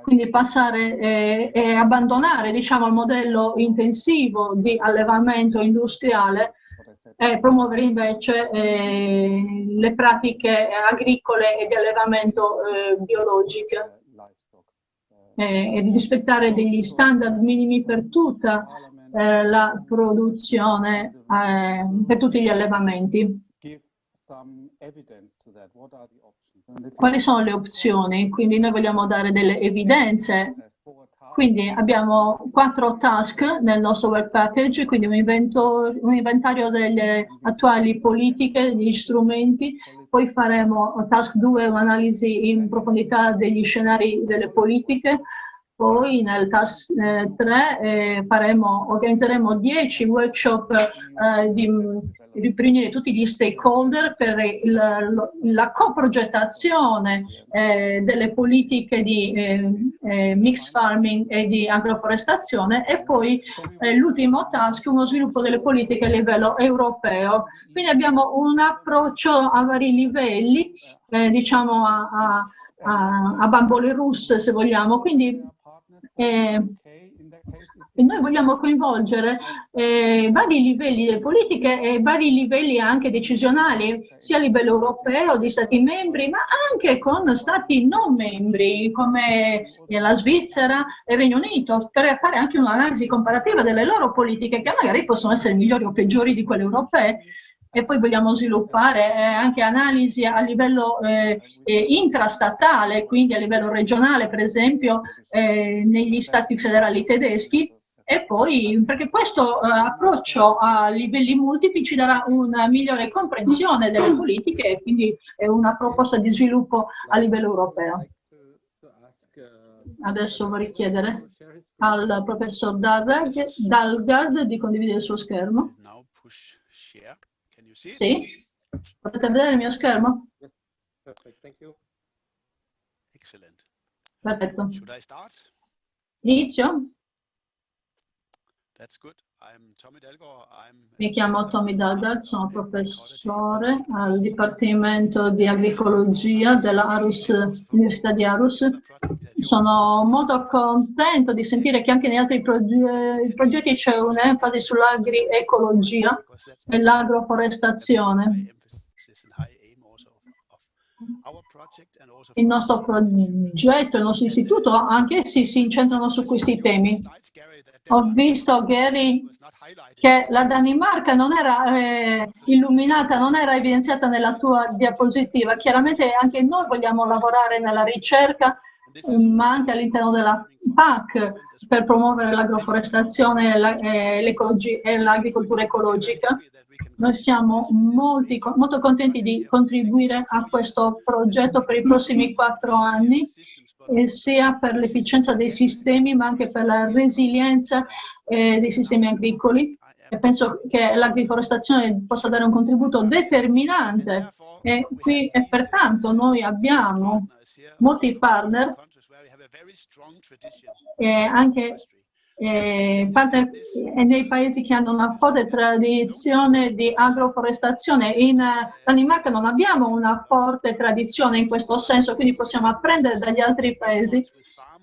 Quindi passare e abbandonare, diciamo, il modello intensivo di allevamento industriale e promuovere invece le pratiche agricole e di allevamento biologiche e di rispettare degli standard minimi per tutta la produzione, per tutti gli allevamenti. Quali sono le opzioni? Quindi noi vogliamo dare delle evidenze. Quindi abbiamo 4 task nel nostro work package, quindi un inventario delle attuali politiche, degli strumenti. Poi faremo task 2, un'analisi in profondità degli scenari delle politiche. Poi nel task 3 organizzeremo 10 workshop di riunire tutti gli stakeholder per la coprogettazione delle politiche di mixed farming e di agroforestazione, e poi l'ultimo task, uno sviluppo delle politiche a livello europeo. Quindi abbiamo un approccio a vari livelli, diciamo a bambole russe se vogliamo. Quindi noi vogliamo coinvolgere vari livelli delle politiche e vari livelli anche decisionali, sia a livello europeo, di Stati membri, ma anche con Stati non membri, come la Svizzera e il Regno Unito, per fare anche un'analisi comparativa delle loro politiche, che magari possono essere migliori o peggiori di quelle europee. E poi vogliamo sviluppare anche analisi a livello intrastatale, quindi a livello regionale, per esempio negli stati federali tedeschi, E poi, perché questo approccio a livelli multipli ci darà una migliore comprensione delle politiche e quindi è una proposta di sviluppo a livello europeo. Adesso vorrei chiedere al professor Dalgard di condividere il suo schermo. Sì? Potete vedere il mio schermo? Perfetto. Inizio? Mi chiamo Tommy Dalgard, sono professore al Dipartimento di Agricologia della Università di Aarhus. Sono molto contento di sentire che anche negli altri progetti c'è un'enfasi sull'agriecologia e l'agroforestazione. Il nostro progetto, il nostro istituto, anche essi si incentrano su questi temi. Ho visto, Gary, che la Danimarca non era illuminata, non era evidenziata nella tua diapositiva. Chiaramente anche noi vogliamo lavorare nella ricerca, ma anche all'interno della PAC per promuovere l'agroforestazione e l'agricoltura ecologica. Noi siamo molto contenti di contribuire a questo progetto per i prossimi 4 anni, sia per l'efficienza dei sistemi, ma anche per la resilienza dei sistemi agricoli. E penso che l'agriforestazione possa dare un contributo determinante e pertanto noi abbiamo molti partner anche partner nei paesi che hanno una forte tradizione di agroforestazione. In Danimarca non abbiamo una forte tradizione in questo senso, quindi possiamo apprendere dagli altri paesi.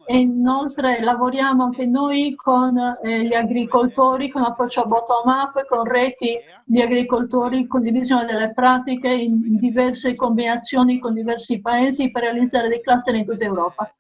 E inoltre lavoriamo anche noi con gli agricoltori, con approccio bottom-up, con reti di agricoltori, condivisione delle pratiche in diverse combinazioni con diversi paesi per realizzare dei cluster in tutta Europa.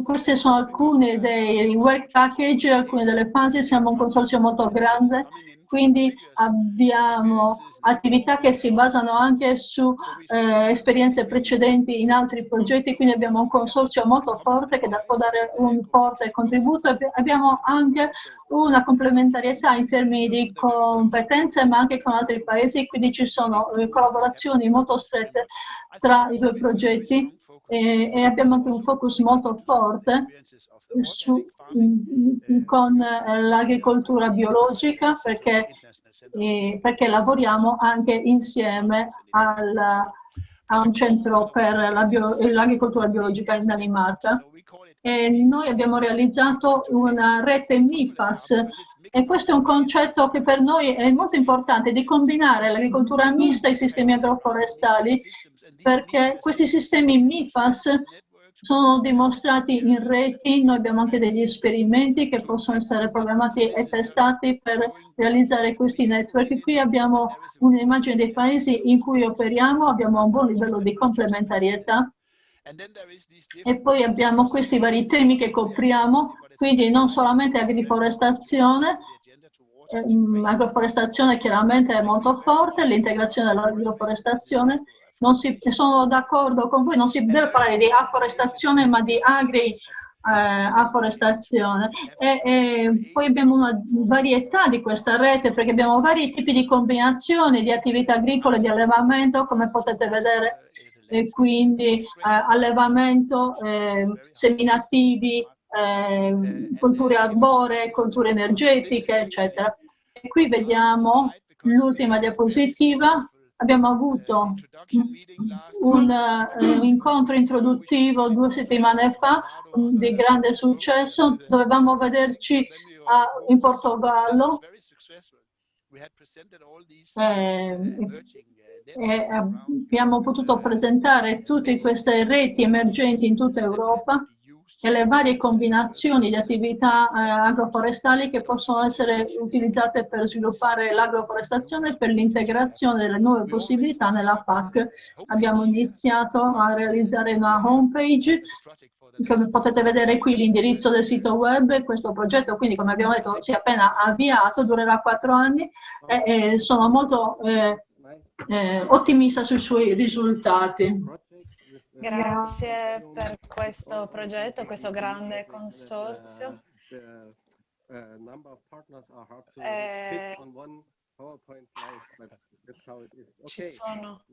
Questi sono alcuni dei work package, alcune delle fasi. Siamo un consorzio molto grande, quindi abbiamo attività che si basano anche su esperienze precedenti in altri progetti, quindi abbiamo un consorzio molto forte che può dare un forte contributo e abbiamo anche una complementarietà in termini di competenze, ma anche con altri paesi, quindi ci sono collaborazioni molto strette tra i due progetti. E abbiamo anche un focus molto forte con l'agricoltura biologica perché lavoriamo anche insieme a un centro per l'agricoltura biologica in Danimarca. E noi abbiamo realizzato una rete MIFAS e questo è un concetto che per noi è molto importante, di combinare l'agricoltura mista ai sistemi agroforestali, perché questi sistemi MIFAS sono dimostrati in reti. Noi abbiamo anche degli esperimenti che possono essere programmati e testati per realizzare questi network. Qui abbiamo un'immagine dei paesi in cui operiamo, abbiamo un buon livello di complementarietà e poi abbiamo questi vari temi che copriamo, quindi non solamente agriforestazione. L'agroforestazione chiaramente è molto forte, l'integrazione dell'agroforestazione. Sono d'accordo con voi, non si deve parlare di afforestazione ma di afforestazione. E poi abbiamo una varietà di questa rete perché abbiamo vari tipi di combinazioni di attività agricole, di allevamento, come potete vedere, e quindi allevamento, seminativi, colture arboree, colture energetiche, eccetera. E qui vediamo l'ultima diapositiva. Abbiamo avuto un incontro introduttivo 2 settimane fa di grande successo. Dovevamo vederci in Portogallo e abbiamo potuto presentare tutte queste reti emergenti in tutta Europa e le varie combinazioni di attività agroforestali che possono essere utilizzate per sviluppare l'agroforestazione e per l'integrazione delle nuove possibilità nella PAC. Abbiamo iniziato a realizzare una homepage, come potete vedere qui l'indirizzo del sito web. Questo progetto, quindi, come abbiamo detto, si è appena avviato, durerà 4 anni e sono molto ottimista sui suoi risultati. Grazie per questo progetto, questo grande consorzio. Ci sono.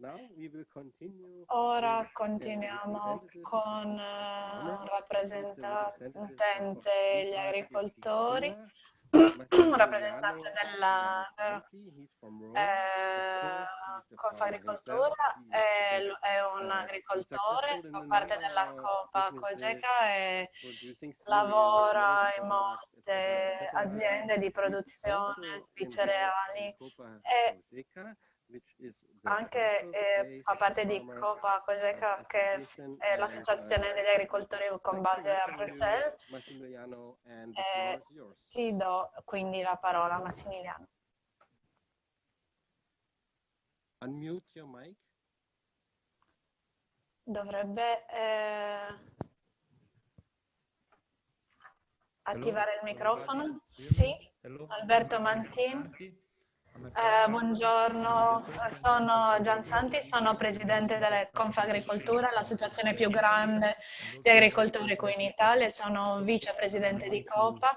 Ora continuiamo con un rappresentante, gli agricoltori, un rappresentante della Confagricoltura, è un agricoltore, fa parte della Copa Cogeca e lavora in molte aziende di produzione di cereali e anche fa parte di Copa Cogeca, che è l'associazione degli agricoltori con base a Bruxelles. Ti do quindi la parola, Massimiliano. Unmute your mic. Dovrebbe attivare il microfono. Sì, Alberto Mantin. Buongiorno, sono Gian Santi, sono presidente della Confagricoltura, l'associazione più grande di agricoltori qui in Italia, sono vicepresidente di Copa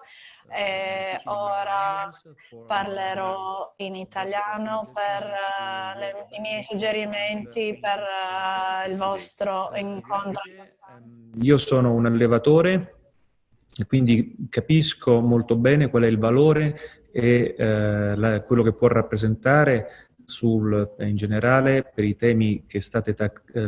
e ora parlerò in italiano per i miei suggerimenti per il vostro incontro. Io sono un allevatore e quindi capisco molto bene qual è il valore e quello che può rappresentare in generale per i temi che state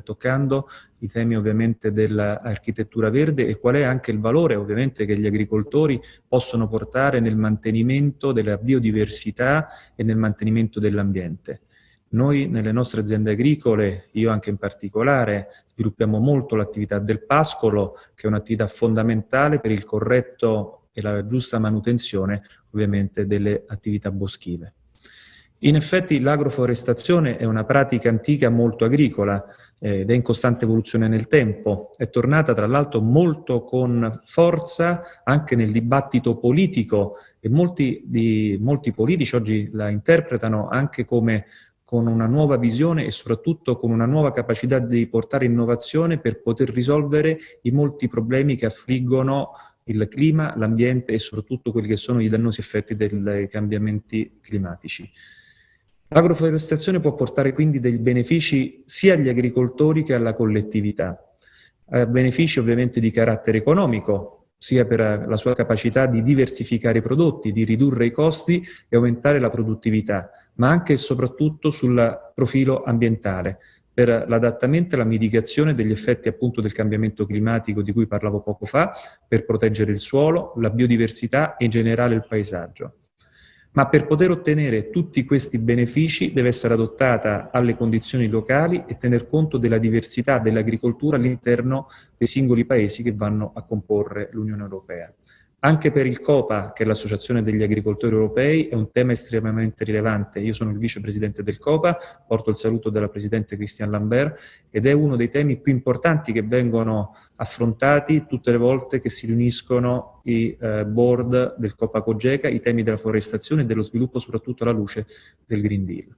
toccando, i temi ovviamente dell'architettura verde, e qual è anche il valore ovviamente che gli agricoltori possono portare nel mantenimento della biodiversità e nel mantenimento dell'ambiente. Noi nelle nostre aziende agricole, io anche in particolare, sviluppiamo molto l'attività del pascolo, che è un'attività fondamentale per il corretto e la giusta manutenzione ovviamente delle attività boschive. In effetti l'agroforestazione è una pratica antica molto agricola ed è in costante evoluzione nel tempo. È tornata tra l'altro molto con forza anche nel dibattito politico e molti politici oggi la interpretano anche come con una nuova visione e soprattutto con una nuova capacità di portare innovazione per poter risolvere i molti problemi che affliggono il clima, l'ambiente e soprattutto quelli che sono i dannosi effetti dei cambiamenti climatici. L'agroforestazione può portare quindi dei benefici sia agli agricoltori che alla collettività. Benefici ovviamente di carattere economico, sia per la sua capacità di diversificare i prodotti, di ridurre i costi e aumentare la produttività, ma anche e soprattutto sul profilo ambientale, per l'adattamento e la mitigazione degli effetti appunto del cambiamento climatico di cui parlavo poco fa, per proteggere il suolo, la biodiversità e in generale il paesaggio. Ma per poter ottenere tutti questi benefici deve essere adottata alle condizioni locali e tener conto della diversità dell'agricoltura all'interno dei singoli paesi che vanno a comporre l'Unione Europea. Anche per il COPA, che è l'Associazione degli Agricoltori Europei, è un tema estremamente rilevante. Io sono il vicepresidente del COPA, porto il saluto della presidente Christiane Lambert, ed è uno dei temi più importanti che vengono affrontati tutte le volte che si riuniscono i board del COPA Cogeca, i temi della forestazione e dello sviluppo soprattutto alla luce del Green Deal.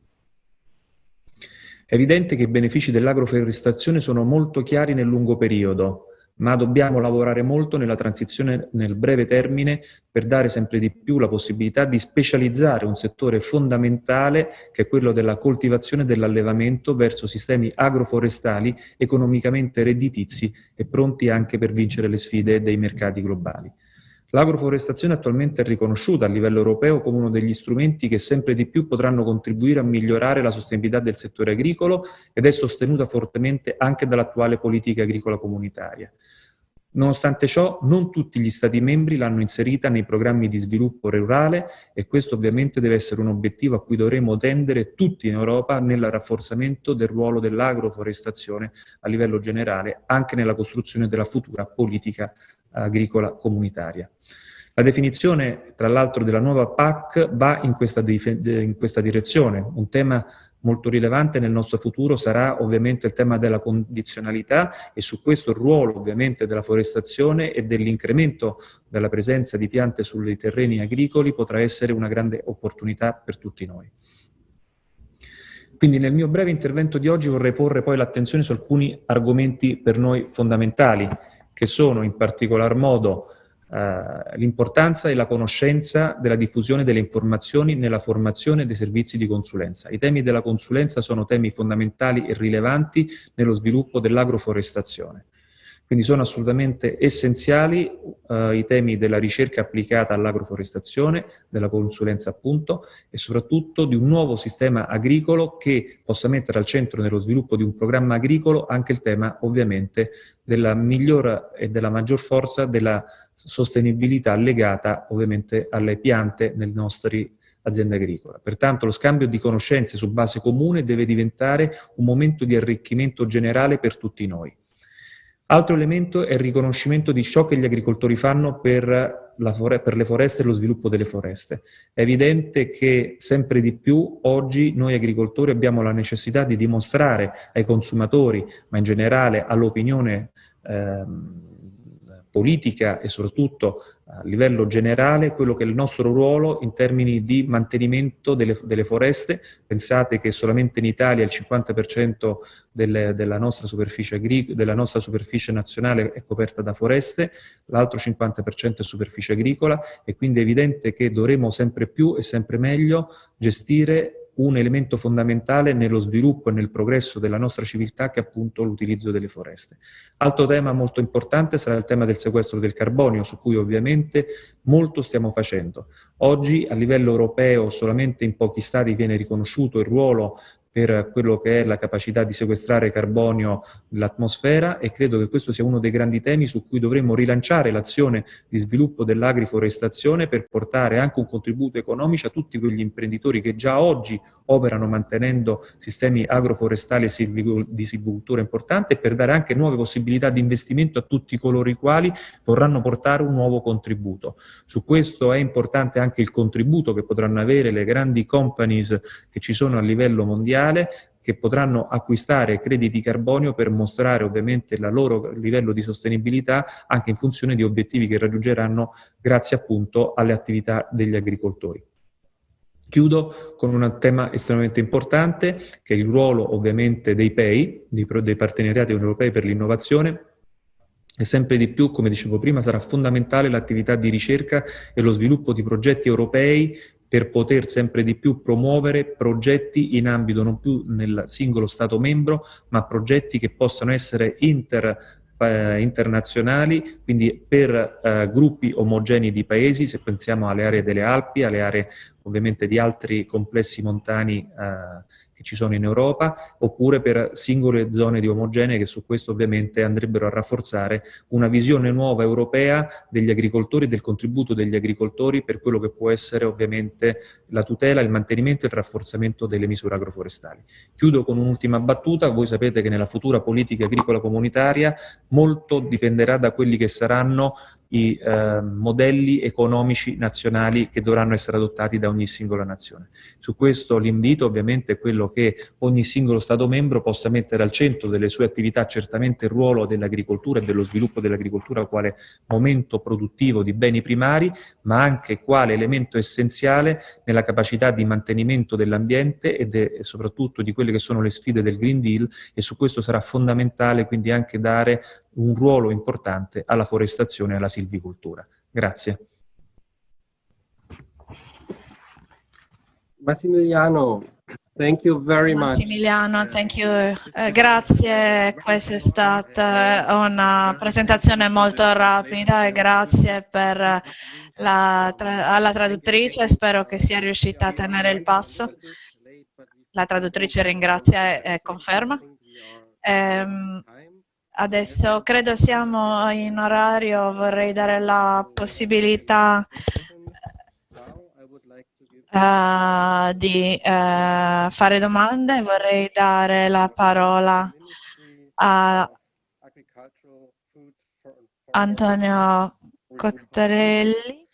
È evidente che i benefici dell'agroforestazione sono molto chiari nel lungo periodo, ma dobbiamo lavorare molto nella transizione nel breve termine per dare sempre di più la possibilità di specializzare un settore fondamentale che è quello della coltivazione e dell'allevamento verso sistemi agroforestali economicamente redditizi e pronti anche per vincere le sfide dei mercati globali. L'agroforestazione attualmente è riconosciuta a livello europeo come uno degli strumenti che sempre di più potranno contribuire a migliorare la sostenibilità del settore agricolo ed è sostenuta fortemente anche dall'attuale politica agricola comunitaria. Nonostante ciò, non tutti gli Stati membri l'hanno inserita nei programmi di sviluppo rurale e questo ovviamente deve essere un obiettivo a cui dovremo tendere tutti in Europa nel rafforzamento del ruolo dell'agroforestazione a livello generale, anche nella costruzione della futura politica agricola comunitaria. La definizione, tra l'altro, della nuova PAC va in questa direzione. Un tema molto rilevante nel nostro futuro sarà ovviamente il tema della condizionalità e su questo il ruolo ovviamente della forestazione e dell'incremento della presenza di piante sui terreni agricoli potrà essere una grande opportunità per tutti noi. Quindi nel mio breve intervento di oggi vorrei porre poi l'attenzione su alcuni argomenti per noi fondamentali, che sono in particolar modo l'importanza e la conoscenza della diffusione delle informazioni nella formazione dei servizi di consulenza. I temi della consulenza sono temi fondamentali e rilevanti nello sviluppo dell'agroforestazione. Quindi sono assolutamente essenziali i temi della ricerca applicata all'agroforestazione, della consulenza appunto, e soprattutto di un nuovo sistema agricolo che possa mettere al centro nello sviluppo di un programma agricolo anche il tema ovviamente della migliore e della maggior forza della sostenibilità legata ovviamente alle piante nelle nostre aziende agricole. Pertanto lo scambio di conoscenze su base comune deve diventare un momento di arricchimento generale per tutti noi. Altro elemento è il riconoscimento di ciò che gli agricoltori fanno per le foreste e lo sviluppo delle foreste. È evidente che sempre di più oggi noi agricoltori abbiamo la necessità di dimostrare ai consumatori, ma in generale all'opinione politica e soprattutto a livello generale quello che è il nostro ruolo in termini di mantenimento delle foreste. Pensate che solamente in Italia il 50% della nostra superficie nazionale è coperta da foreste, l'altro 50% è superficie agricola, e quindi è evidente che dovremo sempre più e sempre meglio gestire un elemento fondamentale nello sviluppo e nel progresso della nostra civiltà, che è appunto l'utilizzo delle foreste. Altro tema molto importante sarà il tema del sequestro del carbonio, su cui ovviamente molto stiamo facendo. Oggi a livello europeo solamente in pochi stati viene riconosciuto il ruolo per quello che è la capacità di sequestrare carbonio nell'atmosfera, e credo che questo sia uno dei grandi temi su cui dovremmo rilanciare l'azione di sviluppo dell'agriforestazione per portare anche un contributo economico a tutti quegli imprenditori che già oggi operano mantenendo sistemi agroforestali e di silvicoltura importanti, e per dare anche nuove possibilità di investimento a tutti coloro i quali vorranno portare un nuovo contributo. Su questo è importante anche il contributo che potranno avere le grandi companies che ci sono a livello mondiale, che potranno acquistare crediti carbonio per mostrare ovviamente il loro livello di sostenibilità anche in funzione di obiettivi che raggiungeranno grazie appunto alle attività degli agricoltori. Chiudo con un tema estremamente importante, che è il ruolo ovviamente dei PEI, dei partenariati europei per l'innovazione. E sempre di più, come dicevo prima, sarà fondamentale l'attività di ricerca e lo sviluppo di progetti europei per poter sempre di più promuovere progetti in ambito non più nel singolo Stato membro, ma progetti che possano essere internazionali, quindi per gruppi omogenei di paesi, se pensiamo alle aree delle Alpi, alle aree ovviamente di altri complessi montani che ci sono in Europa, oppure per singole zone di omogenee, che su questo ovviamente andrebbero a rafforzare una visione nuova europea degli agricoltori e del contributo degli agricoltori per quello che può essere ovviamente la tutela, il mantenimento e il rafforzamento delle misure agroforestali. Chiudo con un'ultima battuta. Voi sapete che nella futura politica agricola comunitaria molto dipenderà da quelli che saranno i modelli economici nazionali che dovranno essere adottati da ogni singola nazione. Su questo l'invito ovviamente è quello che ogni singolo Stato membro possa mettere al centro delle sue attività certamente il ruolo dell'agricoltura e dello sviluppo dell'agricoltura quale momento produttivo di beni primari, ma anche quale elemento essenziale nella capacità di mantenimento dell'ambiente e soprattutto di quelle che sono le sfide del Green Deal, e su questo sarà fondamentale quindi anche dare un ruolo importante alla forestazione e alla silvicoltura. Grazie. Massimiliano, thank you very much. Massimiliano, thank you. Grazie, questa è stata una presentazione molto rapida, e grazie per alla traduttrice, spero che sia riuscita a tenere il passo. La traduttrice ringrazia e conferma. Adesso credo siamo in orario, vorrei dare la possibilità di fare domande. Vorrei dare la parola a Antonio Cottarelli,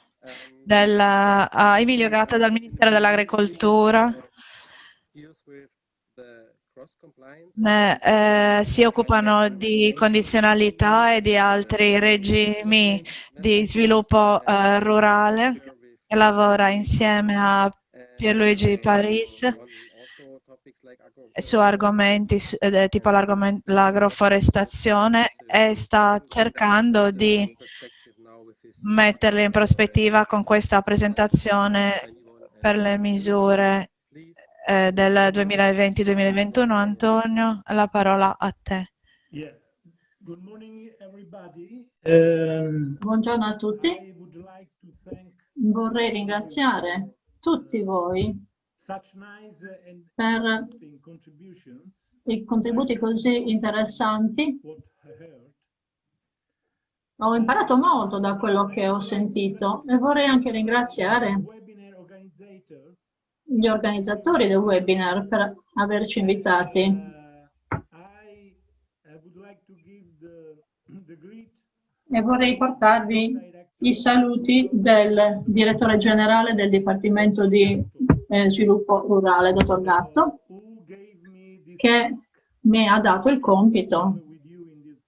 a Emilio Gatta dal Ministero dell'Agricoltura. Si occupano di condizionalità e di altri regimi di sviluppo rurale, e lavora insieme a Pierluigi Paris su argomenti tipo l'agroforestazione e sta cercando di metterle in prospettiva con questa presentazione per le misure del 2020-2021. Antonio, la parola a te. Buongiorno a tutti. Vorrei ringraziare tutti voi per i contributi così interessanti. Ho imparato molto da quello che ho sentito e vorrei anche ringraziare gli organizzatori del webinar per averci invitati. E vorrei portarvi i saluti del direttore generale del Dipartimento di Sviluppo Rurale, dottor Gatto, che mi ha dato il compito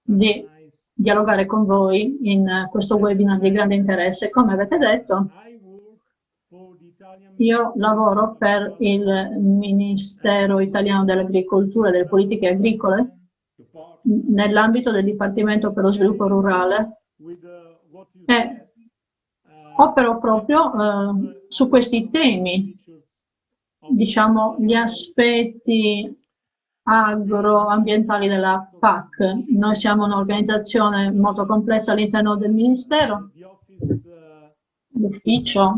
di dialogare con voi in questo webinar di grande interesse. Come avete detto, io lavoro per il Ministero Italiano dell'Agricoltura e delle Politiche Agricole nell'ambito del Dipartimento per lo Sviluppo Rurale e opero proprio su questi temi, diciamo gli aspetti agroambientali della PAC. Noi siamo un'organizzazione molto complessa all'interno del Ministero. L'ufficio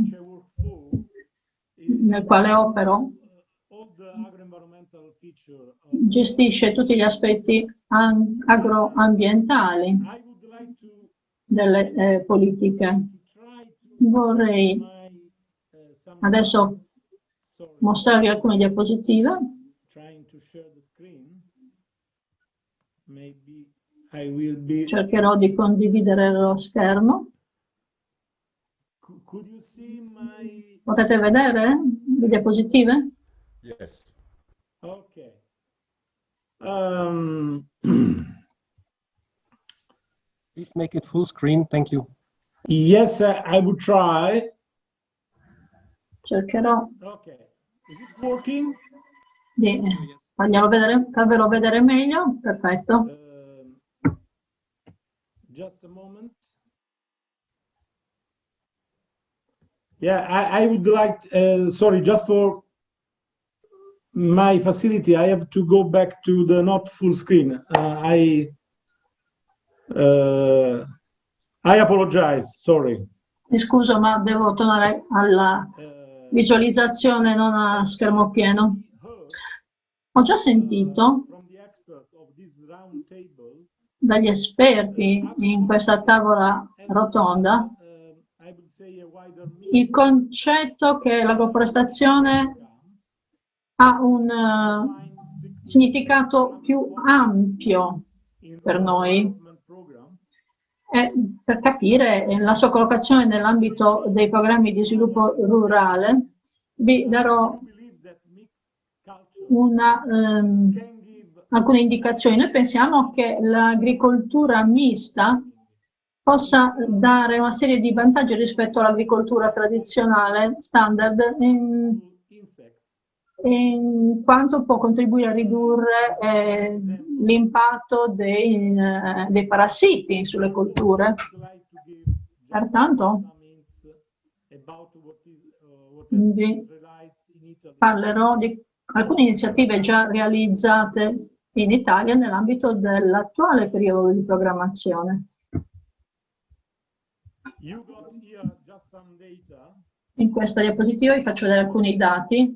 nel quale opero gestisce tutti gli aspetti agroambientali delle politiche. Vorrei adesso mostrarvi alcune diapositive. Cercherò di condividere lo schermo. Potete vedere le diapositive? Yes. Okay. Please make it full screen. Thank you. Yes, I would try. Cercherò Okay. Is it working? di farvelo vedere meglio. Perfetto. Just a moment. Yeah, I would like, sorry, just for my facility, I have to go back to the not full screen. I apologize, sorry. Mi scuso, ma devo tornare alla visualizzazione non a schermo pieno. Ho già sentito dagli esperti in questa tavola rotonda il concetto che l'agroforestazione ha un significato più ampio per noi. E per capire la sua collocazione nell'ambito dei programmi di sviluppo rurale, vi darò alcune indicazioni. Noi pensiamo che l'agricoltura mista possa dare una serie di vantaggi rispetto all'agricoltura tradizionale standard, in quanto può contribuire a ridurre l'impatto dei parassiti sulle colture. Pertanto vi parlerò di alcune iniziative già realizzate in Italia nell'ambito dell'attuale periodo di programmazione. In questa diapositiva vi faccio vedere alcuni dati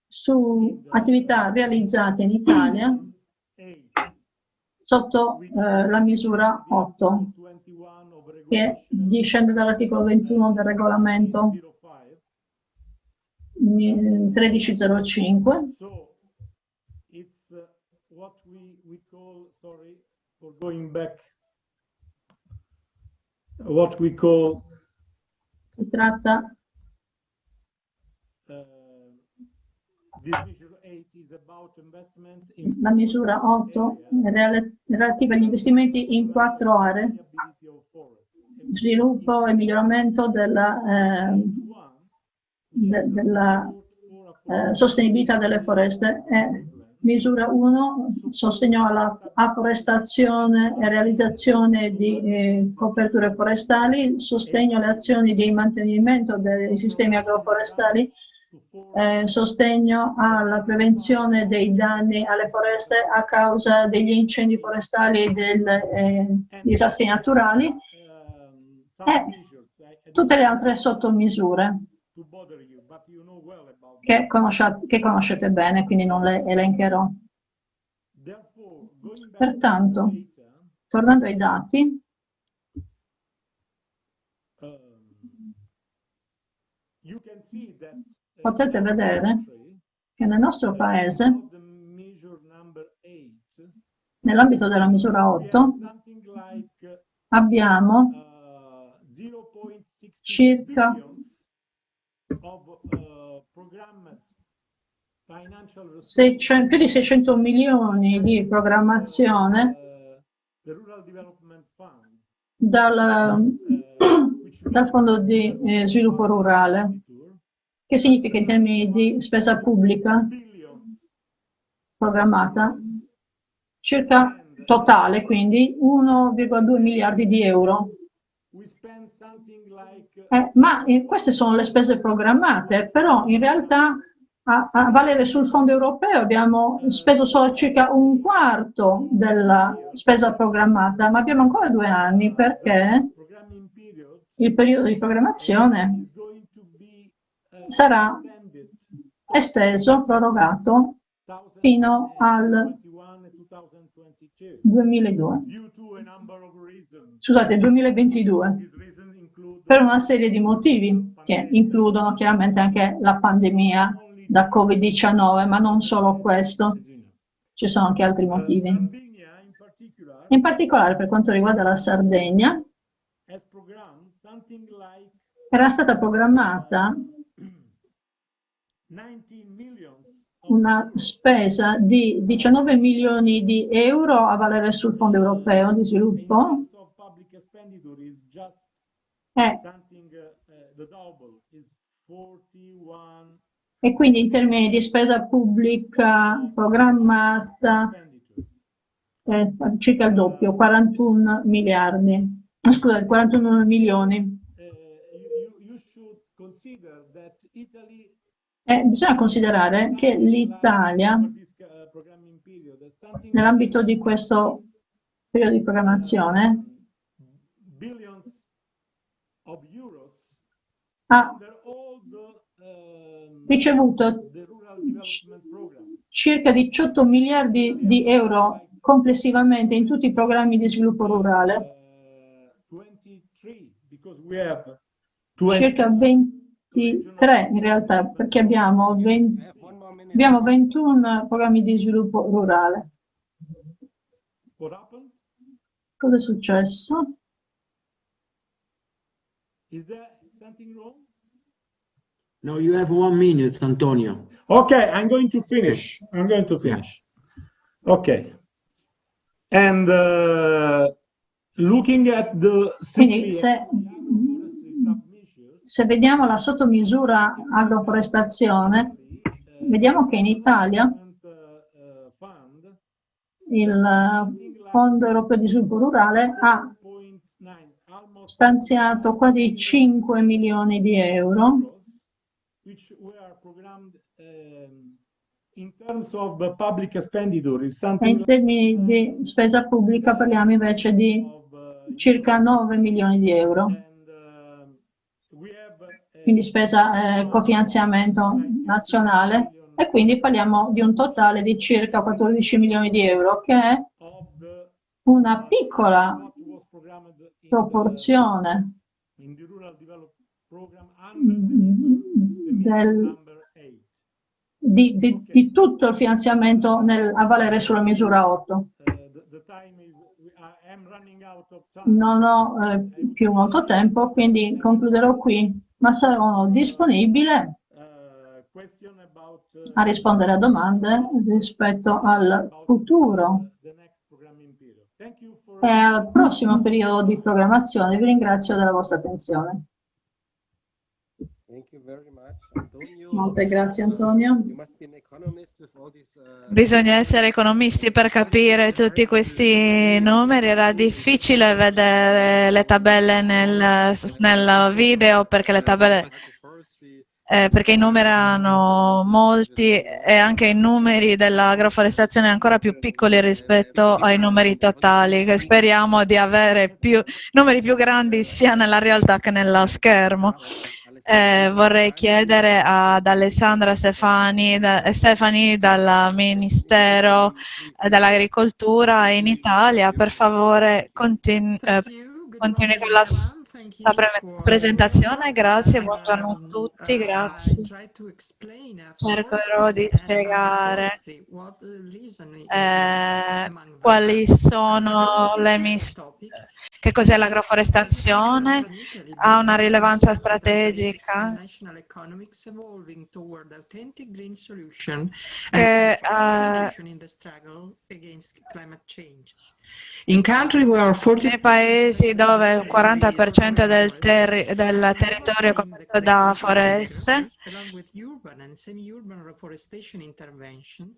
su attività realizzate in Italia sotto la misura 8, che discende dall'articolo 21 del regolamento 1305. Si tratta la misura 8 relativa agli investimenti in 4 aree: sviluppo e miglioramento della sostenibilità delle foreste. Misura 1, sostegno alla afforestazione e realizzazione di coperture forestali, sostegno alle azioni di mantenimento dei sistemi agroforestali, sostegno alla prevenzione dei danni alle foreste a causa degli incendi forestali e dei disastri naturali e tutte le altre sottomisure che conoscete bene, quindi non le elencherò. Pertanto, tornando ai dati, potete vedere che nel nostro paese, nell'ambito della misura 8, abbiamo circa più di 600 milioni di programmazione dal Fondo di Sviluppo Rurale, che significa in termini di spesa pubblica programmata, circa totale, quindi 1,2 miliardi di euro. Ma queste sono le spese programmate, però in realtà a valere sul fondo europeo abbiamo speso solo circa un quarto della spesa programmata, ma abbiamo ancora 2 anni perché il periodo di programmazione sarà esteso, prorogato fino al 2022, per una serie di motivi che includono chiaramente anche la pandemia da Covid-19, ma non solo questo, ci sono anche altri motivi. In particolare per quanto riguarda la Sardegna, era stata programmata una spesa di 19 milioni di euro a valere sul Fondo Europeo di Sviluppo e quindi in termini di spesa pubblica programmata circa il doppio, 41 miliardi, scusate, 41 milioni. Bisogna considerare che l'Italia, nell'ambito di questo periodo di programmazione, ha ricevuto circa 18 miliardi di euro complessivamente in tutti i programmi di sviluppo rurale, circa 23 in realtà, perché abbiamo 21 programmi di sviluppo rurale. Cosa è successo? No, you have 1 minute, Antonio. Okay, I'm going to finish. Yeah. Okay. And looking at the... Quindi se vediamo la sottomisura agroforestazione, vediamo che in Italia il Fondo Europeo di Sviluppo Rurale ha stanziato quasi 5 milioni di euro e in termini di spesa pubblica parliamo invece di circa 9 milioni di euro. Quindi spesa cofinanziamento nazionale, e quindi parliamo di un totale di circa 14 milioni di euro, che è una piccola proporzione di tutto il finanziamento a valere sulla misura 8. Non ho più molto tempo, quindi concluderò qui, ma sarò disponibile a rispondere a domande rispetto al futuro e al prossimo periodo di programmazione. Vi ringrazio della vostra attenzione. Molte grazie Antonio. Bisogna essere economisti per capire tutti questi numeri. Era difficile vedere le tabelle nel video perché le tabelle perché i numeri erano molti e anche i numeri dell'agroforestazione ancora più piccoli rispetto ai numeri totali, che speriamo di avere numeri più grandi sia nella realtà che nello schermo. Vorrei chiedere ad Alessandra Stefani dal Ministero dell'Agricoltura in Italia, per favore continui con la presentazione. Grazie, buongiorno a tutti, grazie. Cercherò di spiegare quali sono che cos'è l'agroforestazione, ha una rilevanza strategica che nei paesi dove il 40% del territorio è coperto da foreste,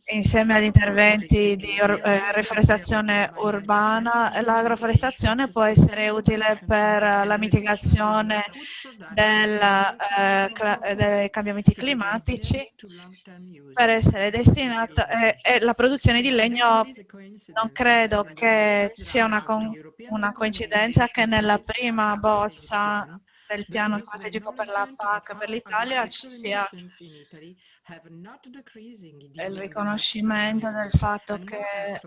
insieme agli interventi di riforestazione urbana, l'agroforestazione può essere utile per la mitigazione dei cambiamenti climatici, per essere destinata e la produzione di legno. Non credo che sia una coincidenza che nella prima bozza del piano strategico per la PAC per l'Italia ci sia il riconoscimento del fatto che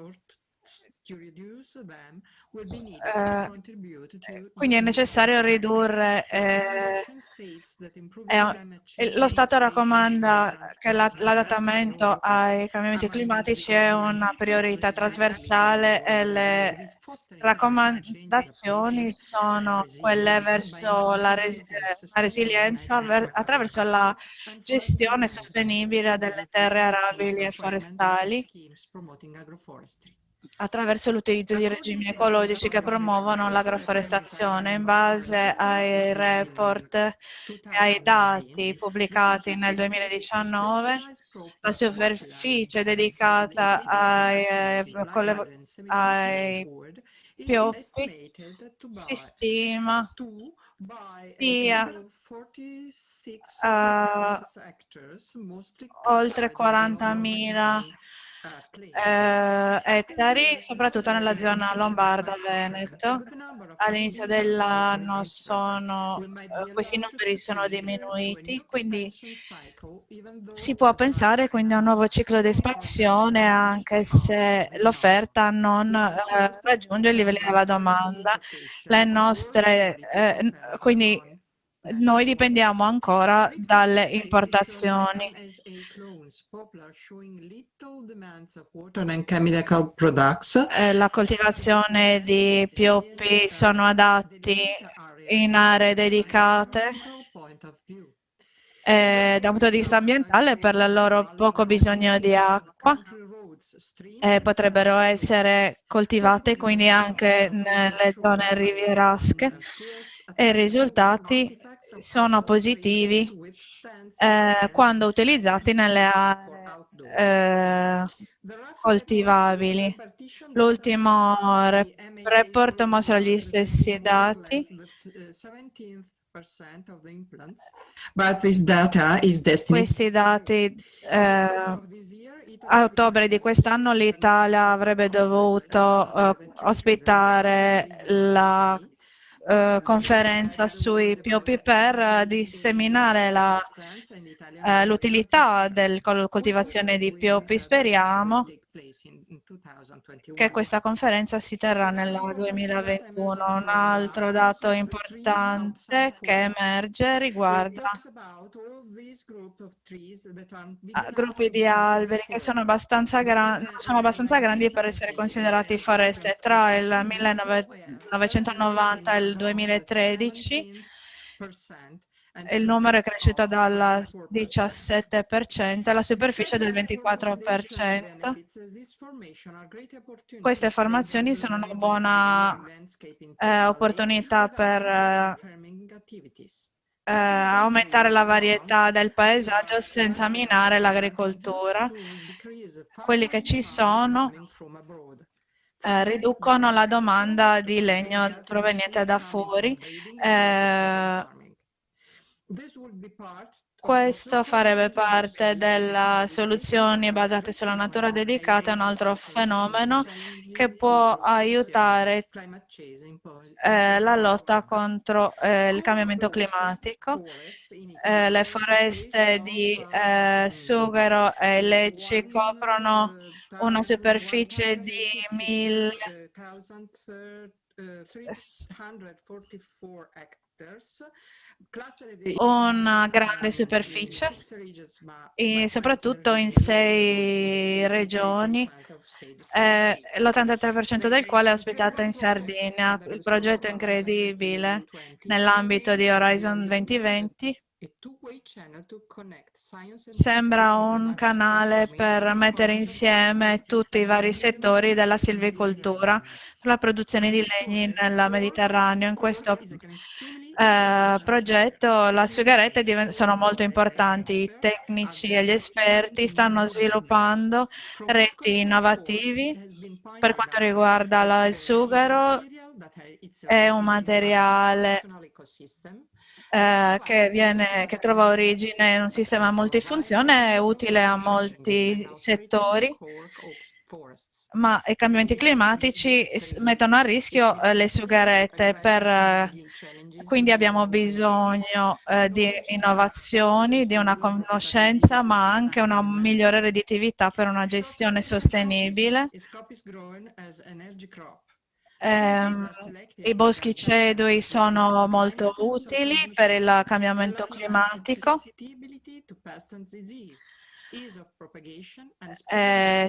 quindi è necessario ridurre lo Stato raccomanda che l'adattamento ai cambiamenti climatici è una priorità trasversale e le raccomandazioni sono quelle verso la resilienza attraverso la gestione sostenibile delle terre arabili e forestali, attraverso l'utilizzo di regimi ecologici che promuovono l'agroforestazione. In base ai report e ai dati pubblicati nel 2019, la superficie dedicata ai pioppi si stima sia oltre 40.000 ettari, soprattutto nella zona Lombarda-Veneto. All'inizio dell'anno questi numeri sono diminuiti, quindi si può pensare quindi a un nuovo ciclo di espansione anche se l'offerta non raggiunge i livelli della domanda. Quindi noi dipendiamo ancora dalle importazioni. La coltivazione di pioppi sono adatti in aree dedicate da un punto di vista ambientale per il loro poco bisogno di acqua. Potrebbero essere coltivate quindi anche nelle zone rivierasche e i risultati sono positivi quando utilizzati nelle aree coltivabili. L'ultimo report mostra gli stessi dati. Questi dati a ottobre di quest'anno l'Italia avrebbe dovuto ospitare la conferenza sui pioppi per disseminare l'utilità della coltivazione di pioppi. Speriamo che questa conferenza si terrà nel 2021. Un altro dato importante che emerge riguarda gruppi di alberi che sono abbastanza grandi per essere considerati foreste. Tra il 1990 e il 2013 il numero è cresciuto dal 17% alla superficie del 24%. Queste formazioni sono una buona opportunità per aumentare la varietà del paesaggio senza minare l'agricoltura. Quelli che ci sono riducono la domanda di legno proveniente da fuori. Questo farebbe parte delle soluzioni basate sulla natura dedicata, un altro fenomeno che può aiutare la lotta contro il cambiamento climatico. Le foreste di sughero e lecci coprono una superficie di 1.344 una grande superficie, e soprattutto in 6 regioni, l'83% del quale è ospitata in Sardegna. Il progetto è incredibile nell'ambito di Horizon 2020. Sembra un canale per mettere insieme tutti i vari settori della silvicoltura per la produzione di legni nel Mediterraneo. In questo progetto le sugherette sono molto importanti. I tecnici e gli esperti stanno sviluppando reti innovativi per quanto riguarda il sughero. È un materiale che trova origine in un sistema multifunzione, è utile a molti settori, ma i cambiamenti climatici mettono a rischio le sugherette, quindi abbiamo bisogno di innovazioni, di una conoscenza, ma anche una migliore redditività per una gestione sostenibile. I boschi cedui sono molto utili per il cambiamento climatico.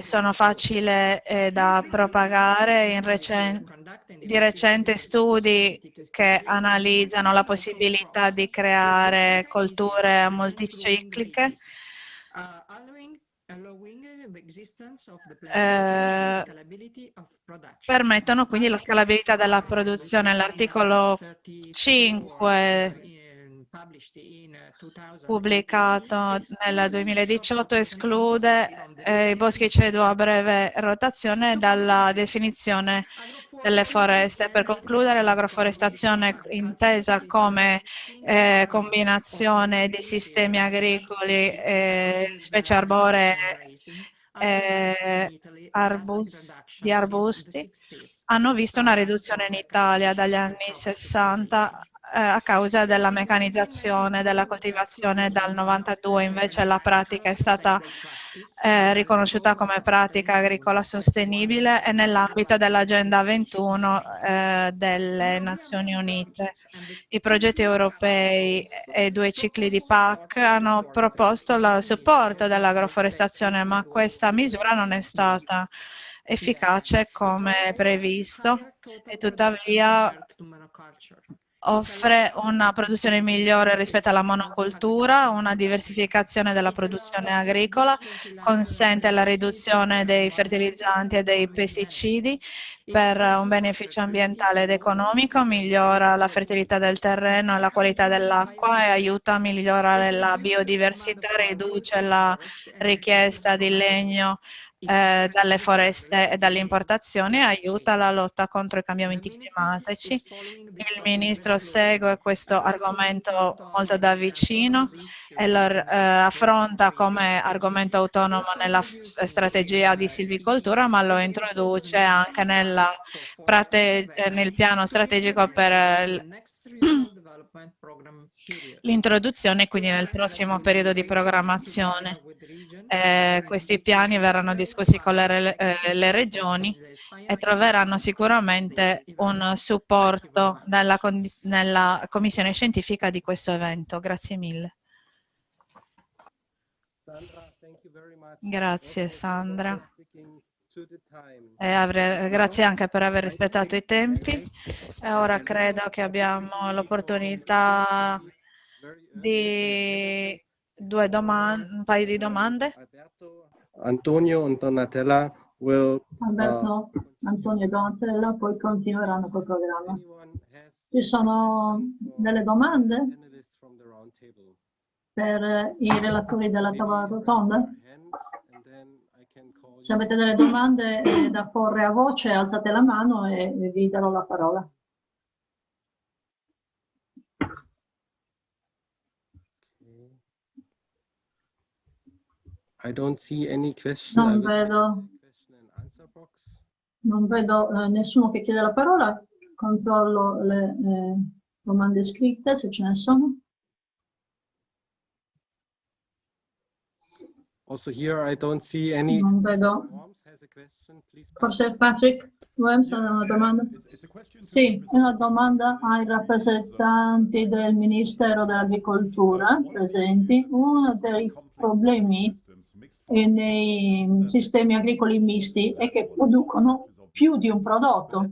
Sono facili da propagare. Di recente studi che analizzano la possibilità di creare colture multicicliche permettono quindi la scalabilità della produzione. L'articolo 5 pubblicato nel 2018 esclude i boschi cedui a breve rotazione dalla definizione delle foreste. Per concludere, l'agroforestazione intesa come combinazione di sistemi agricoli, specie arboree di arbusti, hanno visto una riduzione in Italia dagli anni 60 a causa della meccanizzazione della coltivazione. Dal 92 invece la pratica è stata riconosciuta come pratica agricola sostenibile e nell'ambito dell'Agenda 21 delle Nazioni Unite. I progetti europei e 2 cicli di PAC hanno proposto il supporto dell'agroforestazione, ma questa misura non è stata efficace come previsto e tuttavia offre una produzione migliore rispetto alla monocultura, una diversificazione della produzione agricola, consente la riduzione dei fertilizzanti e dei pesticidi per un beneficio ambientale ed economico, migliora la fertilità del terreno e la qualità dell'acqua e aiuta a migliorare la biodiversità, riduce la richiesta di legno dalle foreste e dalle importazioni, aiuta la lotta contro i cambiamenti climatici. Il Ministro segue questo argomento molto da vicino e lo affronta come argomento autonomo nella strategia di silvicoltura, ma lo introduce anche nel piano strategico per l'introduzione, quindi nel prossimo periodo di programmazione. Questi piani verranno discussi con le regioni e troveranno sicuramente un supporto nella commissione scientifica di questo evento. Grazie mille. Grazie Sandra. Grazie anche per aver rispettato i tempi. E ora credo che abbiamo l'opportunità di un paio di domande. Antonio e Donatella will... Alberto, Antonio e Donatella poi continueranno col programma. Ci sono delle domande per i relatori della tavola rotonda. Se avete delle domande da porre a voce, alzate la mano e vi darò la parola. I don't see any question. Non vedo nessuno che chiede la parola. Controllo le domande scritte, se ce ne sono. Also here I don't see any. Non vedo. Forse Patrick Worms ha una domanda? Sì, è una domanda ai rappresentanti del Ministero dell'Agricoltura presenti. Uno dei problemi nei sistemi agricoli misti è che producono più di un prodotto,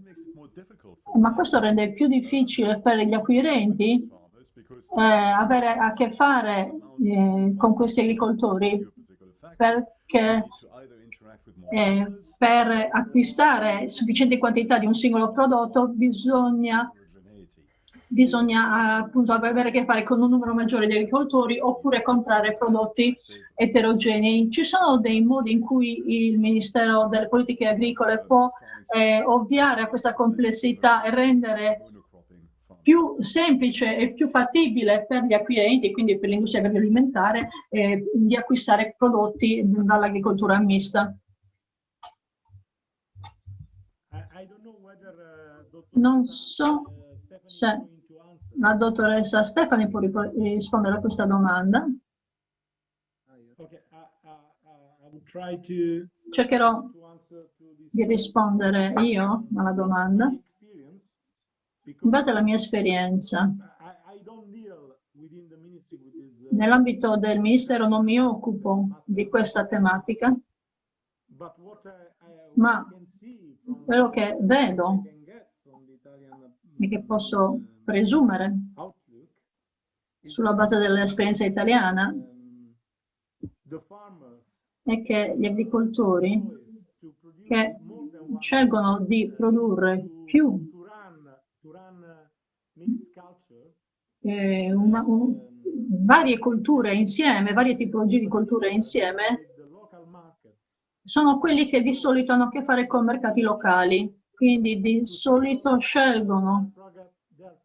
ma questo rende più difficile per gli acquirenti avere a che fare con questi agricoltori, perché per acquistare sufficienti quantità di un singolo prodotto bisogna appunto avere a che fare con un numero maggiore di agricoltori oppure comprare prodotti eterogenei. Ci sono dei modi in cui il Ministero delle Politiche Agricole può ovviare a questa complessità e rendere più semplice e più fattibile per gli acquirenti, quindi per l'industria agroalimentare, di acquistare prodotti dall'agricoltura mista. Non so se la dottoressa Stefani può rispondere a questa domanda. Cercherò di rispondere io alla domanda. In base alla mia esperienza, nell'ambito del Ministero non mi occupo di questa tematica, ma quello che vedo e che posso presumere sulla base dell'esperienza italiana è che gli agricoltori che scelgono di produrre più varie colture insieme, varie tipologie di colture insieme, sono quelli che di solito hanno a che fare con mercati locali, quindi di solito scelgono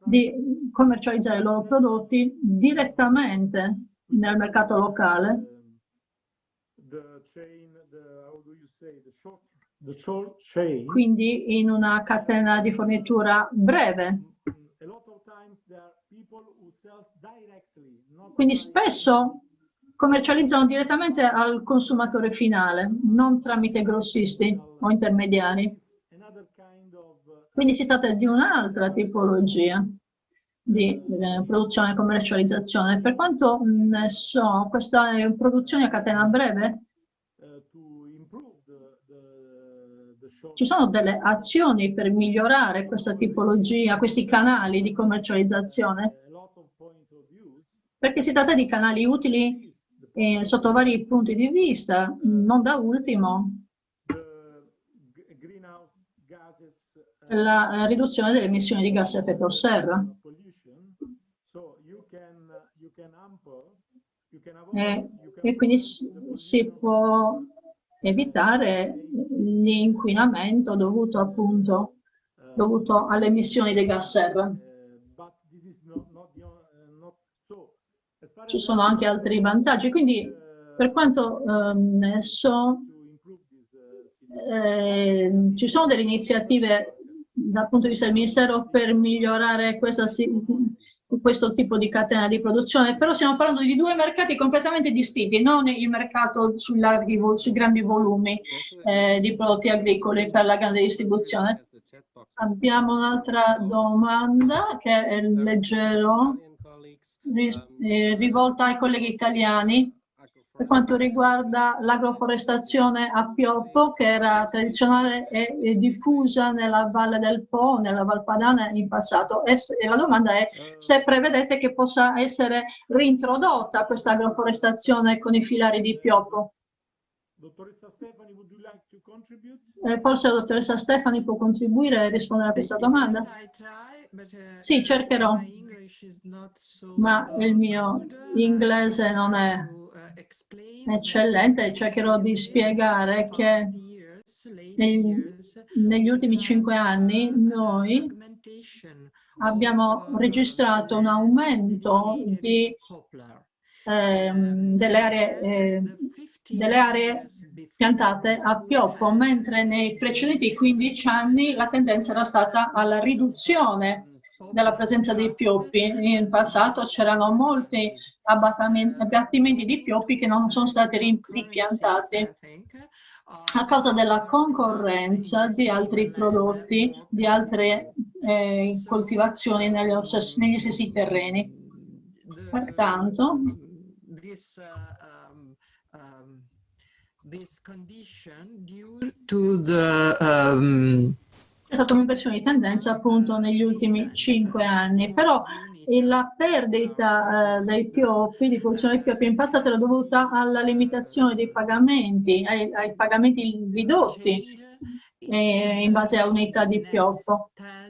di commercializzare i loro prodotti direttamente nel mercato locale. Quindi in una catena di fornitura breve. Quindi spesso commercializzano direttamente al consumatore finale, non tramite grossisti o intermediari. Quindi si tratta di un'altra tipologia di produzione e commercializzazione. Per quanto ne so, questa produzione a catena breve, ci sono delle azioni per migliorare questa tipologia, questi canali di commercializzazione, perché si tratta di canali utili sotto vari punti di vista, non da ultimo la riduzione delle emissioni di gas a effetto serra. E quindi si può evitare l'inquinamento dovuto appunto alle emissioni dei gas serra. Ci sono anche altri vantaggi, quindi per quanto ne so, ci sono delle iniziative dal punto di vista del Ministero per migliorare questo tipo di catena di produzione, però stiamo parlando di due mercati completamente distinti, non il mercato sui grandi volumi di prodotti agricoli per la grande distribuzione. Abbiamo un'altra domanda che leggerò, rivolta ai colleghi italiani, per quanto riguarda l'agroforestazione a Pioppo, che era tradizionale e diffusa nella Valle del Po, nella Val Padana in passato. E la domanda è se prevedete che possa essere reintrodotta questa agroforestazione con i filari di Pioppo. Dottoressa Stefani, would you like to contribute? Forse la dottoressa Stefani può contribuire e rispondere a questa domanda? Sì, cercherò, ma il mio inglese non è eccellente e cercherò di spiegare che negli ultimi 5 anni noi abbiamo registrato un aumento delle aree piantate a pioppo, mentre nei precedenti 15 anni la tendenza era stata alla riduzione della presenza dei pioppi. In passato c'erano molti abbattimenti di pioppi che non sono stati ripiantati a causa della concorrenza di altri prodotti, di altre coltivazioni negli stessi terreni. Pertanto, c'è stata un'inversione di tendenza appunto negli ultimi 5 anni, però la perdita dei pioppi, di produzione dei pioppi in passato era dovuta alla limitazione dei pagamenti, ai pagamenti ridotti in base a unità di pioppo.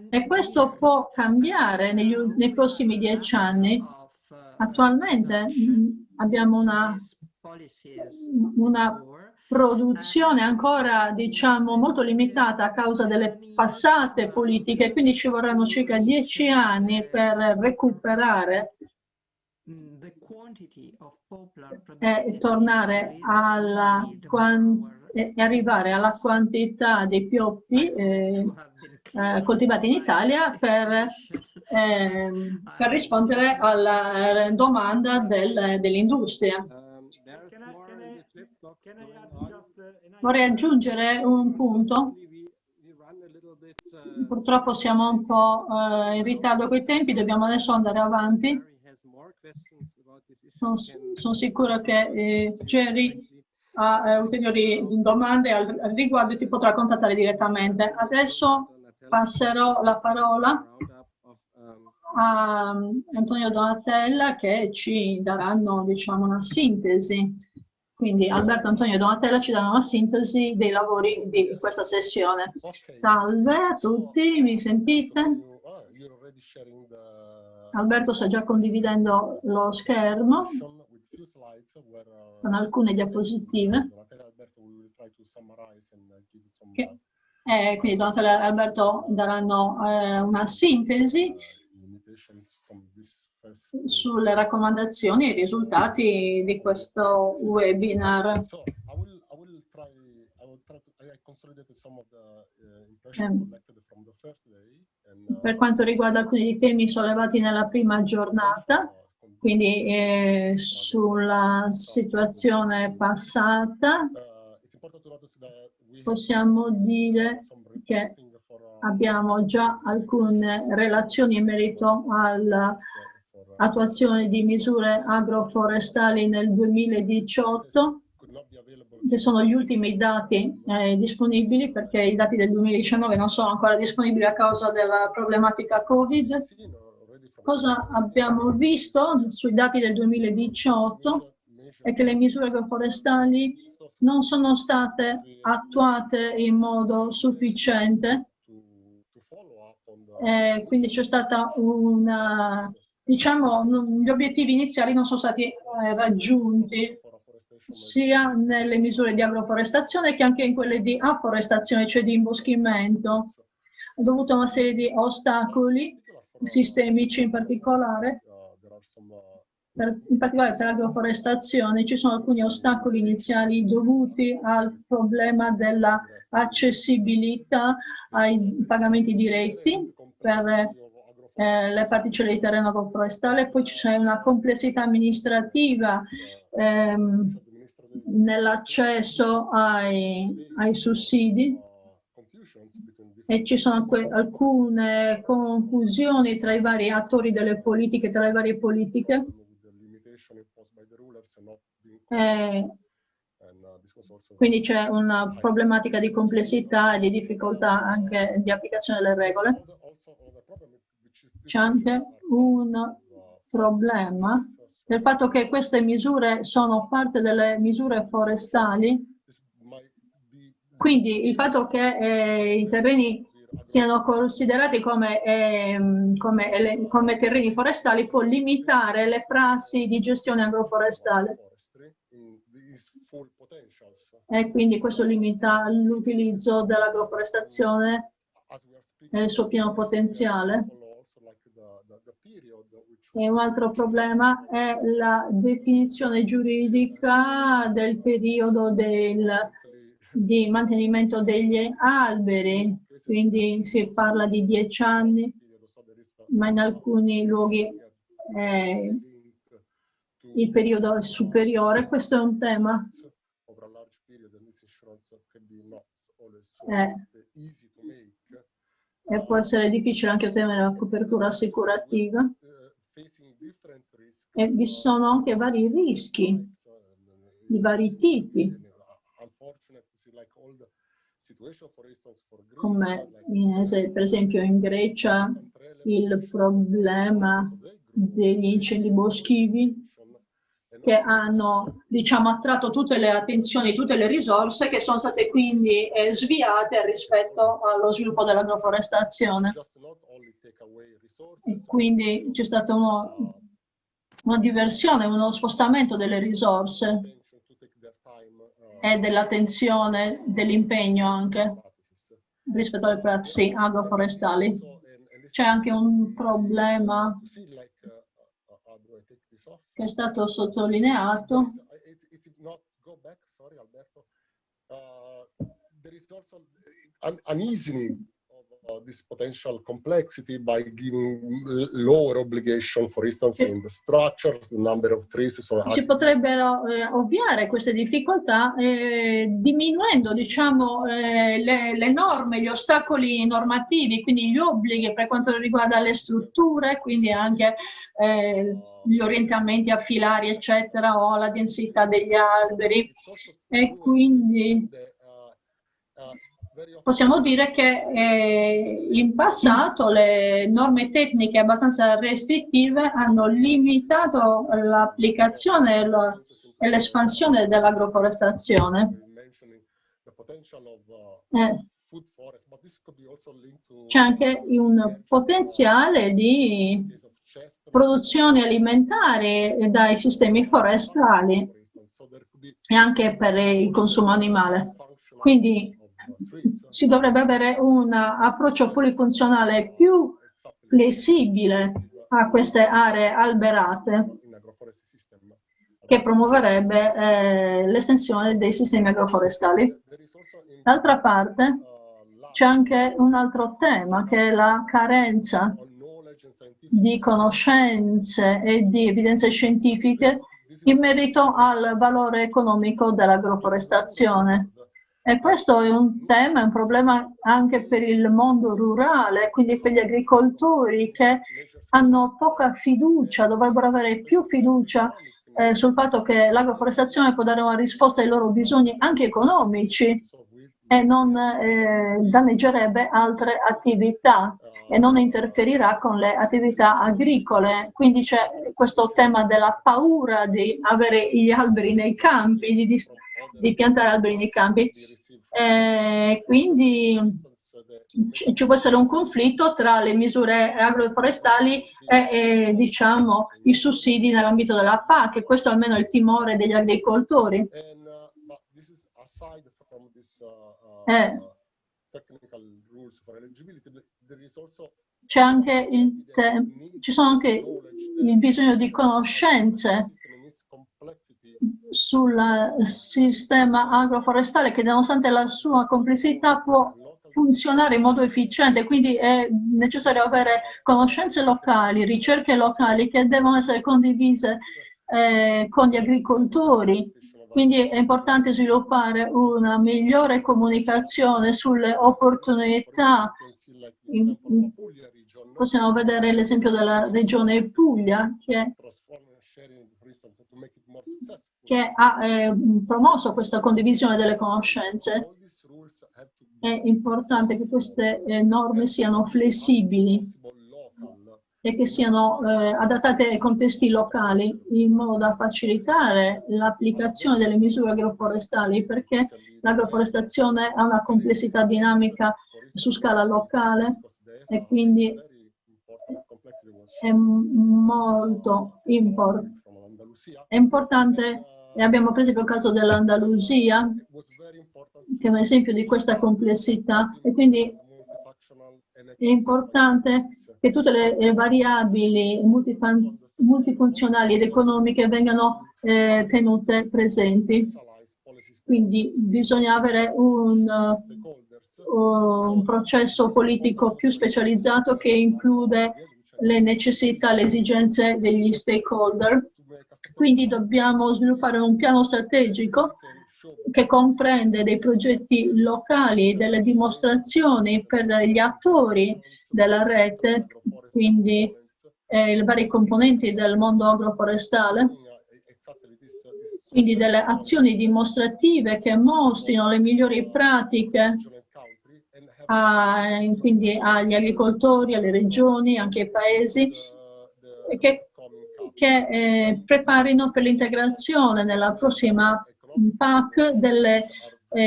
E questo può cambiare nei prossimi 10 anni. Attualmente abbiamo una produzione ancora, diciamo, molto limitata a causa delle passate politiche, quindi ci vorranno circa 10 anni per recuperare e tornare e arrivare alla quantità di pioppi coltivati in Italia per rispondere alla domanda dell'industria. Vorrei aggiungere un punto. Purtroppo siamo un po' in ritardo con i tempi, dobbiamo adesso andare avanti. Sono sicura che Jerry ha ulteriori domande al riguardo e ti potrà contattare direttamente. Adesso passerò la parola a Antonio Donatella che ci daranno, diciamo, una sintesi. Quindi Alberto, Antonio e Donatella ci danno una sintesi dei lavori di questa sessione. Salve a tutti, mi sentite? Alberto sta già condividendo lo schermo con alcune diapositive. Quindi Donatella e Alberto daranno una sintesi sulle raccomandazioni e i risultati di questo webinar. Per quanto riguarda alcuni dei temi sollevati nella prima giornata, quindi sulla situazione passata, possiamo dire che abbiamo già alcune relazioni in merito all'attuazione di misure agroforestali nel 2018, che sono gli ultimi dati disponibili, perché i dati del 2019 non sono ancora disponibili a causa della problematica Covid. Cosa abbiamo visto sui dati del 2018 è che le misure agroforestali non sono state attuate in modo sufficiente. Quindi c'è stata diciamo, gli obiettivi iniziali non sono stati raggiunti sia nelle misure di agroforestazione che anche in quelle di afforestazione, cioè di imboschimento, dovuto a una serie di ostacoli sistemici in particolare per l'agroforestazione. Ci sono alcuni ostacoli iniziali dovuti al problema dell'accessibilità ai pagamenti diretti per le particelle di terreno agroforestale, poi c'è una complessità amministrativa nell'accesso ai sussidi e ci sono alcune confusioni tra i vari attori delle politiche, tra le varie politiche. Quindi c'è una problematica di complessità e di difficoltà anche di applicazione delle regole. C'è anche un problema del fatto che queste misure sono parte delle misure forestali Quindi il fatto che i terreni siano considerati come terreni forestali può limitare le prassi di gestione agroforestale. E quindi questo limita l'utilizzo dell'agroforestazione nel suo pieno potenziale. E un altro problema è la definizione giuridica del periodo di mantenimento degli alberi, quindi si parla di 10 anni, ma in alcuni luoghi il periodo è superiore. Questo è un tema e può essere difficile anche ottenere la copertura assicurativa. E vi sono anche vari rischi di vari tipi, come per esempio in Grecia il problema degli incendi boschivi che hanno, diciamo, attratto tutte le attenzioni, tutte le risorse che sono state quindi sviate rispetto allo sviluppo dell'agroforestazione. E quindi c'è stata una diversione, uno spostamento delle risorse e dell'attenzione, dell'impegno anche rispetto alle prassi agroforestali. C'è anche un problema che è stato sottolineato. This potential complexity by giving lower obligation, for instance, in the structures, the number of trees. Si potrebbero ovviare queste difficoltà diminuendo, diciamo, le norme, gli ostacoli normativi, quindi gli obblighi per quanto riguarda le strutture, quindi anche gli orientamenti a filari, eccetera, o la densità degli alberi. E quindi possiamo dire che in passato le norme tecniche abbastanza restrittive hanno limitato l'applicazione e l'espansione dell'agroforestazione. C'è anche un potenziale di produzione alimentare dai sistemi forestali e anche per il consumo animale. Quindi si dovrebbe avere un approccio polifunzionale più flessibile a queste aree alberate che promuoverebbe l'estensione dei sistemi agroforestali. D'altra parte c'è anche un altro tema che è la carenza di conoscenze e di evidenze scientifiche in merito al valore economico dell'agroforestazione. E questo è un tema, è un problema anche per il mondo rurale, quindi per gli agricoltori che hanno poca fiducia, dovrebbero avere più fiducia sul fatto che l'agroforestazione può dare una risposta ai loro bisogni anche economici e non danneggerebbe altre attività e non interferirà con le attività agricole. Quindi c'è questo tema della paura di avere gli alberi nei campi, di piantare alberi nei campi. Quindi ci può essere un conflitto tra le misure agroforestali e diciamo, i sussidi nell'ambito della PAC, e questo almeno è il timore degli agricoltori. C'è anche ci sono anche il bisogno di conoscenze sul sistema agroforestale che, nonostante la sua complessità, può funzionare in modo efficiente, quindi è necessario avere conoscenze locali, ricerche locali che devono essere condivise con gli agricoltori. Quindi è importante sviluppare una migliore comunicazione sulle opportunità. Possiamo vedere l'esempio della regione Puglia che ha promosso questa condivisione delle conoscenze. È importante che queste norme siano flessibili e che siano adattate ai contesti locali in modo da facilitare l'applicazione delle misure agroforestali, perché l'agroforestazione ha una complessità dinamica su scala locale e quindi è molto importante. E abbiamo per esempio il caso dell'Andalusia, che è un esempio di questa complessità, e quindi è importante che tutte le variabili multifunzionali ed economiche vengano tenute presenti. Quindi bisogna avere un processo politico più specializzato che include le necessità, le esigenze degli stakeholder. Quindi dobbiamo sviluppare un piano strategico che comprende dei progetti locali, delle dimostrazioni per gli attori della rete, quindi i vari componenti del mondo agroforestale, quindi delle azioni dimostrative che mostrino le migliori pratiche quindi agli agricoltori, alle regioni, anche ai paesi, che preparino per l'integrazione nella prossima PAC delle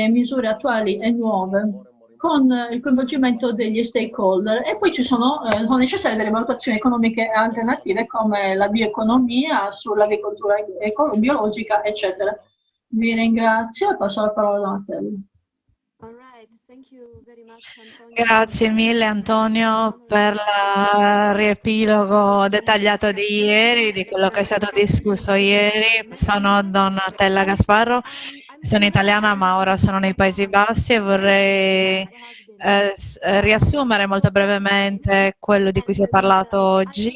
misure attuali e nuove, con il coinvolgimento degli stakeholder. E poi sono necessarie delle valutazioni economiche alternative come la bioeconomia, sull'agricoltura biologica, eccetera. Vi ringrazio e passo la parola a Donatello. Grazie mille Antonio per il riepilogo dettagliato di ieri, di quello che è stato discusso ieri. Sono Donatella Gasparro, sono italiana ma ora sono nei Paesi Bassi e vorrei riassumere molto brevemente quello di cui si è parlato oggi.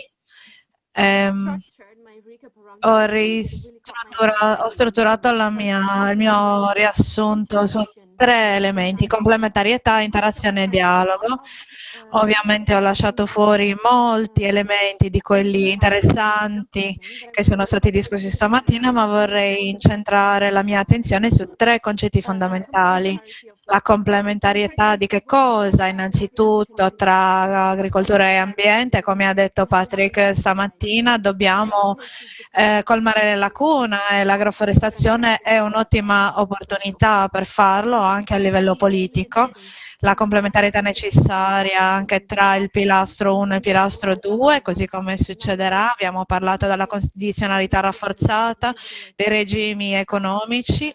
Ho strutturato il mio riassunto su 3 elementi: complementarietà, interazione e dialogo. Ovviamente ho lasciato fuori molti elementi di quelli interessanti che sono stati discussi stamattina, ma vorrei incentrare la mia attenzione su 3 concetti fondamentali. La complementarietà di che cosa? Innanzitutto tra agricoltura e ambiente, come ha detto Patrick stamattina, dobbiamo colmare le lacune e l'agroforestazione è un'ottima opportunità per farlo anche a livello politico. La complementarietà necessaria anche tra il pilastro 1 e il pilastro 2, così come succederà. Abbiamo parlato della condizionalità rafforzata, dei regimi economici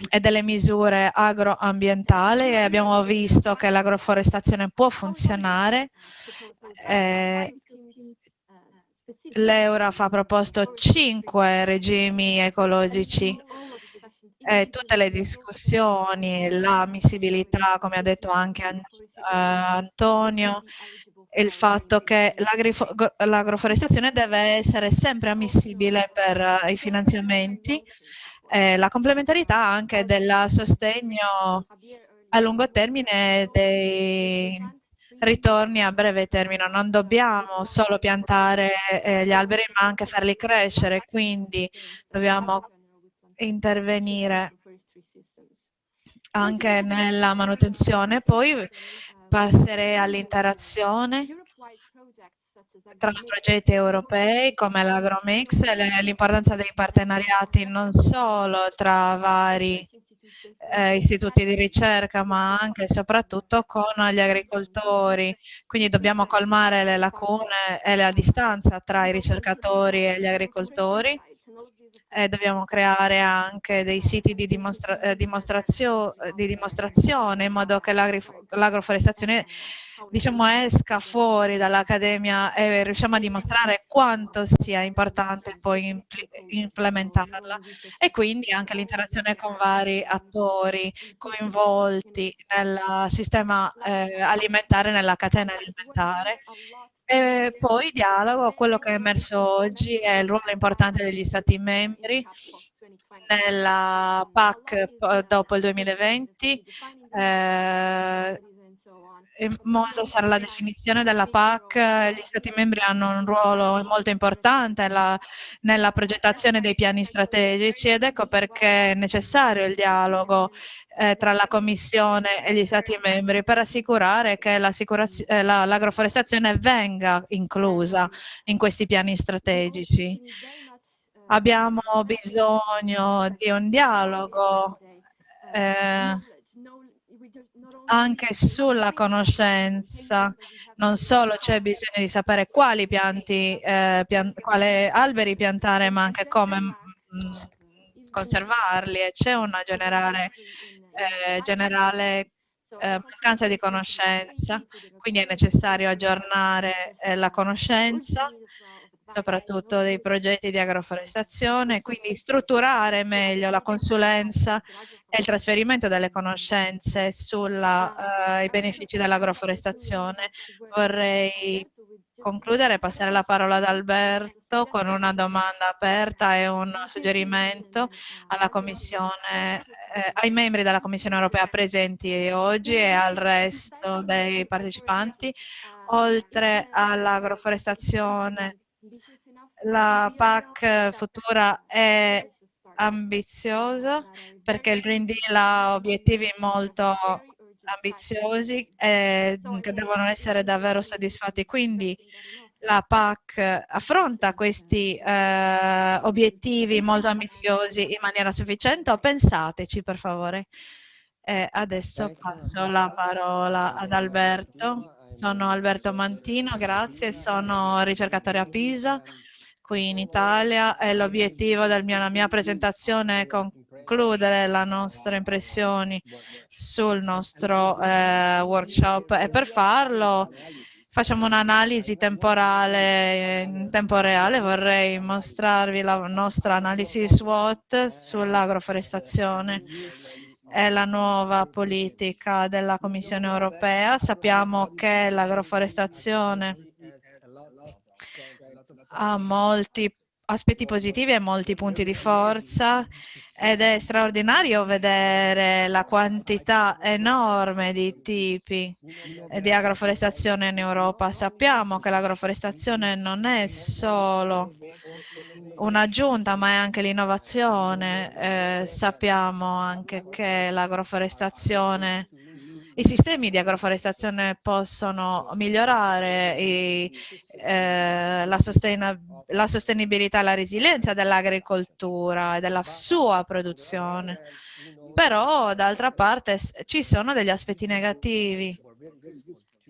e delle misure agroambientali, e abbiamo visto che l'agroforestazione può funzionare. L'Euraf ha proposto 5 regimi ecologici e tutte le discussioni, l'ammissibilità, come ha detto anche Antonio, il fatto che l'agroforestazione deve essere sempre ammissibile per i finanziamenti, la complementarietà anche del sostegno a lungo termine dei ritorni a breve termine. Non dobbiamo solo piantare gli alberi, ma anche farli crescere, quindi dobbiamo intervenire anche nella manutenzione. Poi passerei all'interazione tra progetti europei come l'Agromix e l'importanza dei partenariati non solo tra vari istituti di ricerca, ma anche e soprattutto con gli agricoltori. Quindi dobbiamo colmare le lacune e la distanza tra i ricercatori e gli agricoltori. Dobbiamo creare anche dei siti di dimostrazione in modo che l'agroforestazione, diciamo, esca fuori dall'accademia e riusciamo a dimostrare quanto sia importante poi implementarla. E quindi anche l'interazione con vari attori coinvolti nel sistema alimentare, nella catena alimentare. E poi dialogo, quello che è emerso oggi è il ruolo importante degli Stati membri nella PAC dopo il 2020, molto sarà la definizione della PAC. Gli Stati membri hanno un ruolo molto importante nella progettazione dei piani strategici ed ecco perché è necessario il dialogo tra la Commissione e gli Stati membri per assicurare che l'agroforestazione venga inclusa in questi piani strategici. Abbiamo bisogno di un dialogo anche sulla conoscenza. Non solo c'è bisogno di sapere quali quali alberi piantare, ma anche come conservarli, e c'è una generale mancanza di conoscenza, quindi è necessario aggiornare la conoscenza, soprattutto dei progetti di agroforestazione, quindi strutturare meglio la consulenza e il trasferimento delle conoscenze sui benefici dell'agroforestazione. Vorrei concludere e passare la parola ad Alberto con una domanda aperta e un suggerimento alla Commissione, ai membri della Commissione europea presenti oggi e al resto dei partecipanti. Oltre all'agroforestazione, la PAC futura è ambiziosa perché il Green Deal ha obiettivi molto ambiziosi che devono essere davvero soddisfatti. Quindi la PAC affronta questi obiettivi molto ambiziosi in maniera sufficiente o pensateci per favore? Adesso passo la parola ad Alberto. Sono Alberto Mantino, grazie, sono ricercatore a Pisa, qui in Italia, e l'obiettivo della mia presentazione è concludere le nostre impressioni sul nostro workshop e per farlo facciamo un'analisi temporale in tempo reale. Vorrei mostrarvi la nostra analisi SWOT sull'agroforestazione. È la nuova politica della Commissione europea. Sappiamo che l'agroforestazione ha molti aspetti positivi e molti punti di forza ed è straordinario vedere la quantità enorme di tipi di agroforestazione in Europa. Sappiamo che l'agroforestazione non è solo un'aggiunta, ma è anche l'innovazione. Sappiamo anche che l'agroforestazione, i sistemi di agroforestazione possono migliorare la sostenibilità e la resilienza dell'agricoltura e della sua produzione. Però, d'altra parte, ci sono degli aspetti negativi.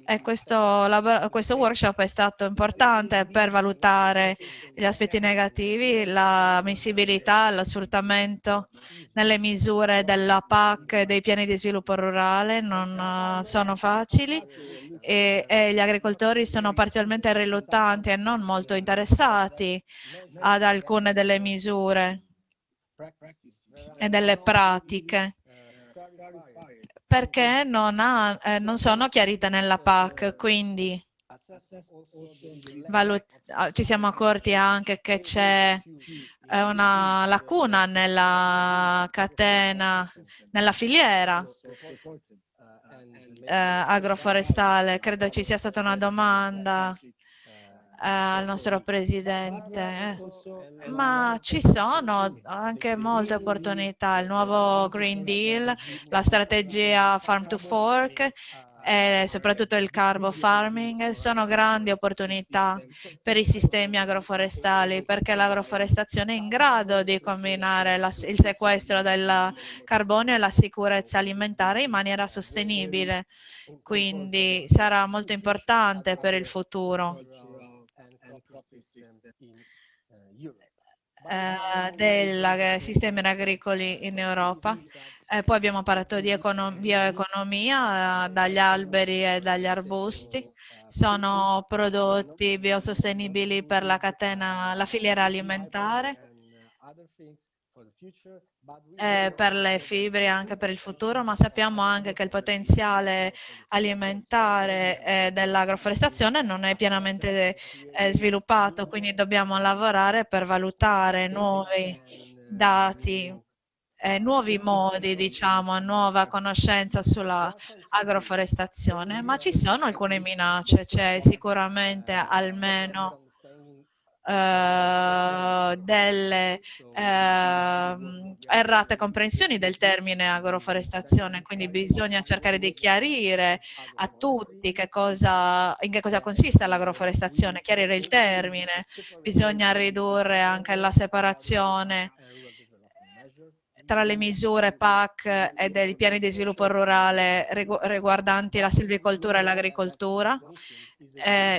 E questo workshop è stato importante per valutare gli aspetti negativi, l'ammissibilità, lo sfruttamento nelle misure della PAC e dei piani di sviluppo rurale non sono facili e gli agricoltori sono parzialmente riluttanti e non molto interessati ad alcune delle misure e delle pratiche, perché non sono chiarite nella PAC, quindi ci siamo accorti anche che c'è una lacuna nella catena, nella filiera agroforestale. Credo ci sia stata una domanda al nostro Presidente, ma ci sono anche molte opportunità. Il nuovo Green Deal, la strategia Farm to Fork e soprattutto il carbo farming sono grandi opportunità per i sistemi agroforestali, perché l'agroforestazione è in grado di combinare il sequestro del carbonio e la sicurezza alimentare in maniera sostenibile. Quindi sarà molto importante per il futuro dei sistemi agricoli in Europa. Poi abbiamo parlato di bioeconomia dagli alberi e dagli arbusti. Sono prodotti biosostenibili per la filiera alimentare, per le fibre anche per il futuro, ma sappiamo anche che il potenziale alimentare dell'agroforestazione non è pienamente sviluppato, quindi dobbiamo lavorare per valutare nuovi dati nuovi modi, diciamo, nuova conoscenza sulla agroforestazione, ma ci sono alcune minacce, c'è sicuramente almeno delle errate comprensioni del termine agroforestazione, quindi bisogna cercare di chiarire a tutti in che cosa consiste l'agroforestazione, chiarire il termine, bisogna ridurre anche la separazione tra le misure PAC e dei piani di sviluppo rurale riguardanti la silvicoltura e l'agricoltura.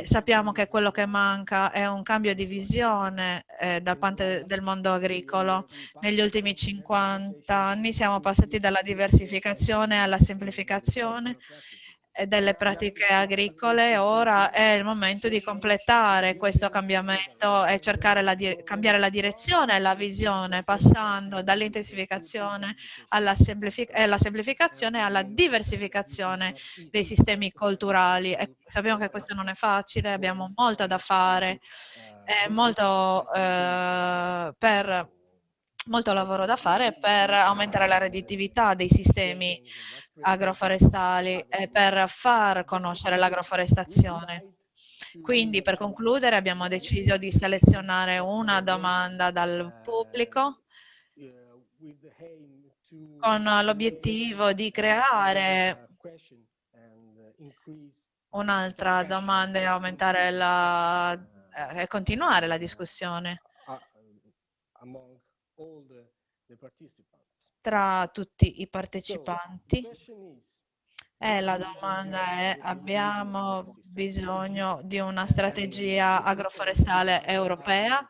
Sappiamo che quello che manca è un cambio di visione da parte del mondo agricolo. Negli ultimi 50 anni siamo passati dalla diversificazione alla semplificazione delle pratiche agricole. Ora è il momento di completare questo cambiamento e cercare cambiare la direzione e la visione, passando dall'intensificazione alla semplificazione alla diversificazione dei sistemi colturali. E sappiamo che questo non è facile, abbiamo molto da fare, molto lavoro da fare per aumentare la redditività dei sistemi agroforestali e per far conoscere l'agroforestazione. Quindi, per concludere, abbiamo deciso di selezionare una domanda dal pubblico con l'obiettivo di creare un'altra domanda e aumentare e continuare la discussione tra tutti i partecipanti. E la domanda è: abbiamo bisogno di una strategia agroforestale europea?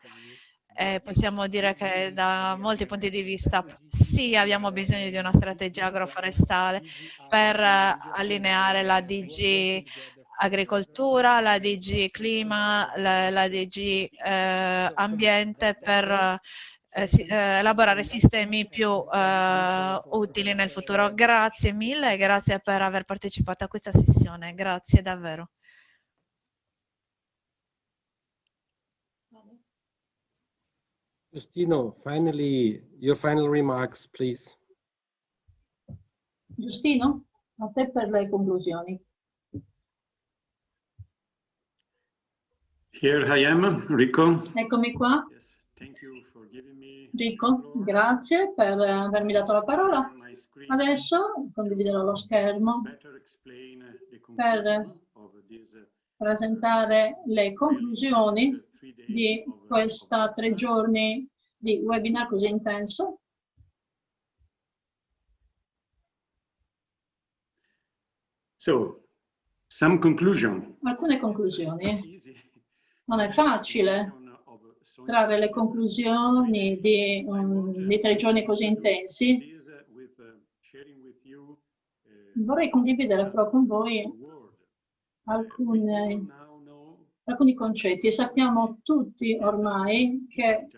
Possiamo dire che da molti punti di vista sì, abbiamo bisogno di una strategia agroforestale per allineare la DG Agricoltura, la DG Clima, la DG Ambiente per elaborare sistemi più utili nel futuro. Grazie mille e grazie per aver partecipato a questa sessione. Grazie davvero. Giustino, your final remarks, please. Giustino, a te per le conclusioni. Here I am, Rico. Eccomi qua. Rico, grazie per avermi dato la parola. Adesso condividerò lo schermo per presentare le conclusioni di questa 3 giorni di webinar così intenso. So, some conclusion. Alcune conclusioni. Non è facile trarre le conclusioni di 3 giorni così intensi. Vorrei condividere però con voi alcuni concetti. Sappiamo tutti ormai che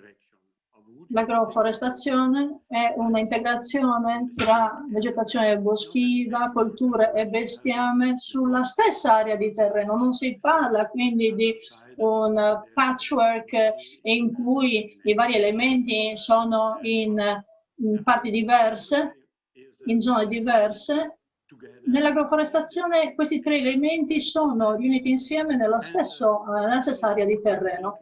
l'agroforestazione è una integrazione tra vegetazione boschiva, colture e bestiame sulla stessa area di terreno. Non si parla quindi di un patchwork in cui i vari elementi sono in parti diverse, in zone diverse. Nell'agroforestazione questi 3 elementi sono riuniti insieme nella stessa area di terreno.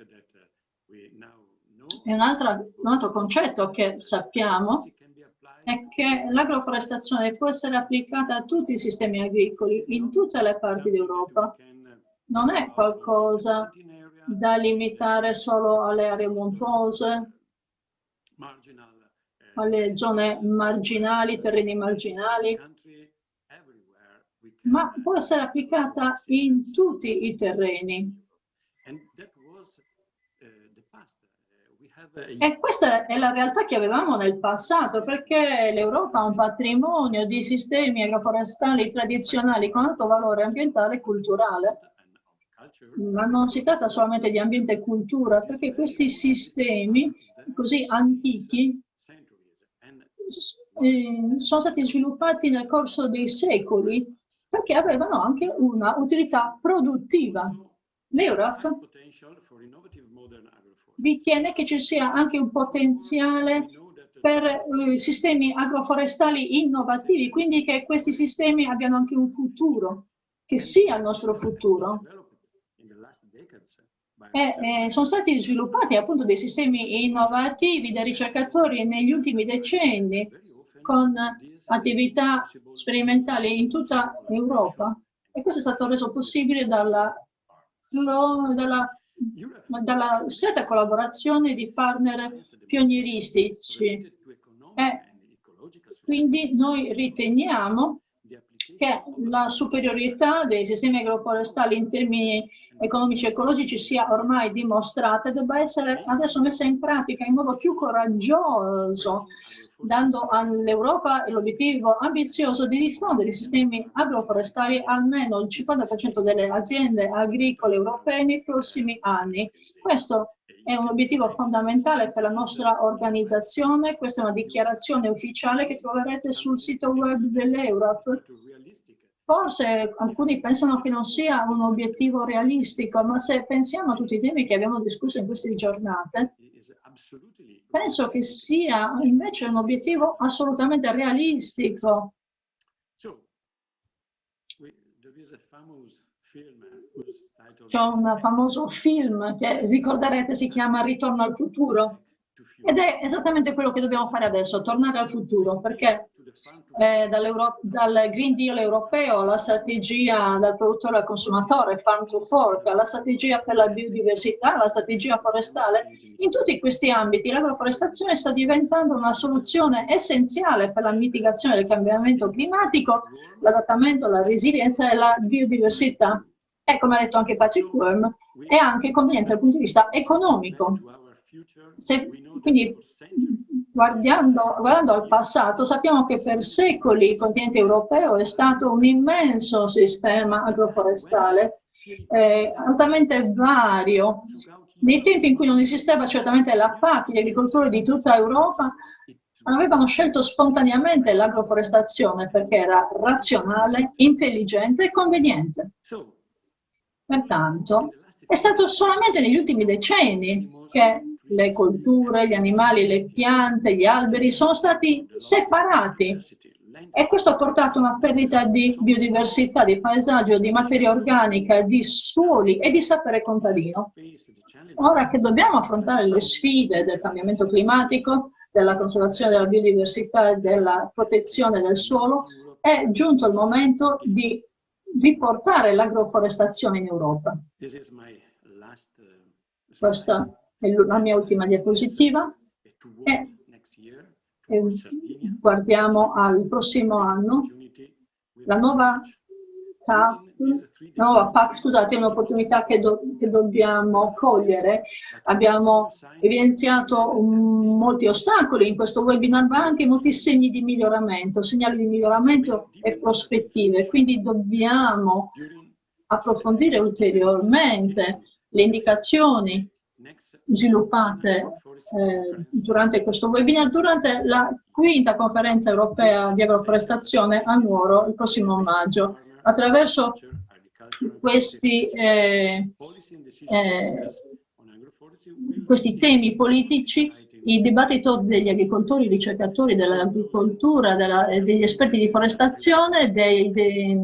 E un altro concetto che sappiamo è che l'agroforestazione può essere applicata a tutti i sistemi agricoli in tutte le parti d'Europa. Non è qualcosa da limitare solo alle aree montuose, alle zone marginali, terreni marginali, ma può essere applicata in tutti i terreni. E questa è la realtà che avevamo nel passato, perché l'Europa ha un patrimonio di sistemi agroforestali tradizionali con alto valore ambientale e culturale. Ma non si tratta solamente di ambiente e cultura, perché questi sistemi così antichi sono stati sviluppati nel corso dei secoli perché avevano anche una utilità produttiva. L'EURAF ritiene che ci sia anche un potenziale per sistemi agroforestali innovativi, quindi che questi sistemi abbiano anche un futuro, che sia il nostro futuro. Sono stati sviluppati appunto dei sistemi innovativi dai ricercatori negli ultimi decenni con attività sperimentali in tutta Europa, e questo è stato reso possibile dalla stretta collaborazione di partner pionieristici. Quindi noi riteniamo che la superiorità dei sistemi agroforestali in termini economici e ecologici sia ormai dimostrata e debba essere adesso messa in pratica in modo più coraggioso, dando all'Europa l'obiettivo ambizioso di diffondere i sistemi agroforestali almeno il 50% delle aziende agricole europee nei prossimi anni. Questo è un obiettivo fondamentale per la nostra organizzazione, questa è una dichiarazione ufficiale che troverete sul sito web dell'Eurap. Forse alcuni pensano che non sia un obiettivo realistico, ma se pensiamo a tutti i temi che abbiamo discusso in queste giornate, penso che sia invece un obiettivo assolutamente realistico. C'è un famoso film che ricorderete, si chiama Ritorno al futuro, ed è esattamente quello che dobbiamo fare adesso, tornare al futuro, perché dal Green Deal europeo alla strategia dal produttore al consumatore, Farm to Fork, alla strategia per la biodiversità, alla strategia forestale, in tutti questi ambiti l'agroforestazione sta diventando una soluzione essenziale per la mitigazione del cambiamento climatico, l'adattamento, la resilienza e la biodiversità. E come ha detto anche Patrick Worm, è anche conveniente dal punto di vista economico. Quindi guardando al passato, sappiamo che per secoli il continente europeo è stato un immenso sistema agroforestale, altamente vario. Nei tempi in cui non esisteva certamente la PAC, gli agricoltori di tutta Europa avevano scelto spontaneamente l'agroforestazione perché era razionale, intelligente e conveniente. Pertanto, è stato solamente negli ultimi decenni che le colture, gli animali, le piante, gli alberi sono stati separati, e questo ha portato a una perdita di biodiversità, di paesaggio, di materia organica, di suoli e di sapere contadino. Ora che dobbiamo affrontare le sfide del cambiamento climatico, della conservazione della biodiversità e della protezione del suolo, è giunto il momento di riportare l'agroforestazione in Europa. Questa è la mia ultima diapositiva e guardiamo al prossimo anno. La nuova PAC, scusate, è un'opportunità che dobbiamo cogliere. Abbiamo evidenziato molti ostacoli in questo webinar, ma anche molti segnali di miglioramento e prospettive. Quindi dobbiamo approfondire ulteriormente le indicazioni sviluppate durante questo webinar, durante la 5ª conferenza europea di agroforestazione a Nuoro il prossimo maggio. Attraverso questi temi politici, il dibattito degli agricoltori, ricercatori dell'agricoltura, degli esperti di forestazione, dei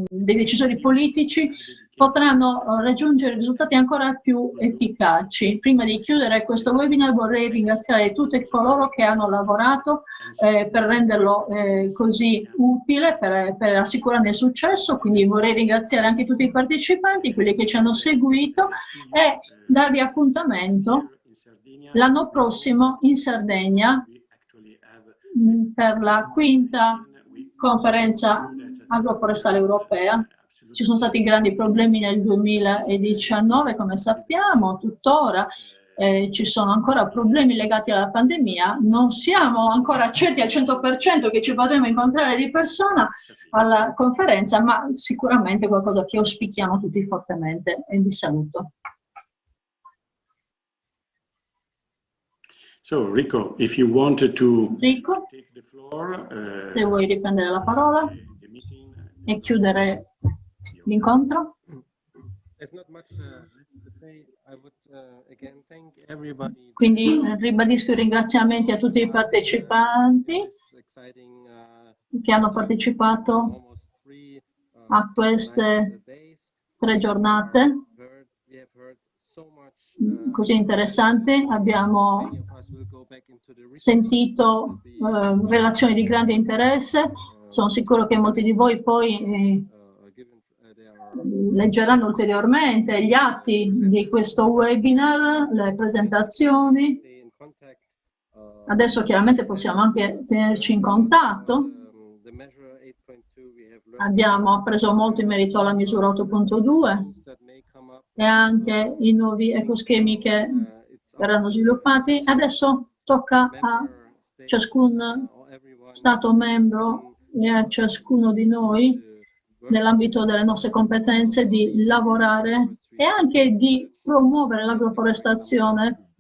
decisori politici potranno raggiungere risultati ancora più efficaci. Prima di chiudere questo webinar vorrei ringraziare tutti coloro che hanno lavorato per renderlo così utile, per assicurarne il successo, quindi vorrei ringraziare anche tutti i partecipanti, quelli che ci hanno seguito, e darvi appuntamento l'anno prossimo in Sardegna per la 5ª conferenza agroforestale europea. Ci sono stati grandi problemi nel 2019, come sappiamo, tuttora ci sono ancora problemi legati alla pandemia. Non siamo ancora certi al 100% che ci potremo incontrare di persona alla conferenza, ma sicuramente qualcosa che auspichiamo tutti fortemente. E vi saluto. So, Rico, if you wanted to Rico, take the floor, se vuoi riprendere la parola e chiudere l'incontro. There's not much to say. Quindi ribadisco i ringraziamenti a tutti i partecipanti che hanno partecipato a queste 3 giornate così interessanti. Abbiamo sentito relazioni di grande interesse. Sono sicuro che molti di voi poi leggeranno ulteriormente gli atti di questo webinar, le presentazioni. Adesso chiaramente possiamo anche tenerci in contatto. Abbiamo appreso molto in merito alla misura 8.2 e anche i nuovi ecoschemi che verranno sviluppati. Adesso tocca a ciascun Stato membro e a ciascuno di noi, nell'ambito delle nostre competenze, di lavorare e anche di promuovere l'agroforestazione.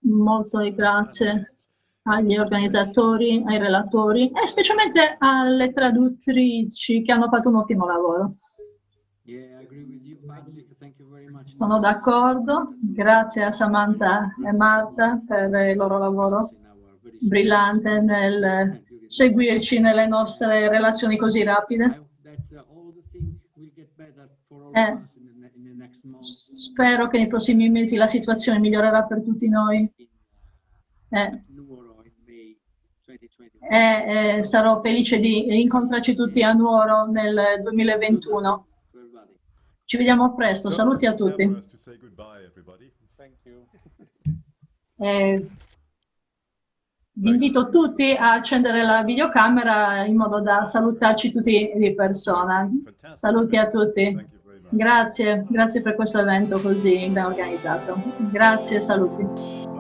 Molte grazie agli organizzatori, ai relatori e specialmente alle traduttrici che hanno fatto un ottimo lavoro. Sono d'accordo, grazie a Samantha e Marta per il loro lavoro brillante nel seguirci nelle nostre relazioni così rapide. Spero che nei prossimi mesi la situazione migliorerà per tutti noi. Sarò felice di incontrarci tutti a Nuoro nel 2021. Ci vediamo presto, saluti a tutti. Vi invito tutti a accendere la videocamera in modo da salutarci tutti di persona. Saluti a tutti. Grazie per questo evento così ben organizzato. Grazie, saluti.